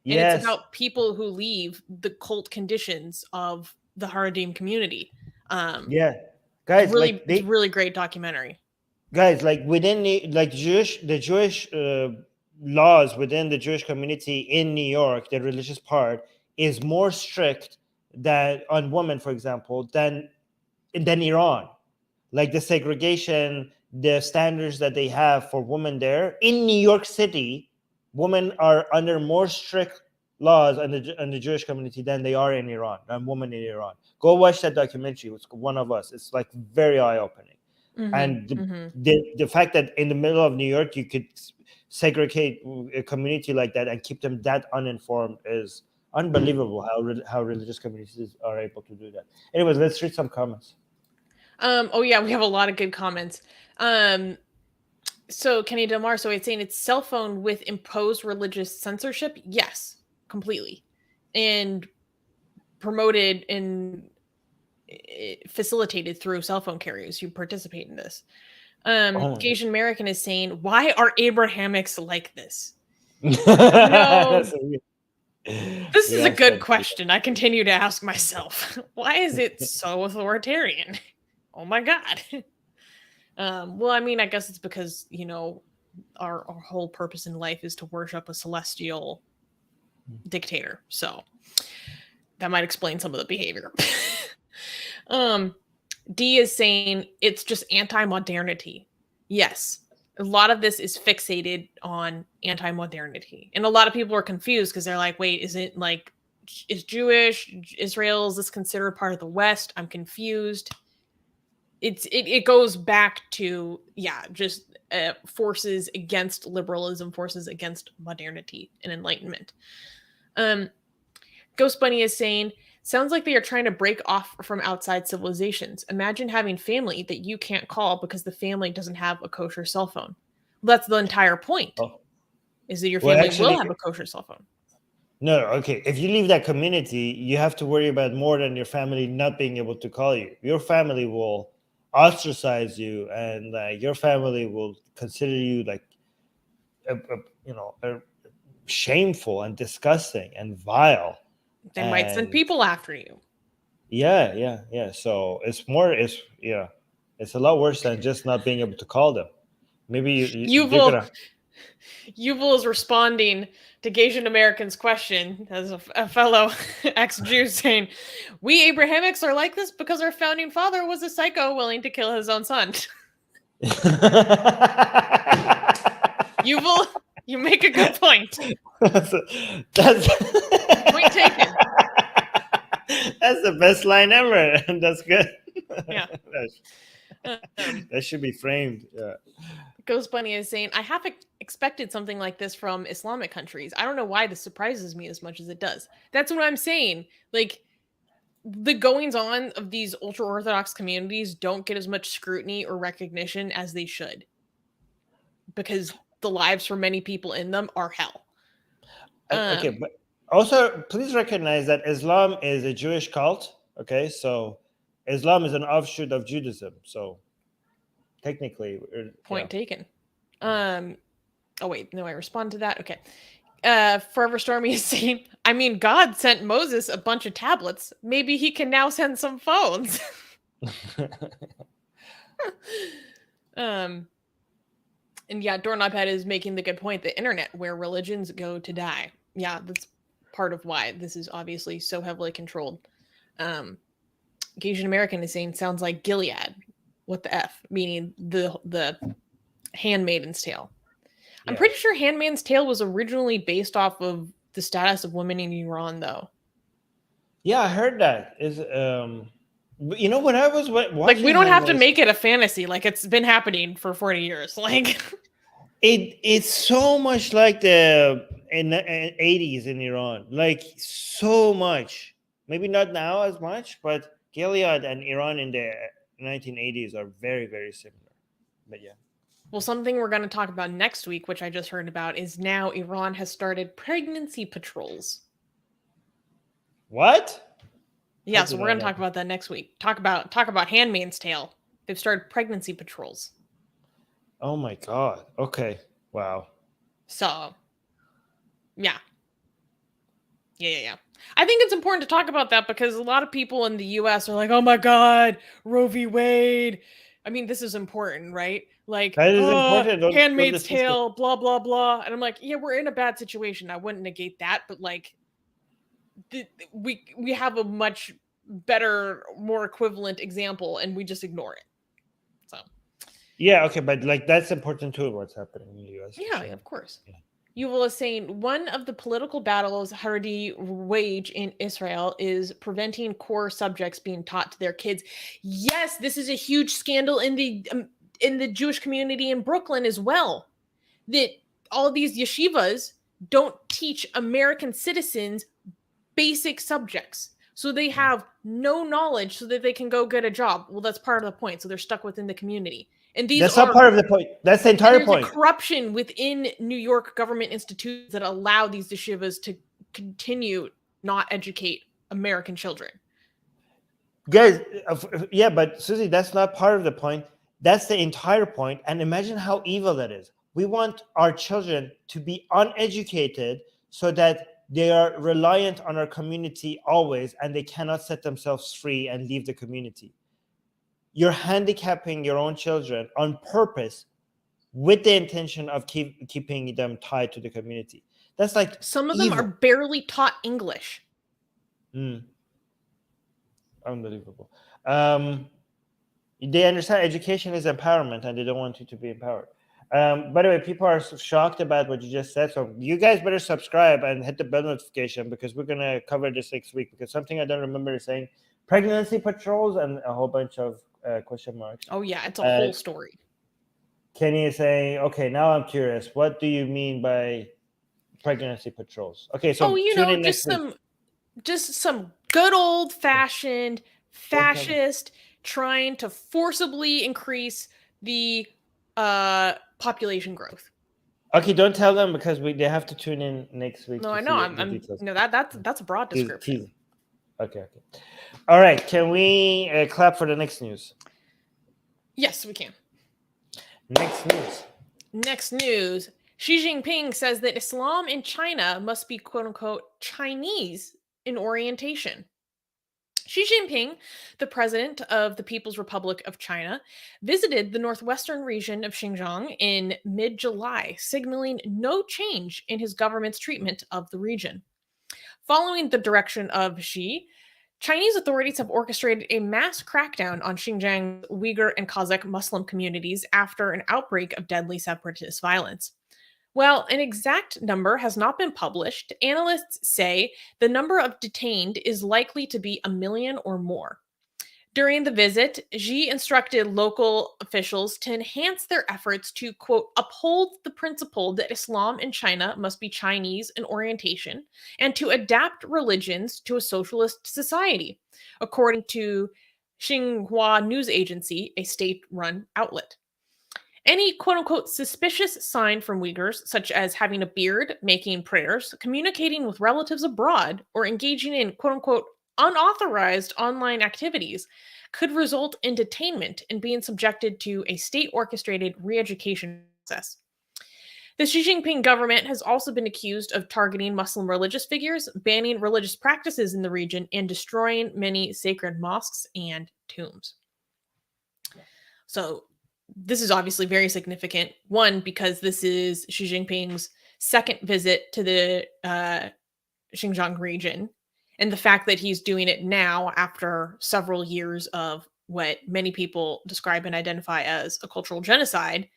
And it's about people who leave the cult conditions of the Haredim community. Guys, it's really great documentary. Guys, like within the Jewish laws within the Jewish community in New York, the religious part is more strict than on women, for example, than Iran. Like the segregation, the standards that they have for women there in New York City, women are under more strict laws in the Jewish community than they are in Iran, and women in Iran. Go watch that documentary. It's One of Us. It's like very eye-opening. And the fact that in the middle of New York you could segregate a community like that and keep them that uninformed is unbelievable. How religious communities are able to do that. Anyways, let's read some comments. We have a lot of good comments. So Kenny Del Mar, it's saying it's cell phone with imposed religious censorship. Yes, completely, and promoted and facilitated through cell phone carriers who participate in this. Asian American is saying, why are Abrahamics like this? This is a good question. I continue to ask myself, why is it so authoritarian? Oh my God. Well, I mean, I guess it's because, our whole purpose in life is to worship a celestial dictator. So that might explain some of the behavior. D is saying it's just anti-modernity. Yes. A lot of this is fixated on anti-modernity. And a lot of people are confused because they're like, wait, is Jewish, Israel, is this considered part of the West? I'm confused. It goes back to, just forces against liberalism, forces against modernity and enlightenment. Ghost Bunny is saying, sounds like they are trying to break off from outside civilizations. Imagine having family that you can't call because the family doesn't have a kosher cell phone. That's the entire point, is that your family will have a kosher cell phone. No, okay. If you leave that community, you have to worry about more than your family not being able to call you. Your family will ostracize you, and your family will consider you like, shameful and disgusting and vile. They might send people after you. Yeah. So it's a lot worse than just not being able to call them. Maybe Yuval is responding to Asian American's question as a fellow ex-Jew, saying, we Abrahamics are like this because our founding father was a psycho willing to kill his own son. Yuval, you make a good point. That's point taken. That's the best line ever. That's good. Yeah. That should be framed. Yeah. Ghost Bunny is saying, I have expected something like this from Islamic countries. I don't know why this surprises me as much as it does. That's what I'm saying. Like, the goings on of these ultra Orthodox communities don't get as much scrutiny or recognition as they should, because the lives for many people in them are hell. Okay, but also please recognize that Islam is a Jewish cult. Okay, so Islam is an offshoot of Judaism. So technically, Point yeah. taken. Oh wait, no, I respond to that. Okay. Forever Stormy is saying, I mean, God sent Moses a bunch of tablets. Maybe he can now send some phones. And yeah, Doorknobhead is making the good point. The internet, where religions go to die. Yeah, that's part of why this is obviously so heavily controlled. Asian American is saying, sounds like Gilead. What the F? Meaning the Handmaid's Tale. Yeah. I'm pretty sure Handmaid's Tale was originally based off of the status of women in Iran, though. Yeah, I heard that. You know, when I was watching, like, we don't have to make it a fantasy. Like, it's been happening for 40 years. Like, it's so much like the in 80s in Iran. Like, so much. Maybe not now as much, but Gilead and Iran in the 1980s are very, very similar. But yeah. Well, something we're going to talk about next week, which I just heard about, is now Iran has started pregnancy patrols. What? Yeah, so we're going to talk about that next week. Talk about Handmaid's Tale. They've started pregnancy patrols. Oh my God. Okay. Wow. So, yeah. Yeah. I think it's important to talk about that because a lot of people in the US are like, oh my God, Roe v. Wade. I mean, this is important, right? Like, that is important. Handmaid's Tale, blah, blah, blah. And I'm like, yeah, we're in a bad situation. I wouldn't negate that, but like, we have a much better, more equivalent example, and we just ignore it. So, yeah, okay, but like that's important too. What's happening in the US? Yeah, of course. Yeah. Yuval is saying one of the political battles Haredi wage in Israel is preventing core subjects being taught to their kids. Yes, this is a huge scandal in the Jewish community in Brooklyn as well. That all these yeshivas don't teach American citizens basic subjects. So they have no knowledge so that they can go get a job. Well, that's part of the point. So they're stuck within the community. And that's not part of the point. That's the entire point. Corruption within New York government institutions that allow these yeshivas to continue not educate American children. Guys, yeah, but Susie, that's not part of the point. That's the entire point. And imagine how evil that is. We want our children to be uneducated so that they are reliant on our community always, and they cannot set themselves free and leave the community. You're handicapping your own children on purpose with the intention of keeping them tied to the community. That's like some of them are barely taught English. Unbelievable. They understand education is empowerment, and they don't want you to be empowered. By the way, people are shocked about what you just said. So you guys better subscribe and hit the bell notification because we're going to cover this next week. Because something I don't remember is saying pregnancy patrols and a whole bunch of question marks. Oh, yeah. It's a whole story. Kenny is saying, okay, now I'm curious. What do you mean by pregnancy patrols? Okay, so just some good old-fashioned fascist trying to forcibly increase the population growth. Okay, don't tell them because they have to tune in next week. No, I know. That's a broad description. Okay. All right. Can we clap for the next news? Yes, we can. Next news. Xi Jinping says that Islam in China must be quote unquote Chinese in orientation. Xi Jinping, the president of the People's Republic of China, visited the northwestern region of Xinjiang in mid-July, signaling no change in his government's treatment of the region. Following the direction of Xi, Chinese authorities have orchestrated a mass crackdown on Xinjiang's Uyghur and Kazakh Muslim communities after an outbreak of deadly separatist violence. While an exact number has not been published, analysts say the number of detained is likely to be 1 million or more. During the visit, Xi instructed local officials to enhance their efforts to, quote, uphold the principle that Islam in China must be Chinese in orientation and to adapt religions to a socialist society, according to Xinhua News Agency, a state-run outlet. Any quote unquote suspicious sign from Uyghurs, such as having a beard, making prayers, communicating with relatives abroad, or engaging in quote unquote unauthorized online activities, could result in detainment and being subjected to a state orchestrated re education process. The Xi Jinping government has also been accused of targeting Muslim religious figures, banning religious practices in the region, and destroying many sacred mosques and tombs. So, this is obviously very significant. One, because this is Xi Jinping's second visit to the Xinjiang region, and the fact that he's doing it now after several years of what many people describe and identify as a cultural genocide.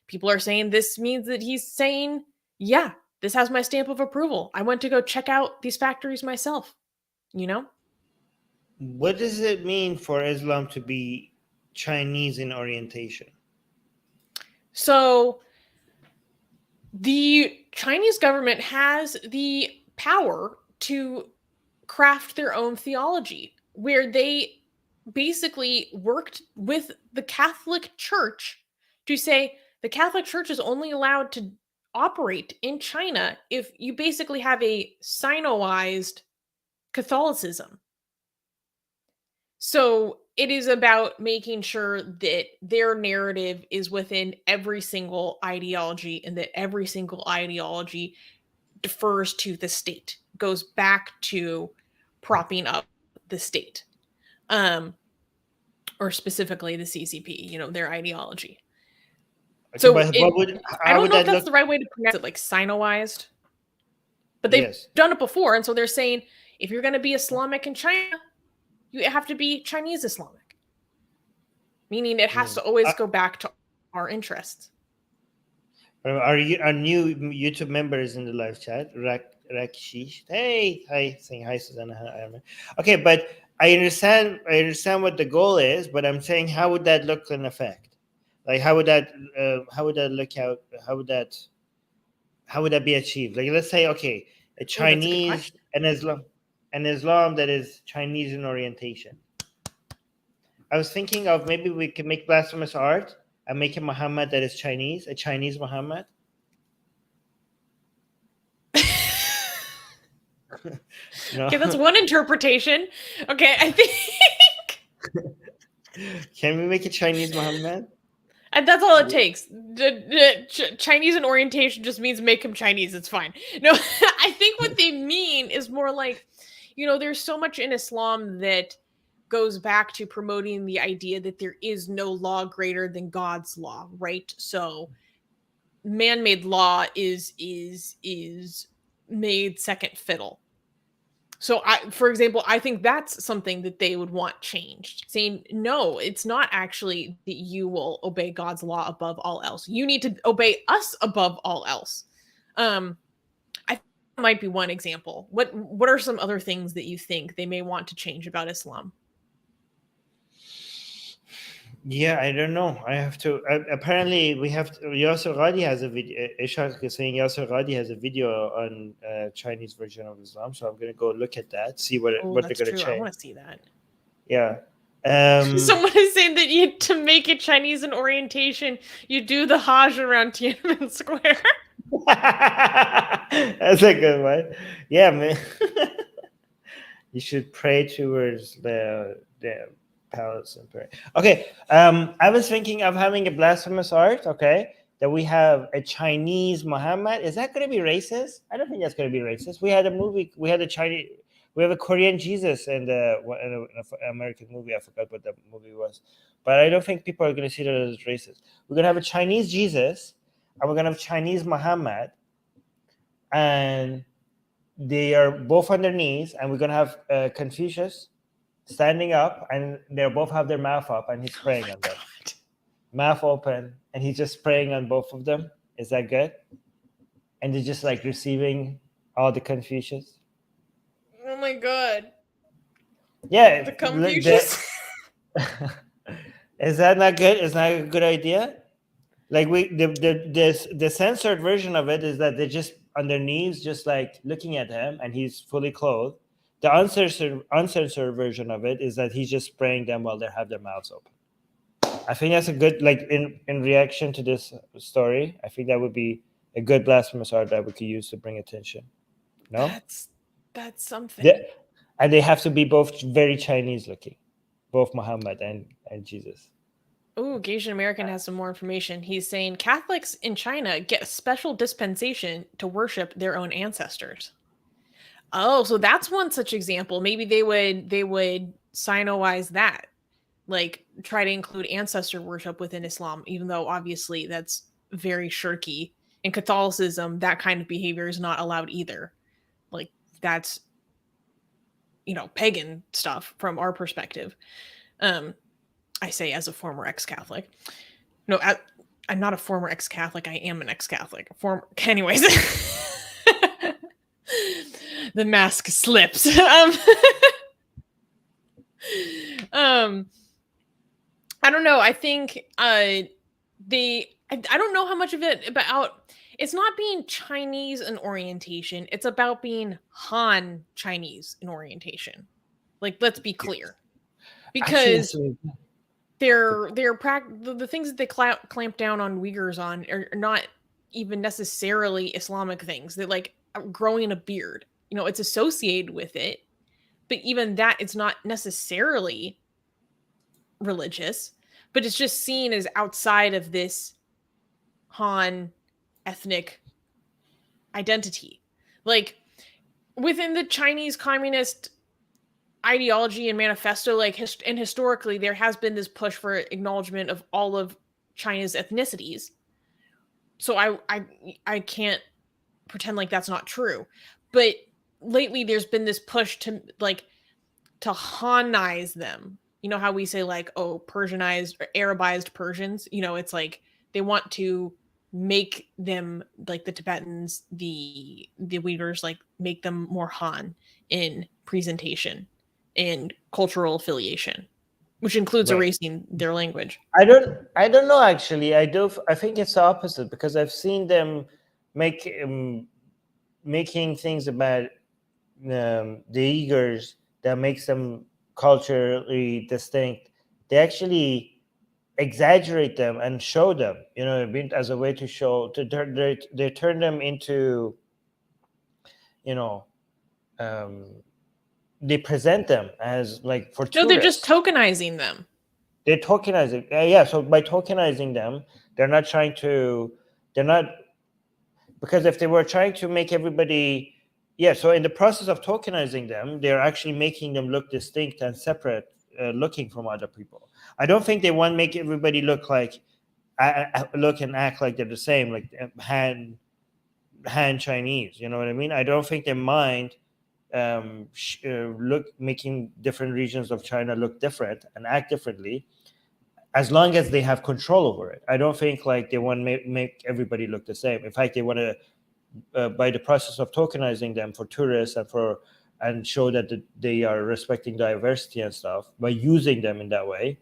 People are saying this means that he's saying, yeah, this has my stamp of approval. I went to go check out these factories myself, you know? What does it mean for Islam to be Chinese in orientation? So the Chinese government has the power to craft their own theology, where they basically worked with the Catholic Church to say the Catholic Church is only allowed to operate in China if you basically have a Sinoized Catholicism. So it is about making sure that their narrative is within every single ideology and that every single ideology defers to the state, goes back to propping up the state. Or specifically the CCP, you know, their ideology. Okay, So but I how don't would know if that that's look? the right way to pronounce it, like Sinoized, but they've Yes. done it before. And so they're saying if you're going to be Islamic in China, you have to be Chinese Islamic, meaning it has to always go back to our interests. Are new YouTube members in the live chat? Rakshish. Hey, hi, saying hi, Susanna. Hi, Armin. Okay, but I understand what the goal is, but I'm saying how would that look in effect? Like how would that look out? How would that be achieved? Like let's say, okay, a Oh, that's a good Chinese question. and Islam that is Chinese in orientation. I was thinking of maybe we could make blasphemous art and make a Muhammad that is Chinese, a Chinese Muhammad. No. Okay, that's one interpretation. Okay, I think Can we make a Chinese Muhammad? and that's all it takes. Chinese in orientation just means make him Chinese. It's fine. No, I think what they mean is more like, you know, there's so much in Islam that goes back to promoting the idea that there is no law greater than God's law, right? So man-made law is made second fiddle. So for example, I think that's something that they would want changed, saying, no, it's not actually that you will obey God's law above all else. You need to obey us above all else. I think that might be one example. What are some other things that you think they may want to change about Islam? Yeah, I don't know. I have to. Apparently, we have to, Yasser Ghadi has a video. Ishaq is saying Yasser Ghadi has a video on Chinese version of Islam. So I'm going to go look at that, see what Oh, they're that's going to true. I change. want to see that. Yeah. Someone is saying that you to make it Chinese in orientation, you do the Hajj around Tiananmen Square. That's a good one. Yeah, man. You should pray towards the palace and pray. Okay. I was thinking of having a blasphemous art. Okay, that we have a Chinese Muhammad. Is that going to be racist? I don't think that's going to be racist. We had a movie. We had a Chinese. We have a Korean Jesus in an American movie. I forgot what the movie was, but I don't think people are going to see that as racist. We're going to have a Chinese Jesus, and we're going to have Chinese Muhammad, and they are both on their knees, and we're going to have Confucius standing up, and they both have their mouth up, and he's praying on them. Mouth open, and he's just praying on both of them. Is that good? And they're just like receiving all the Confucius. Oh my god. Yeah, The Confucius. is that not good? Is that a good idea? Like the censored version of it is that they're just on their knees, just like looking at him, and he's fully clothed. The uncensored version of it is that he's just spraying them while they have their mouths open. I think that's a good, like, in reaction to this story. I think that would be a good blasphemous art that we could use to bring attention. No, That's something. and they have to be both very Chinese looking, both Muhammad and Jesus. Oh, Asian American has some more information. He's saying Catholics in China get a special dispensation to worship their own ancestors. Oh, so that's one such example. Maybe they would Sinoize that, like try to include ancestor worship within Islam, even though obviously that's very shirky. In Catholicism, that kind of behavior is not allowed either. Like that's pagan stuff from our perspective. I say as a former ex-Catholic. No, I'm not a former ex-Catholic. I am an ex-Catholic. Anyways, the mask slips. I don't know. I think I don't know how much of it about. It's not being Chinese in orientation. It's about being Han Chinese in orientation. Like, let's be clear, because the things that they clamp down on Uyghurs on are not even necessarily Islamic things. They're like growing a beard. It's associated with it, but even that, it's not necessarily religious, but it's just seen as outside of this Han ethnic identity. Like within the Chinese Communist ideology and manifesto, like and historically, there has been this push for acknowledgement of all of China's ethnicities. So I can't pretend like that's not true. But lately, there's been this push to Hanize them. You know how we say like, oh, Persianized or Arabized Persians? It's like they want to make them like the Tibetans, the Uyghurs, like make them more Han in presentation and cultural affiliation, which includes erasing their language. I don't know actually. I think it's the opposite, because I've seen them making things about the Uyghurs that makes them culturally distinct. They actually exaggerate them and show them, as a way to show. They turn them into, they present them as like for tourists. No, they're just tokenizing them. They're tokenizing. Yeah. So by tokenizing them, they're not, because if they were trying to make everybody, so in the process of tokenizing them, they're actually making them look distinct and separate, looking from other people. I don't think they want to make everybody look and act like they're the same, like Han Chinese. You know what I mean? I don't think they mind making different regions of China look different and act differently, as long as they have control over it. I don't think like they want to make everybody look the same. In fact, they want to, by the process of tokenizing them for tourists and show that they are respecting diversity and stuff, by using them in that way,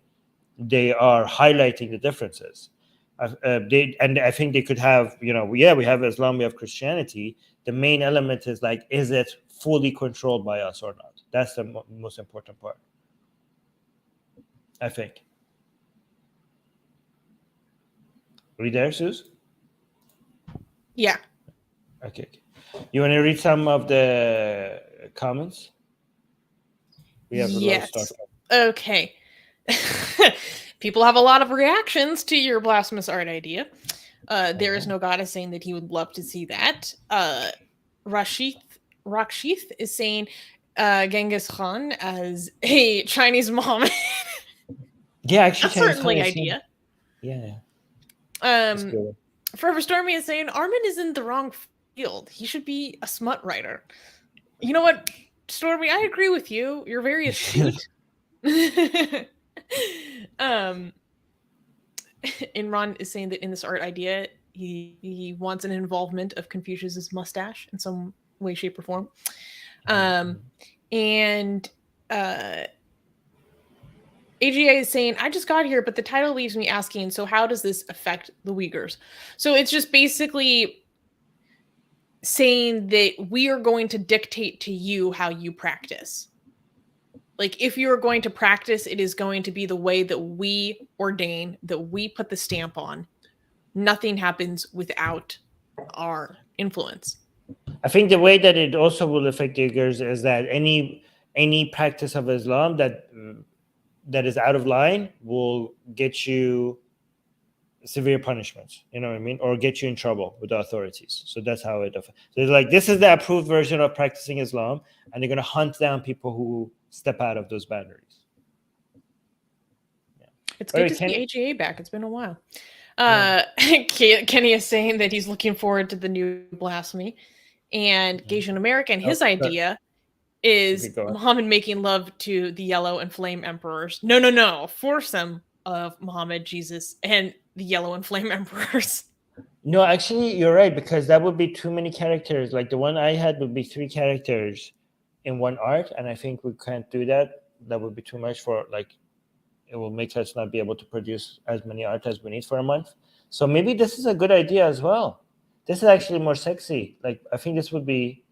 they are highlighting the differences. And I think they could have, we have Islam, we have Christianity. The main element is like, is it fully controlled by us or not? That's the most important part, I think. Are you there, Sus? Yeah. Okay. You want to read some of the comments? We have a lot of stuff. Okay. People have a lot of reactions to your blasphemous art idea. There is no God is saying that he would love to see that. Rakshith is saying Genghis Khan as a Chinese Mohammed. Yeah, actually, that's certainly an idea. Yeah. Forever Stormy is saying Armin is in the wrong field. He should be a smut writer. You know what, Stormy? I agree with you. You're very astute. Imran is saying that in this art idea, he wants an involvement of Confucius's mustache in some way, shape, or form. And AGA is saying, I just got here, but the title leaves me asking, so how does this affect the Uyghurs? So it's just basically saying that we are going to dictate to you how you practice. Like, if you are going to practice, it is going to be the way that we ordain, that we put the stamp on. Nothing happens without our influence. I think the way that it also will affect Uyghurs is that any practice of Islam that is out of line will get you severe punishments, you know what I mean, or get you in trouble with the authorities. So that's how it affects. So it's like, this is the approved version of practicing Islam, and they're going to hunt down people who step out of those boundaries. Yeah. It's good to see AGA back. It's been a while. Kenny is saying that he's looking forward to the new blasphemy, and Gasian American, his idea is Muhammad making love to the yellow and flame emperors. No, foursome of Muhammad, Jesus, and the yellow and flame emperors. No, actually, you're right, because that would be too many characters. Like the one I had would be 3 characters in one art, and I think we can't do that. That would be too much for, like, it will make us not be able to produce as many art as we need for a month. So maybe this is a good idea as well. This is actually more sexy. Like, I think this would be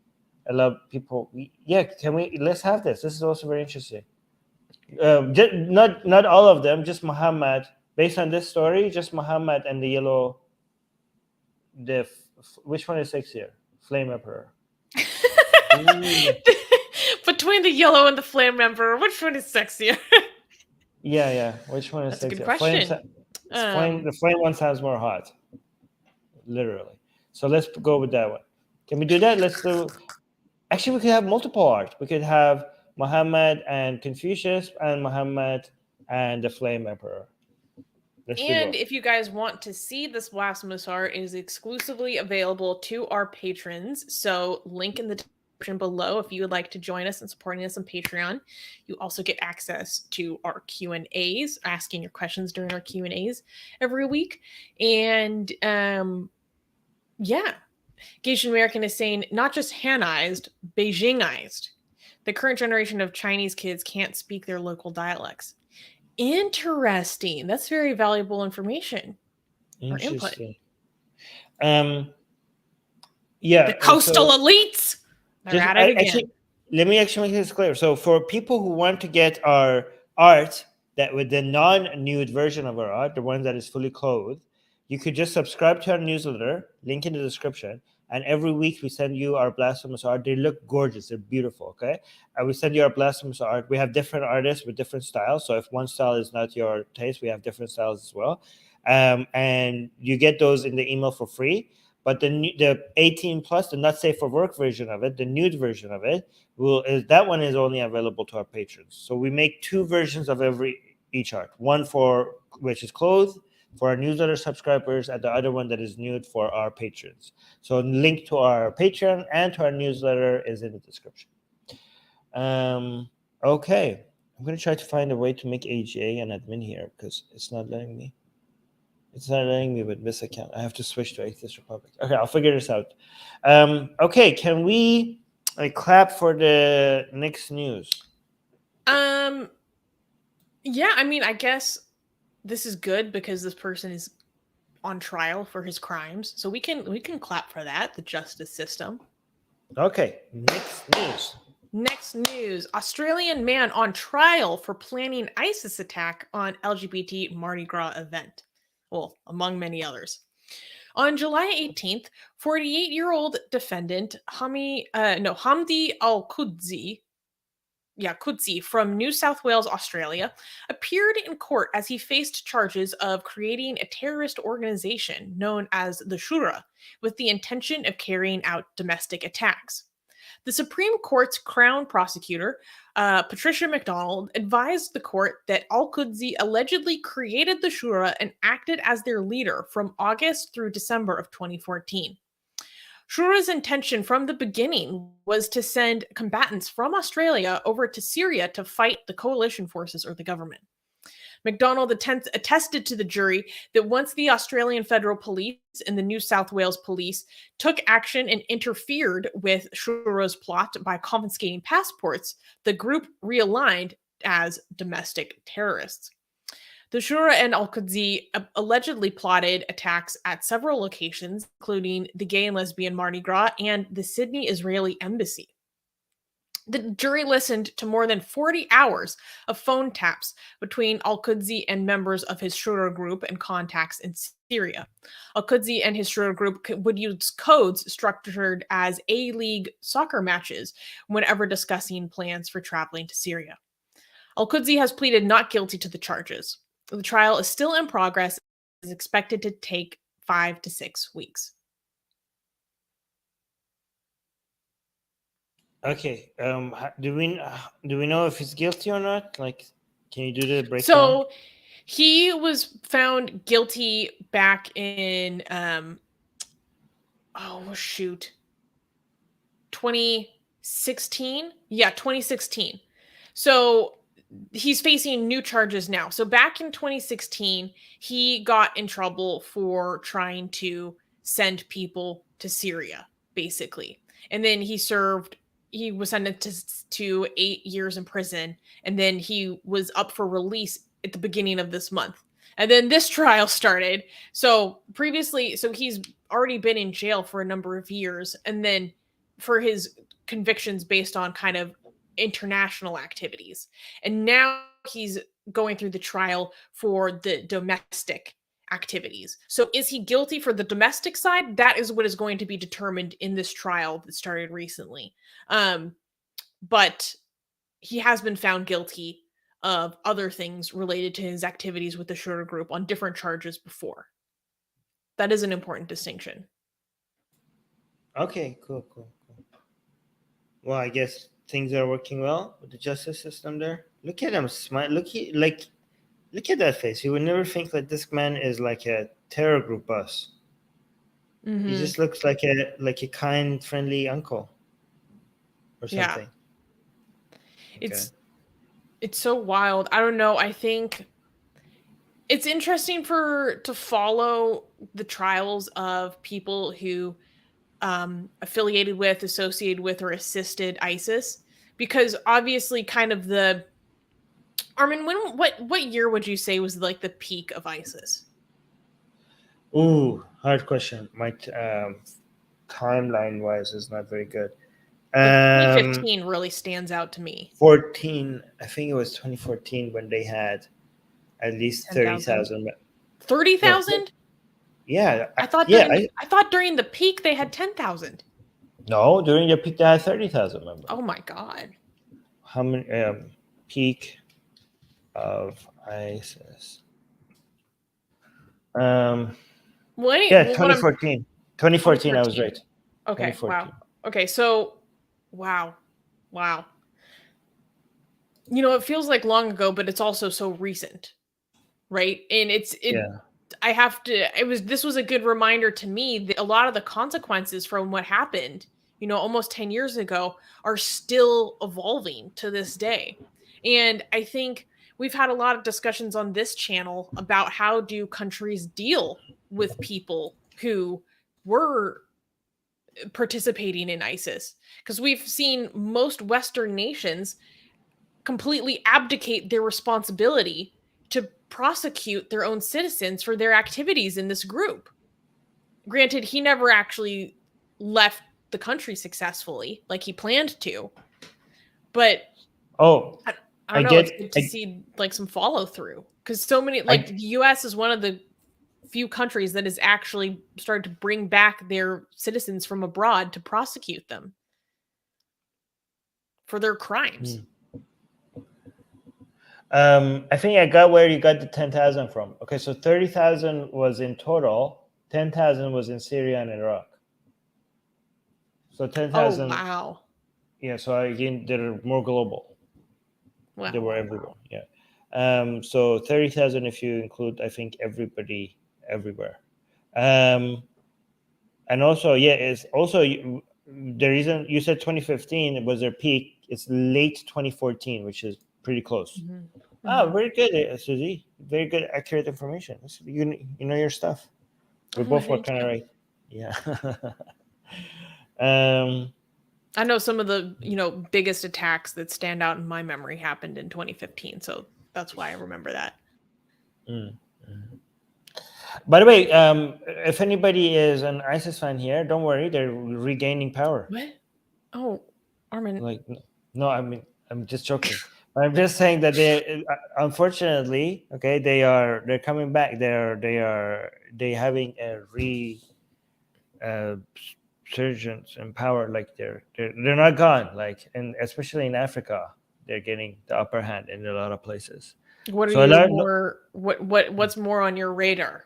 a lot of people. Yeah, let's have this. This is also very interesting. Just, not all of them, just Muhammad. Based on this story, just Muhammad and the yellow. Which one is sexier? Flame Emperor. Between the yellow and the flame emperor, which one is sexier? Yeah. Which one is That's sexier? A good question. The flame one sounds more hot. Literally. So let's go with that one. Can we do that? Let's do. Actually, we could have multiple art. We could have Muhammad and Confucius, and Muhammad and the Flame Emperor. And if you guys want to see this blasphemous art, it is exclusively available to our patrons. So link in the description below if you would like to join us in supporting us on Patreon. You also get access to our Q&As, asking your questions during our Q&As every week. And yeah, Gasian American is saying, not just Hanized, Beijingized. The current generation of Chinese kids can't speak their local dialects. Interesting. That's very valuable information or input. Yeah. The coastal elites. They're at it again. Actually, let me actually make this clear. So for people who want to get our art, that with the non-nude version of our art, the one that is fully clothed, you could just subscribe to our newsletter, link in the description. And every week we send you our blasphemous art. They look gorgeous. They're beautiful, okay? And we send you our blasphemous art. We have different artists with different styles. So if one style is not your taste, we have different styles as well. And you get those in the email for free. But the 18 plus, the not safe for work version of it, the nude version of it, that one is only available to our patrons. So we make 2 versions of each art. One for which is clothed, for our newsletter subscribers, and the other one that is nude for our patrons. So link to our Patreon and to our newsletter is in the description. Okay, I'm going to try to find a way to make AGA an admin here because it's not letting me. It's not letting me with this account. I have to switch to Atheist Republic. Okay, I'll figure this out. Okay, can we clap for the next news? Yeah, I mean, I guess this is good because this person is on trial for his crimes. So we can clap for that, the justice system. Okay, next news. Australian man on trial for planning ISIS attack on LGBT Mardi Gras event. Well, among many others. On July 18th, 48-year-old defendant Hamdi Al-Qudsi from New South Wales, Australia, appeared in court as he faced charges of creating a terrorist organization known as the Shura with the intention of carrying out domestic attacks. The Supreme Court's Crown prosecutor, Patricia McDonald, advised the court that Al-Qudsi allegedly created the Shura and acted as their leader from August through December of 2014. Shura's intention from the beginning was to send combatants from Australia over to Syria to fight the coalition forces or the government. MacDonald attested to the jury that once the Australian Federal Police and the New South Wales Police took action and interfered with Shura's plot by confiscating passports, the group realigned as domestic terrorists. The Shura and Al-Quds allegedly plotted attacks at several locations, including the gay and lesbian Mardi Gras and the Sydney Israeli Embassy. The jury listened to more than 40 hours of phone taps between Al-Quds and members of his Shura group and contacts in Syria. Al-Quds and his Shura group would use codes structured as A-League soccer matches whenever discussing plans for traveling to Syria. Al-Quds has pleaded not guilty to the charges. The trial is still in progress and is expected to take 5 to 6 weeks. Okay. Do we know if he's guilty or not? Like, can you do the breakdown? So he was found guilty back in 2016. Yeah, 2016. So he's facing new charges now. So back in 2016, he got in trouble for trying to send people to Syria, basically. And then he was sentenced to 8 years in prison, and then he was up for release at the beginning of this month. And then this trial started. So he's already been in jail for a number of years, and then for his convictions based on kind of international activities. And now he's going through the trial for the domestic activities. So is he guilty for the domestic side? That is what is going to be determined in this trial that started recently. But he has been found guilty of other things related to his activities with the Shura group on different charges before. That is an important distinction. Okay, cool. Well, I guess things are working well with the justice system there. Look at him smile. Look at that face. You would never think that this man is like a terror group boss. Mm-hmm. He just looks like a kind, friendly uncle or something. Yeah. Okay. It's so wild. I don't know. I think it's interesting to follow the trials of people who affiliated with, associated with, or assisted ISIS, because obviously kind of Armin, what year would you say was like the peak of ISIS? Ooh, hard question. My timeline wise is not very good. 2015 really stands out to me. 14, I think it was 2014 when they had at least 30,000. 30,000? Yeah, I thought during the peak they had 10,000. No, during the peak they had 30,000 members. Oh my god! How many peak of ISIS? Yeah, 2014. 2014, I was right. Okay, wow. Okay, so wow. You know, it feels like long ago, but it's also so recent, right? And this was a good reminder to me that a lot of the consequences from what happened, you know, almost 10 years ago are still evolving to this day. And I think we've had a lot of discussions on this channel about how do countries deal with people who were participating in ISIS, because we've seen most Western nations completely abdicate their responsibility to prosecute their own citizens for their activities in this group. Granted, he never actually left the country successfully like he planned to, but I don't know. It's good to see like some follow through, because so many the U.S. is one of the few countries that has actually started to bring back their citizens from abroad to prosecute them for their crimes. I think I got where you got the 10,000 from. Okay, so 30,000 was in total. 10,000 was in Syria and Iraq. So 10,000. Oh, wow. Yeah, so again, they're more global. Wow. They were everywhere. Yeah. So 30,000 if you include, I think, everybody everywhere. And also, it's also the reason you said 2015 was their peak. It's late 2014, which is pretty close. Oh, very good, Susie. Very good, accurate information. You know your stuff. We both were kind of right. Yeah. I know some of the biggest attacks that stand out in my memory happened in 2015, so that's why I remember that. By the way, if anybody is an ISIS fan here, don't worry, they're regaining power. What? Oh, Armin. Like, no, I mean, I'm just joking. I'm just saying that they, unfortunately, okay, they're coming back. They having a resurgence in power. Like they're not gone. Like, and especially in Africa, they're getting the upper hand in a lot of places. What are what's more on your radar?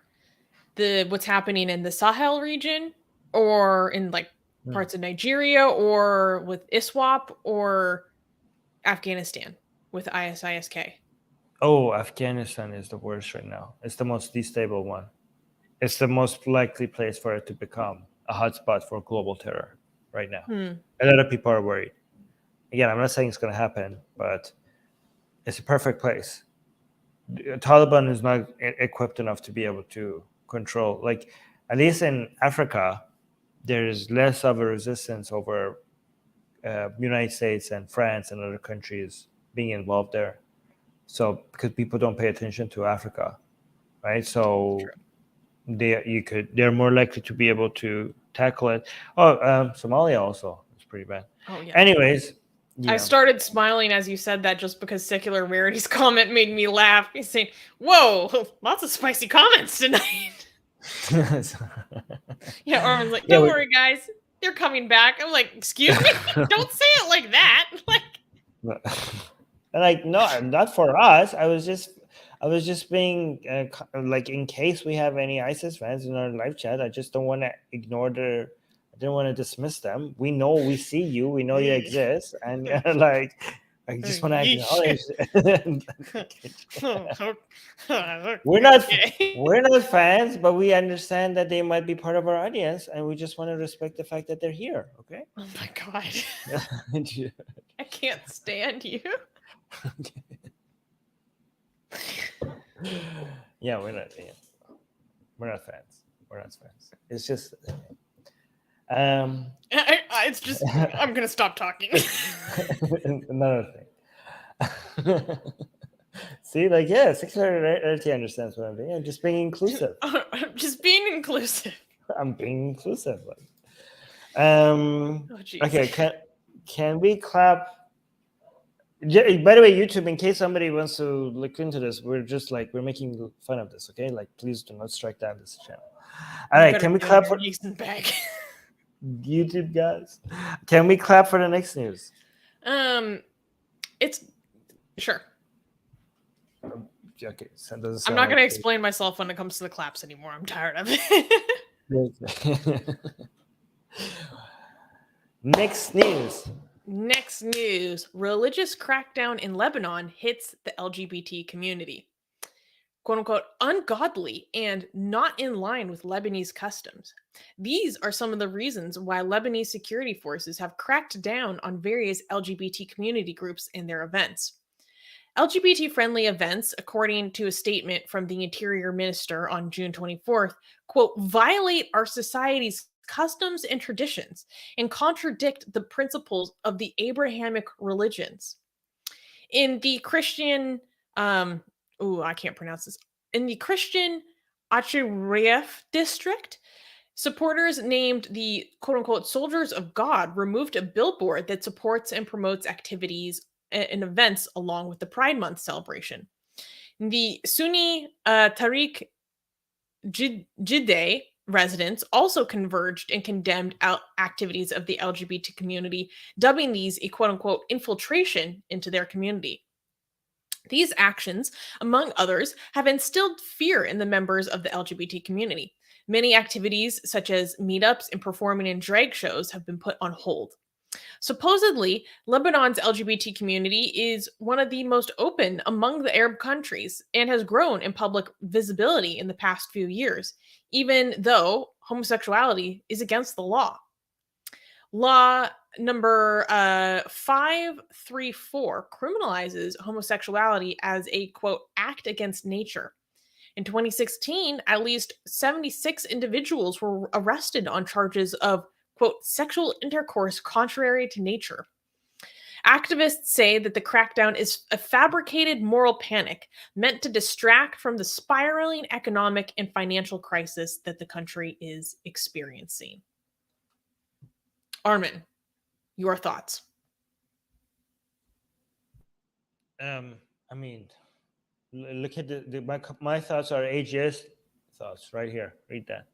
What's happening in the Sahel region, or in like parts of Nigeria, or with ISWAP, or Afghanistan with ISISK? Oh, Afghanistan is the worst right now. It's the most destable one. It's the most likely place for it to become a hotspot for global terror right now. A lot of people are worried. Again, I'm not saying it's going to happen, but it's a perfect place. The Taliban is not equipped enough to be able to control. Like, at least in Africa, there's less of a resistance over United States and France and other countries being involved there. So because people don't pay attention to Africa, right? So they're more likely to be able to tackle it. Oh, Somalia also is pretty bad. Oh yeah. Anyways, yeah. I started smiling as you said that just because Secular Rarity's comment made me laugh. He's saying, "Whoa, lots of spicy comments tonight." Yeah, Armin's like, "Don't worry, guys, they're coming back." I'm like, "Excuse me, don't say it like that." Like, no, not for us. I was just being like, in case we have any ISIS fans in our live chat, I just don't want to ignore I didn't want to dismiss them. We know, we see you, we know you exist, and like, I just want to acknowledge. We're not fans, but we understand that they might be part of our audience, and we just want to respect the fact that they're here. Okay. Oh my god. I can't stand you. Yeah, we're not fans. We're not fans. It's just it's just I'm gonna stop talking. Another thing. See, like, yeah, 630 understands what I'm doing. I'm just being inclusive. I'm just being inclusive. I'm being inclusive. Oh, okay, can we clap? By the way, YouTube, in case somebody wants to look into this, we're making fun of this, okay? Like, please do not strike down this channel. All right, can we clap for YouTube guys? Can we clap for the next news? It's sure. Okay, so I'm not going to explain myself when it comes to the claps anymore. I'm tired of it. Next news. Religious crackdown in Lebanon hits the LGBT community. Quote unquote, ungodly and not in line with Lebanese customs. These are some of the reasons why Lebanese security forces have cracked down on various LGBT community groups and their events. LGBT-friendly events, according to a statement from the Interior Minister on June 24th, quote, violate our society's customs and traditions and contradict the principles of the Abrahamic religions. In the Christian, I can't pronounce this. In the Christian Achereef district, supporters named the quote-unquote Soldiers of God removed a billboard that supports and promotes activities and events along with the Pride Month celebration. The Sunni Tariq Jideh residents also converged and condemned activities of the LGBT community, dubbing these a quote-unquote infiltration into their community. These actions, among others, have instilled fear in the members of the LGBT community. Many activities, such as meetups and performing in drag shows, have been put on hold. Supposedly, Lebanon's LGBT community is one of the most open among the Arab countries and has grown in public visibility in the past few years, even though homosexuality is against the law. Law number 534 criminalizes homosexuality as a, quote, act against nature. In 2016, at least 76 individuals were arrested on charges of, quote, sexual intercourse contrary to nature. Activists say that the crackdown is a fabricated moral panic meant to distract from the spiraling economic and financial crisis that the country is experiencing. Armin, your thoughts? I mean, look at my thoughts are AGS thoughts right here. Read that.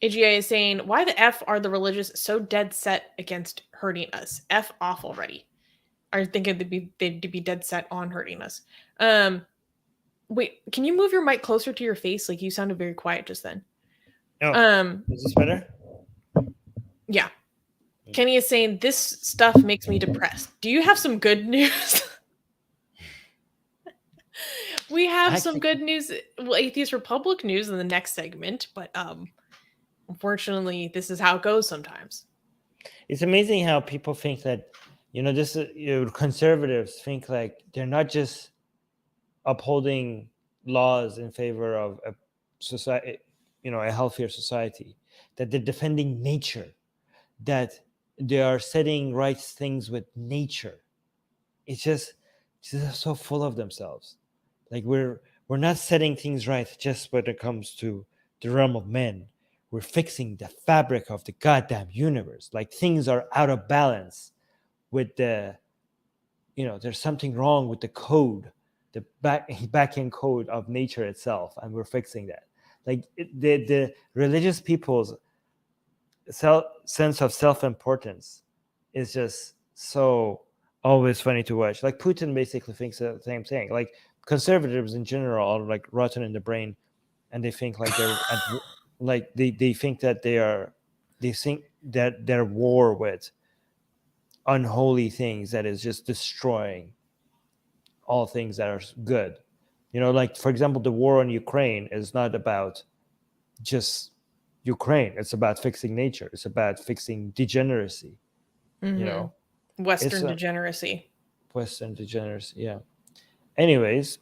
AGA is saying, why the F are the religious so dead set against hurting us? F off already. I think they'd be dead set on hurting us. Wait, can you move your mic closer to your face? Like, you sounded very quiet just then. Oh, is this better? Yeah. Kenny is saying, this stuff makes me depressed. Do you have some good news? We have some good news, well, Atheist Republic news in the next segment, but unfortunately, this is how it goes sometimes. It's amazing how people think that, this conservatives think like they're not just upholding laws in favor of a society, a healthier society, that they're defending nature, that they are setting right things with nature. It's just so full of themselves. Like we're not setting things right just when it comes to the realm of men. We're fixing the fabric of the goddamn universe. Like things are out of balance with the, there's something wrong with the code, the back end code of nature itself, and we're fixing that. Like the religious people's sense of self-importance is just so always funny to watch. Like Putin basically thinks the same thing. Like conservatives in general are like rotten in the brain, and they think like they're like they think that they think that they're war with unholy things that is just destroying all things that are good. Like for example, the war on Ukraine is not about just Ukraine. It's about fixing nature. It's about fixing degeneracy. Western degeneracy. Western degeneracy, yeah. Anyways,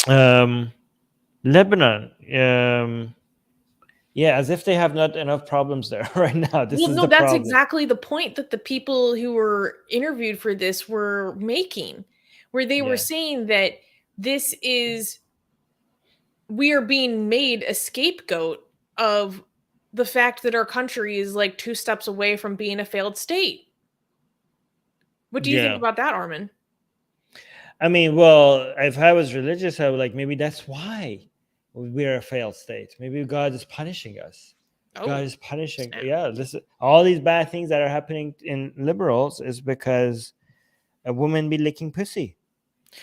Lebanon, yeah, as if they have not enough problems there right now. That's problem. Exactly the point that the people who were interviewed for this were making, where they were saying that we are being made a scapegoat of the fact that our country is like 2 steps away from being a failed state. What do you think about that, Armin? I mean, well, if I was religious, I would like, maybe that's why we're a failed state. Maybe God is punishing us. God is punishing. Snap. Yeah, all these bad things that are happening in liberals is because a woman be licking pussy.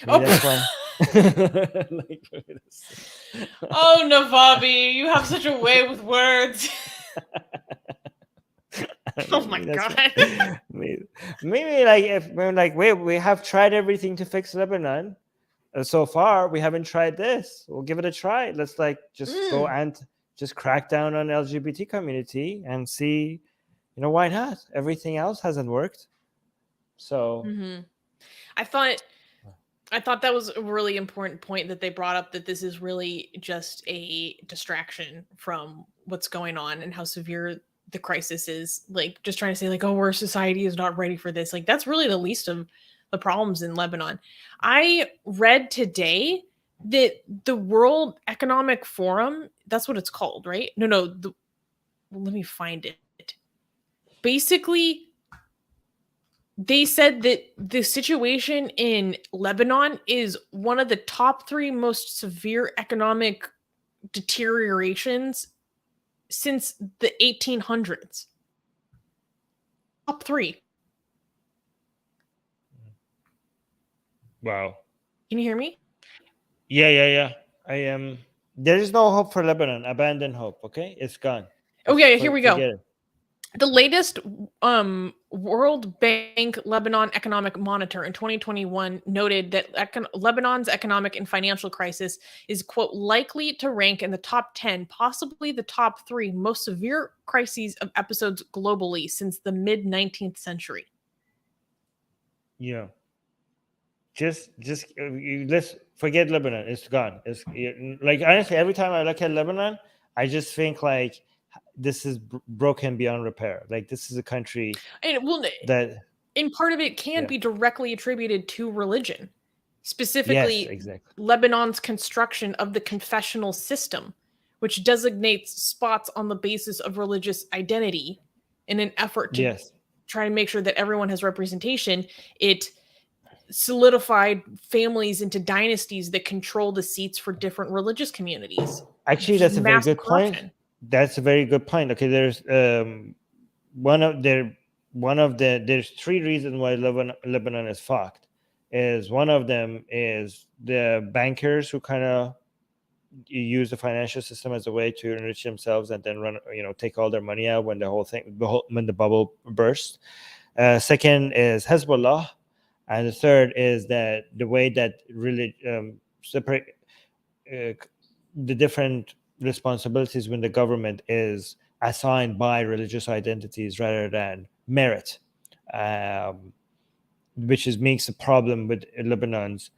Maybe that's why. Oh, Navabi, you have such a way with words. Oh my God. Maybe like if we're like, wait, we have tried everything to fix Lebanon. So far, we haven't tried this. We'll give it a try. Let's like just go and just crack down on LGBT community and see, why not? Everything else hasn't worked. So I thought that was a really important point that they brought up, that this is really just a distraction from what's going on and how severe the crisis is. Like just trying to say like, oh, our society is not ready for this. Like that's really the least of the problems in Lebanon. I read today that the World Economic Forum, that's what it's called, right? No, let me find it. Basically, they said that the situation in Lebanon is one of the top 3 most severe economic deteriorations since the 1800s. Top 3. Wow. Can you hear me? Yeah. I am. There is no hope for Lebanon. Abandon hope. Okay, it's gone. Okay, here we go. The latest World Bank Lebanon Economic Monitor in 2021 noted that Lebanon's economic and financial crisis is, quote, likely to rank in the top 10, possibly the top 3 most severe crises of episodes globally since the mid-19th century. Yeah. Just let's forget Lebanon. It's gone. It's like, honestly, every time I look at Lebanon, I just think like this is broken beyond repair. Like, this is a country And that, and part of it can be directly attributed to religion, specifically yes, exactly. Lebanon's construction of the confessional system, which designates spots on the basis of religious identity in an effort to try to make sure that everyone has representation. It solidified families into dynasties that control the seats for different religious communities. Actually, that's a very good point. That's a very good point. Okay, there's there's 3 reasons why Lebanon is fucked. Is one of them is the bankers who kind of use the financial system as a way to enrich themselves and then take all their money out when when the bubble burst. Second is Hezbollah, and the third is that the way that really separate the different responsibilities when the government is assigned by religious identities rather than merit, which makes a problem with Lebanon's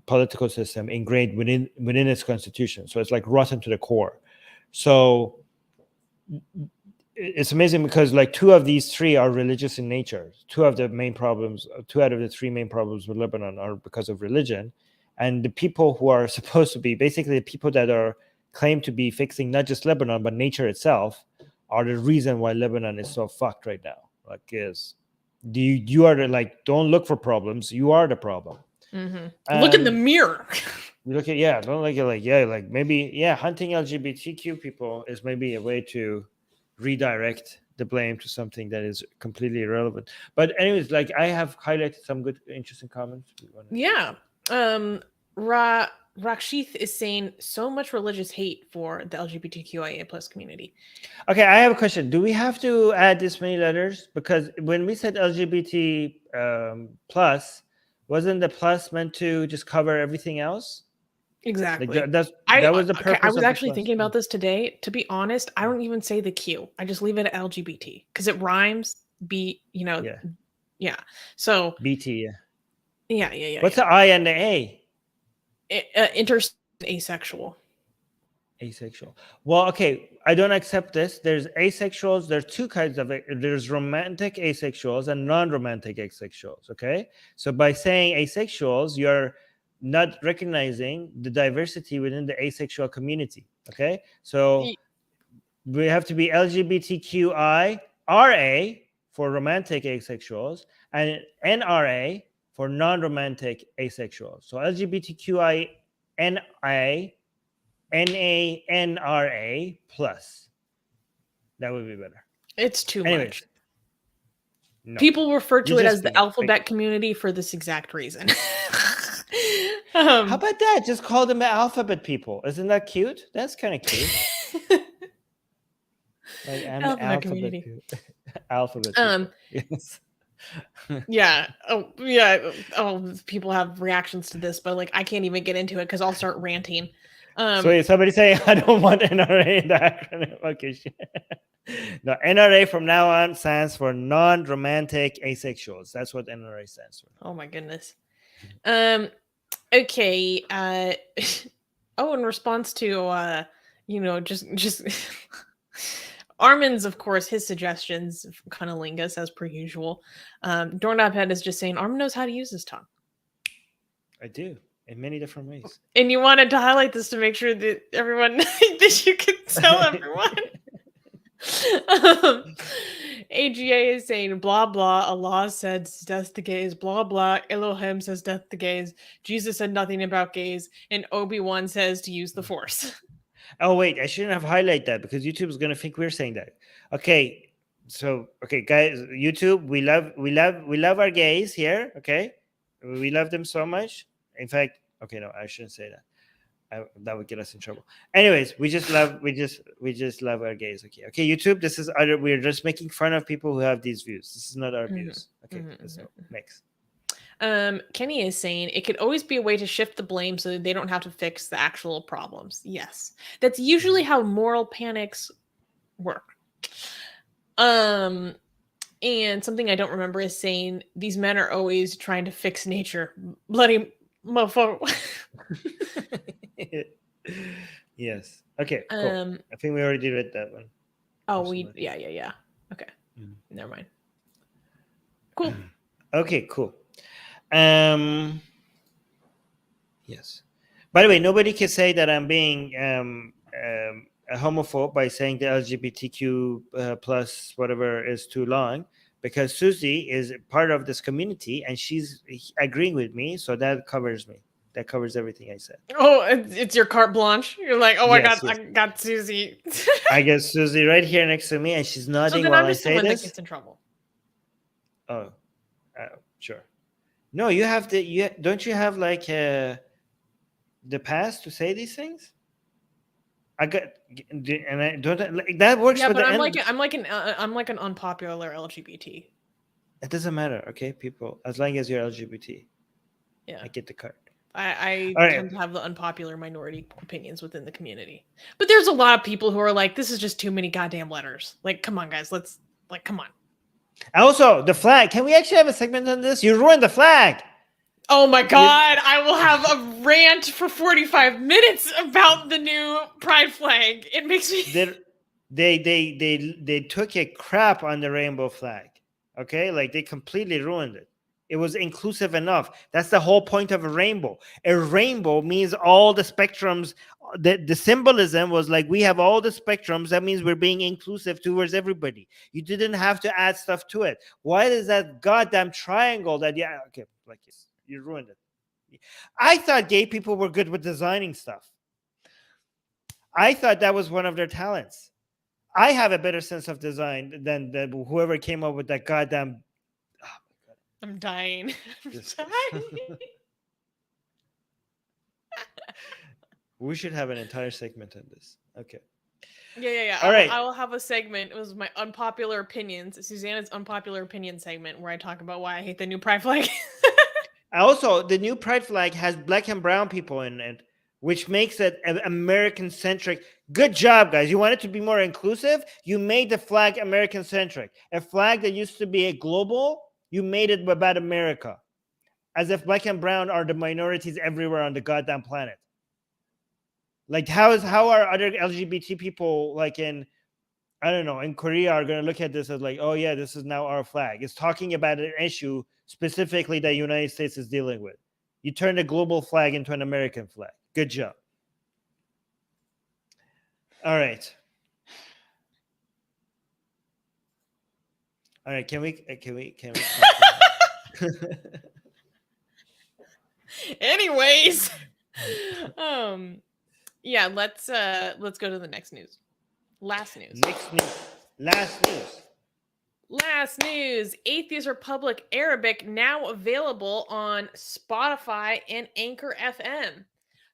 political system ingrained within its constitution. So it's like rotten to the core. So it's amazing because like 2 of these 3 are religious in nature. 2 out of the 3 main problems with Lebanon are because of religion. And the people who are supposed to be basically the people that are claimed to be fixing not just Lebanon, but nature itself, are the reason why Lebanon is so fucked right now. Like, you are don't look for problems. You are the problem. Mm-hmm. Look in the mirror. Look at, don't look at maybe hunting LGBTQ people is maybe a way to redirect the blame to something that is completely irrelevant. But anyways, I have highlighted some good, interesting comments. Yeah. Rakshith is saying so much religious hate for the LGBTQIA plus community. Okay, I have a question. Do we have to add this many letters? Because when we said LGBT plus, wasn't the plus meant to just cover everything else? Exactly. That was the purpose. I was actually thinking about this today. To be honest, I don't even say the Q. I just leave it at LGBT because it rhymes. Yeah. So BT. Yeah. What's the I and the A? Asexual. Asexual. Well, okay, I don't accept this. There's asexuals. There's 2 kinds of it. There's romantic asexuals and non-romantic asexuals. Okay, so by saying asexuals, you're not recognizing the diversity within the asexual community. Okay, so we have to be LGBTQI RA for romantic asexuals and NRA for non-romantic asexuals. So LGBTQI NANRA plus. That would be better. It's too much. No. People refer to it as the alphabet community for this exact reason. How about that? Just call them the alphabet people. Isn't that cute? That's kind of cute. Alphabet community. Alphabet. Yes. Yeah. Oh, people have reactions to this, but I can't even get into it because I'll start ranting. So somebody saying I don't want NRA in the acronym. Okay, shit. No, NRA from now on stands for non-romantic asexuals. That's what NRA stands for. Oh my goodness. Okay. In response to just Armin's, of course, his suggestions, cunnilingus as per usual. Doorknob Head is just saying Armin knows how to use his tongue. I do. In many different ways. And you wanted to highlight this to make sure that everyone that you can tell everyone. AGA is saying blah blah. Allah says death to gays. Blah blah. Elohim says death to gays. Jesus said nothing about gays, and Obi-Wan says to use the Force. Oh wait, I shouldn't have highlighted that because YouTube is gonna think we're saying that. Okay, so guys, YouTube, we love our gays here. Okay, we love them so much. In fact, okay, no, I shouldn't say that. That would get us in trouble. Anyways, we just love our gays. Okay, YouTube. This is we're just making fun of people who have these views. This is not our views. Okay, so next. Kenny is saying it could always be a way to shift the blame so they don't have to fix the actual problems. Yes, that's usually how moral panics work. And something I don't remember is saying these men are always trying to fix nature. Bloody mofo. Yes. Okay. Cool. I think we already read that one. Oh, yeah. Okay. Never mind. Cool. Okay. Cool. Yes. By the way, nobody can say that I'm being a homophobe by saying the LGBTQ plus whatever is too long, because Susie is part of this community and she's agreeing with me, so that covers me. That covers everything I said. Oh, it's your carte blanche. You're like, oh, yes, I got Susie. I got Susie right here next to me, and she's nodding so then while I'm just I say the one this. that gets in trouble. Oh, sure. No, you have the. Don't you have like the pass to say these things? I got, and I don't like that works. Yeah, for but the I'm end. I'm like an unpopular LGBT. It doesn't matter, okay, people. As long as you're LGBT, yeah, I get the card. I tend to have the unpopular minority opinions within the community, but there's a lot of people who are like, this is just too many goddamn letters. Like, come on, guys, come on. Also, the flag. Can we actually have a segment on this? You ruined the flag. Oh my god, I will have a rant for 45 minutes about the new pride flag. It makes me they took a crap on the rainbow flag. Okay? Like they completely ruined it. It was inclusive enough. That's the whole point of a rainbow. A rainbow means all the spectrums. The symbolism was like we have all the spectrums. That means we're being inclusive towards everybody. You didn't have to add stuff to it. Why is that goddamn triangle that like you ruined it. I thought gay people were good with designing stuff. I thought that was one of their talents. I have a better sense of design than whoever came up with that goddamn. Oh my god! I'm dying. We should have an entire segment on this. Okay. Yeah. All right. I will have a segment. It was my unpopular opinions. Susanna's unpopular opinion segment where I talk about why I hate the new pride flag. Also, the new pride flag has black and brown people in it, which makes it American-centric. Good job, guys. You want it to be more inclusive? You made the flag American-centric. A flag that used to be a global, you made it about America. As if black and brown are the minorities everywhere on the goddamn planet. Like, how are other LGBT people, like in, I don't know, in Korea are going to look at this as like, oh yeah, this is now our flag. It's talking about an issue specifically that the United States is dealing with. You turned a global flag into an American flag. Good job. All right. All right. Can we? Anyways, yeah. Let's go to the next news. Last news. Last news. Atheist Republic Arabic now available on Spotify and Anchor FM.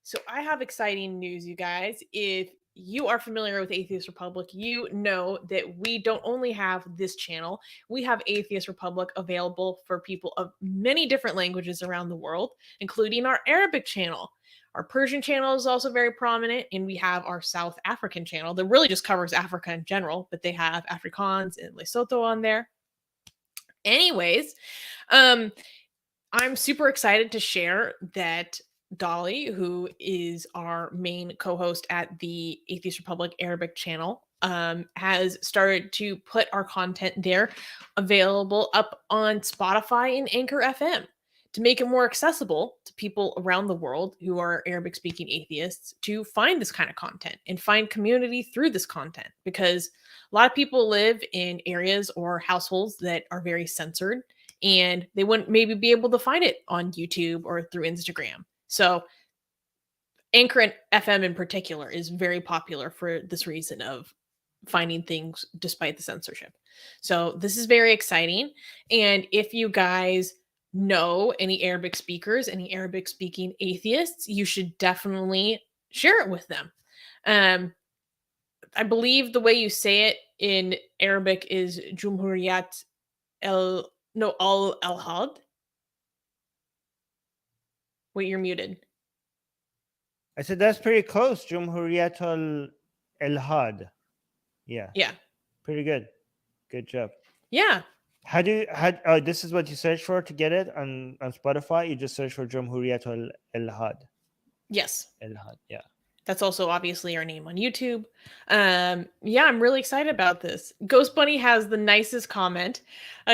So I have exciting news, you guys. If you are familiar with Atheist Republic, you know that we don't only have this channel, we have Atheist Republic available for people of many different languages around the world, including our Arabic channel. Our Persian channel is also very prominent, and we have our South African channel that really just covers Africa in general, but they have Afrikaans and Lesotho on there. Anyways, I'm super excited to share that Dolly, who is our main co-host at the Atheist Republic Arabic channel, has started to put our content there available up on Spotify and Anchor FM to make it more accessible to people around the world who are Arabic speaking atheists to find this kind of content and find community through this content, because a lot of people live in areas or households that are very censored and they wouldn't maybe be able to find it on YouTube or through Instagram. So Anchor and FM in particular is very popular for this reason of finding things despite the censorship. So this is very exciting. And if you guys know any Arabic speakers, any Arabic speaking atheists, you should definitely share it with them. I believe the way you say it in Arabic is Jumhuriyat al-Had. Wait, you're muted. I said that's pretty close. Jumhuriyat al-Had. Yeah. Yeah. Pretty good. Good job. Yeah. This is what you search for to get it on Spotify? You just search for Jumhuriyat al-Had. Yes. El-Had, yeah. That's also obviously our name on YouTube. Yeah, I'm really excited about this. Ghost Bunny has the nicest comment.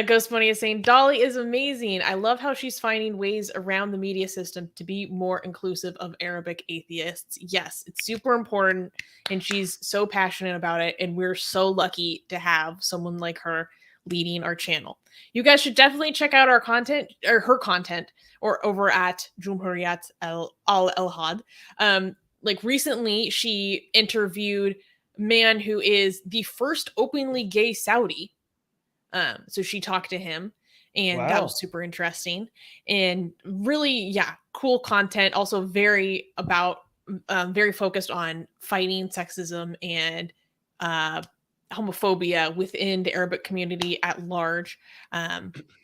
Ghost Bunny is saying, Dolly is amazing. I love how she's finding ways around the media system to be more inclusive of Arabic atheists. Yes, it's super important, and she's so passionate about it, and we're so lucky to have someone like her leading our channel. You guys should definitely check out our content, or her content, or over at Jumhuriyat al-Had. Like recently, she interviewed a man who is the first openly gay Saudi. So she talked to him, and that was super interesting and really, yeah, cool content. Also very focused on fighting sexism and homophobia within the Arabic community at large.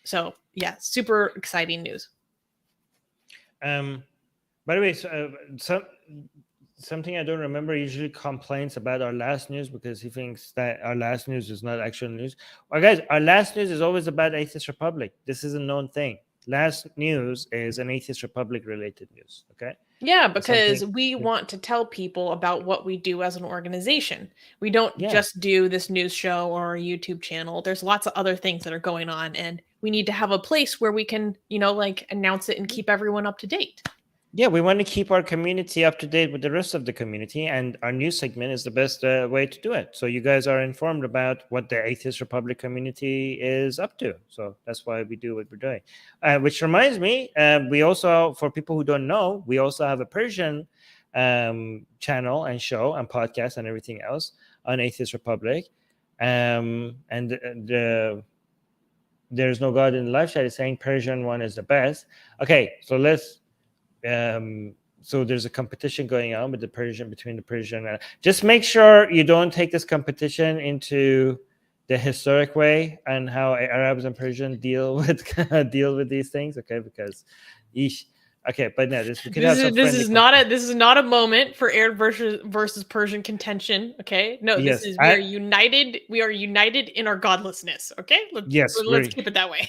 So yeah, super exciting news. By the way, something I don't remember usually complains about our last news because he thinks that our last news is not actual news. Well, guys, our last news is always about Atheist Republic. This is a known thing. Last news is an Atheist Republic related news. Okay. Yeah, because we want to tell people about what we do as an organization. We don't just do this news show or a YouTube channel. There's lots of other things that are going on, and we need to have a place where we can, like announce it and keep everyone up to date. Yeah, we want to keep our community up to date with the rest of the community, and our news segment is the best way to do it. So you guys are informed about what the Atheist Republic community is up to. So that's why we do what we're doing. Which reminds me, we also, for people who don't know, we also have a Persian channel and show and podcast and everything else on Atheist Republic. And There's No God in the Live Chat is saying Persian one is the best. Okay, so let's... so there's a competition going on with between the Persian. Just make sure you don't take this competition into the historic way and how Arabs and Persians deal with these things. Okay, because okay, but no, this is not a moment for Arab versus Persian contention. Okay, no, this is we are united in our godlessness. Okay, let's keep it that way.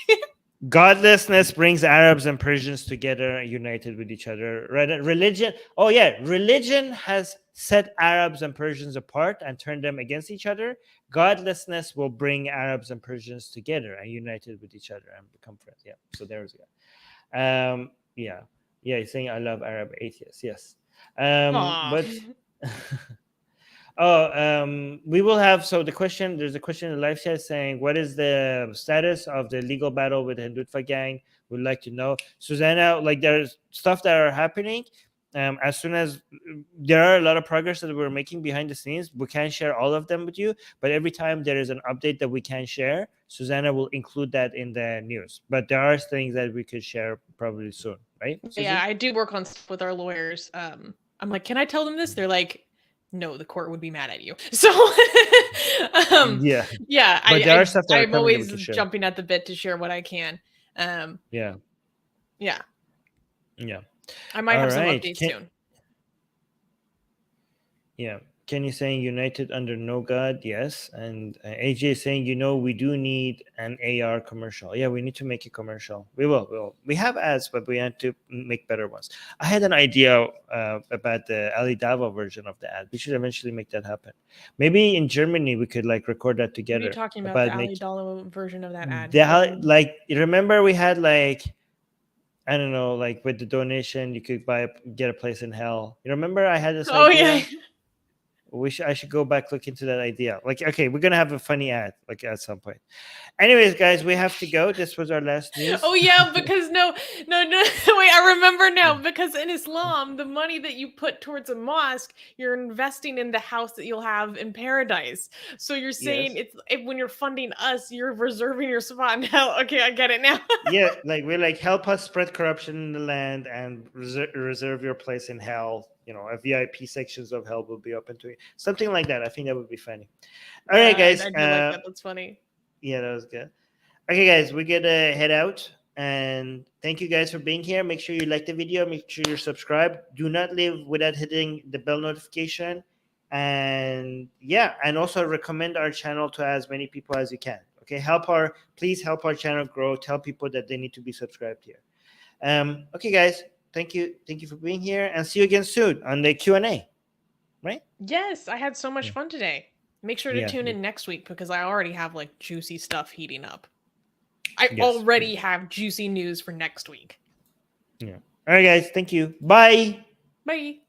Godlessness brings Arabs and Persians together, united with each other. Right? Religion has set Arabs and Persians apart and turned them against each other. Godlessness will bring Arabs and Persians together and united with each other and become friends. Yeah. So there's that. Yeah. He's saying I love Arab atheists. Yes. But. We will have, so there's a question in the live chat saying, what is the status of the legal battle with the Hindutva gang? We'd like to know. Susanna, like there's stuff that are happening. As soon as there are a lot of progress that we're making behind the scenes, we can't share all of them with you, but every time there is an update that we can share, Susanna will include that in the news. But there are things that we could share probably soon, right? Susie? Yeah, I do work on stuff with our lawyers. I'm like, can I tell them this? They're like, no, the court would be mad at you. So yeah, I'm always jumping at the bit to share what I can. Yeah. I might have some updates soon. Yeah. Kenny saying united under no God, yes. And AJ saying, we do need an AR commercial. Yeah, we need to make a commercial. We will. We have ads, but we have to make better ones. I had an idea about the Ali Dava version of the ad. We should eventually make that happen. Maybe in Germany we could record that together. What are you talking about the Ali Dava version of that ad? Remember we had I don't know, with the donation you could get a place in hell. You remember I had this idea? Oh yeah. I should go back, look into that idea. Okay, we're gonna have a funny ad at some point. Anyways, guys, we have to go. This was our last news. Oh yeah, because no. Wait, I remember now. Because in Islam, the money that you put towards a mosque, you're investing in the house that you'll have in paradise. So you're saying when you're funding us, you're reserving your spot in hell. Okay, I get it now. Yeah, we're help us spread corruption in the land and reserve your place in hell a VIP sections of hell will be open to it. Something like that. I think that would be funny. All right, guys. I do like that. That's funny. Yeah, that was good. Okay, guys, we're gonna head out. And thank you guys for being here. Make sure you like the video. Make sure you're subscribed. Do not leave without hitting the bell notification. And yeah, and also recommend our channel to as many people as you can. Okay, please help our channel grow. Tell people that they need to be subscribed here. Okay, guys, thank you for being here, and see you again soon on the Q&A. Right? Yes, I had so much fun today. Make sure to Yeah. tune in next week because I already have like juicy stuff heating up. I Yes. already have juicy news for next week. Yeah. All right, guys. Thank you. Bye. Bye.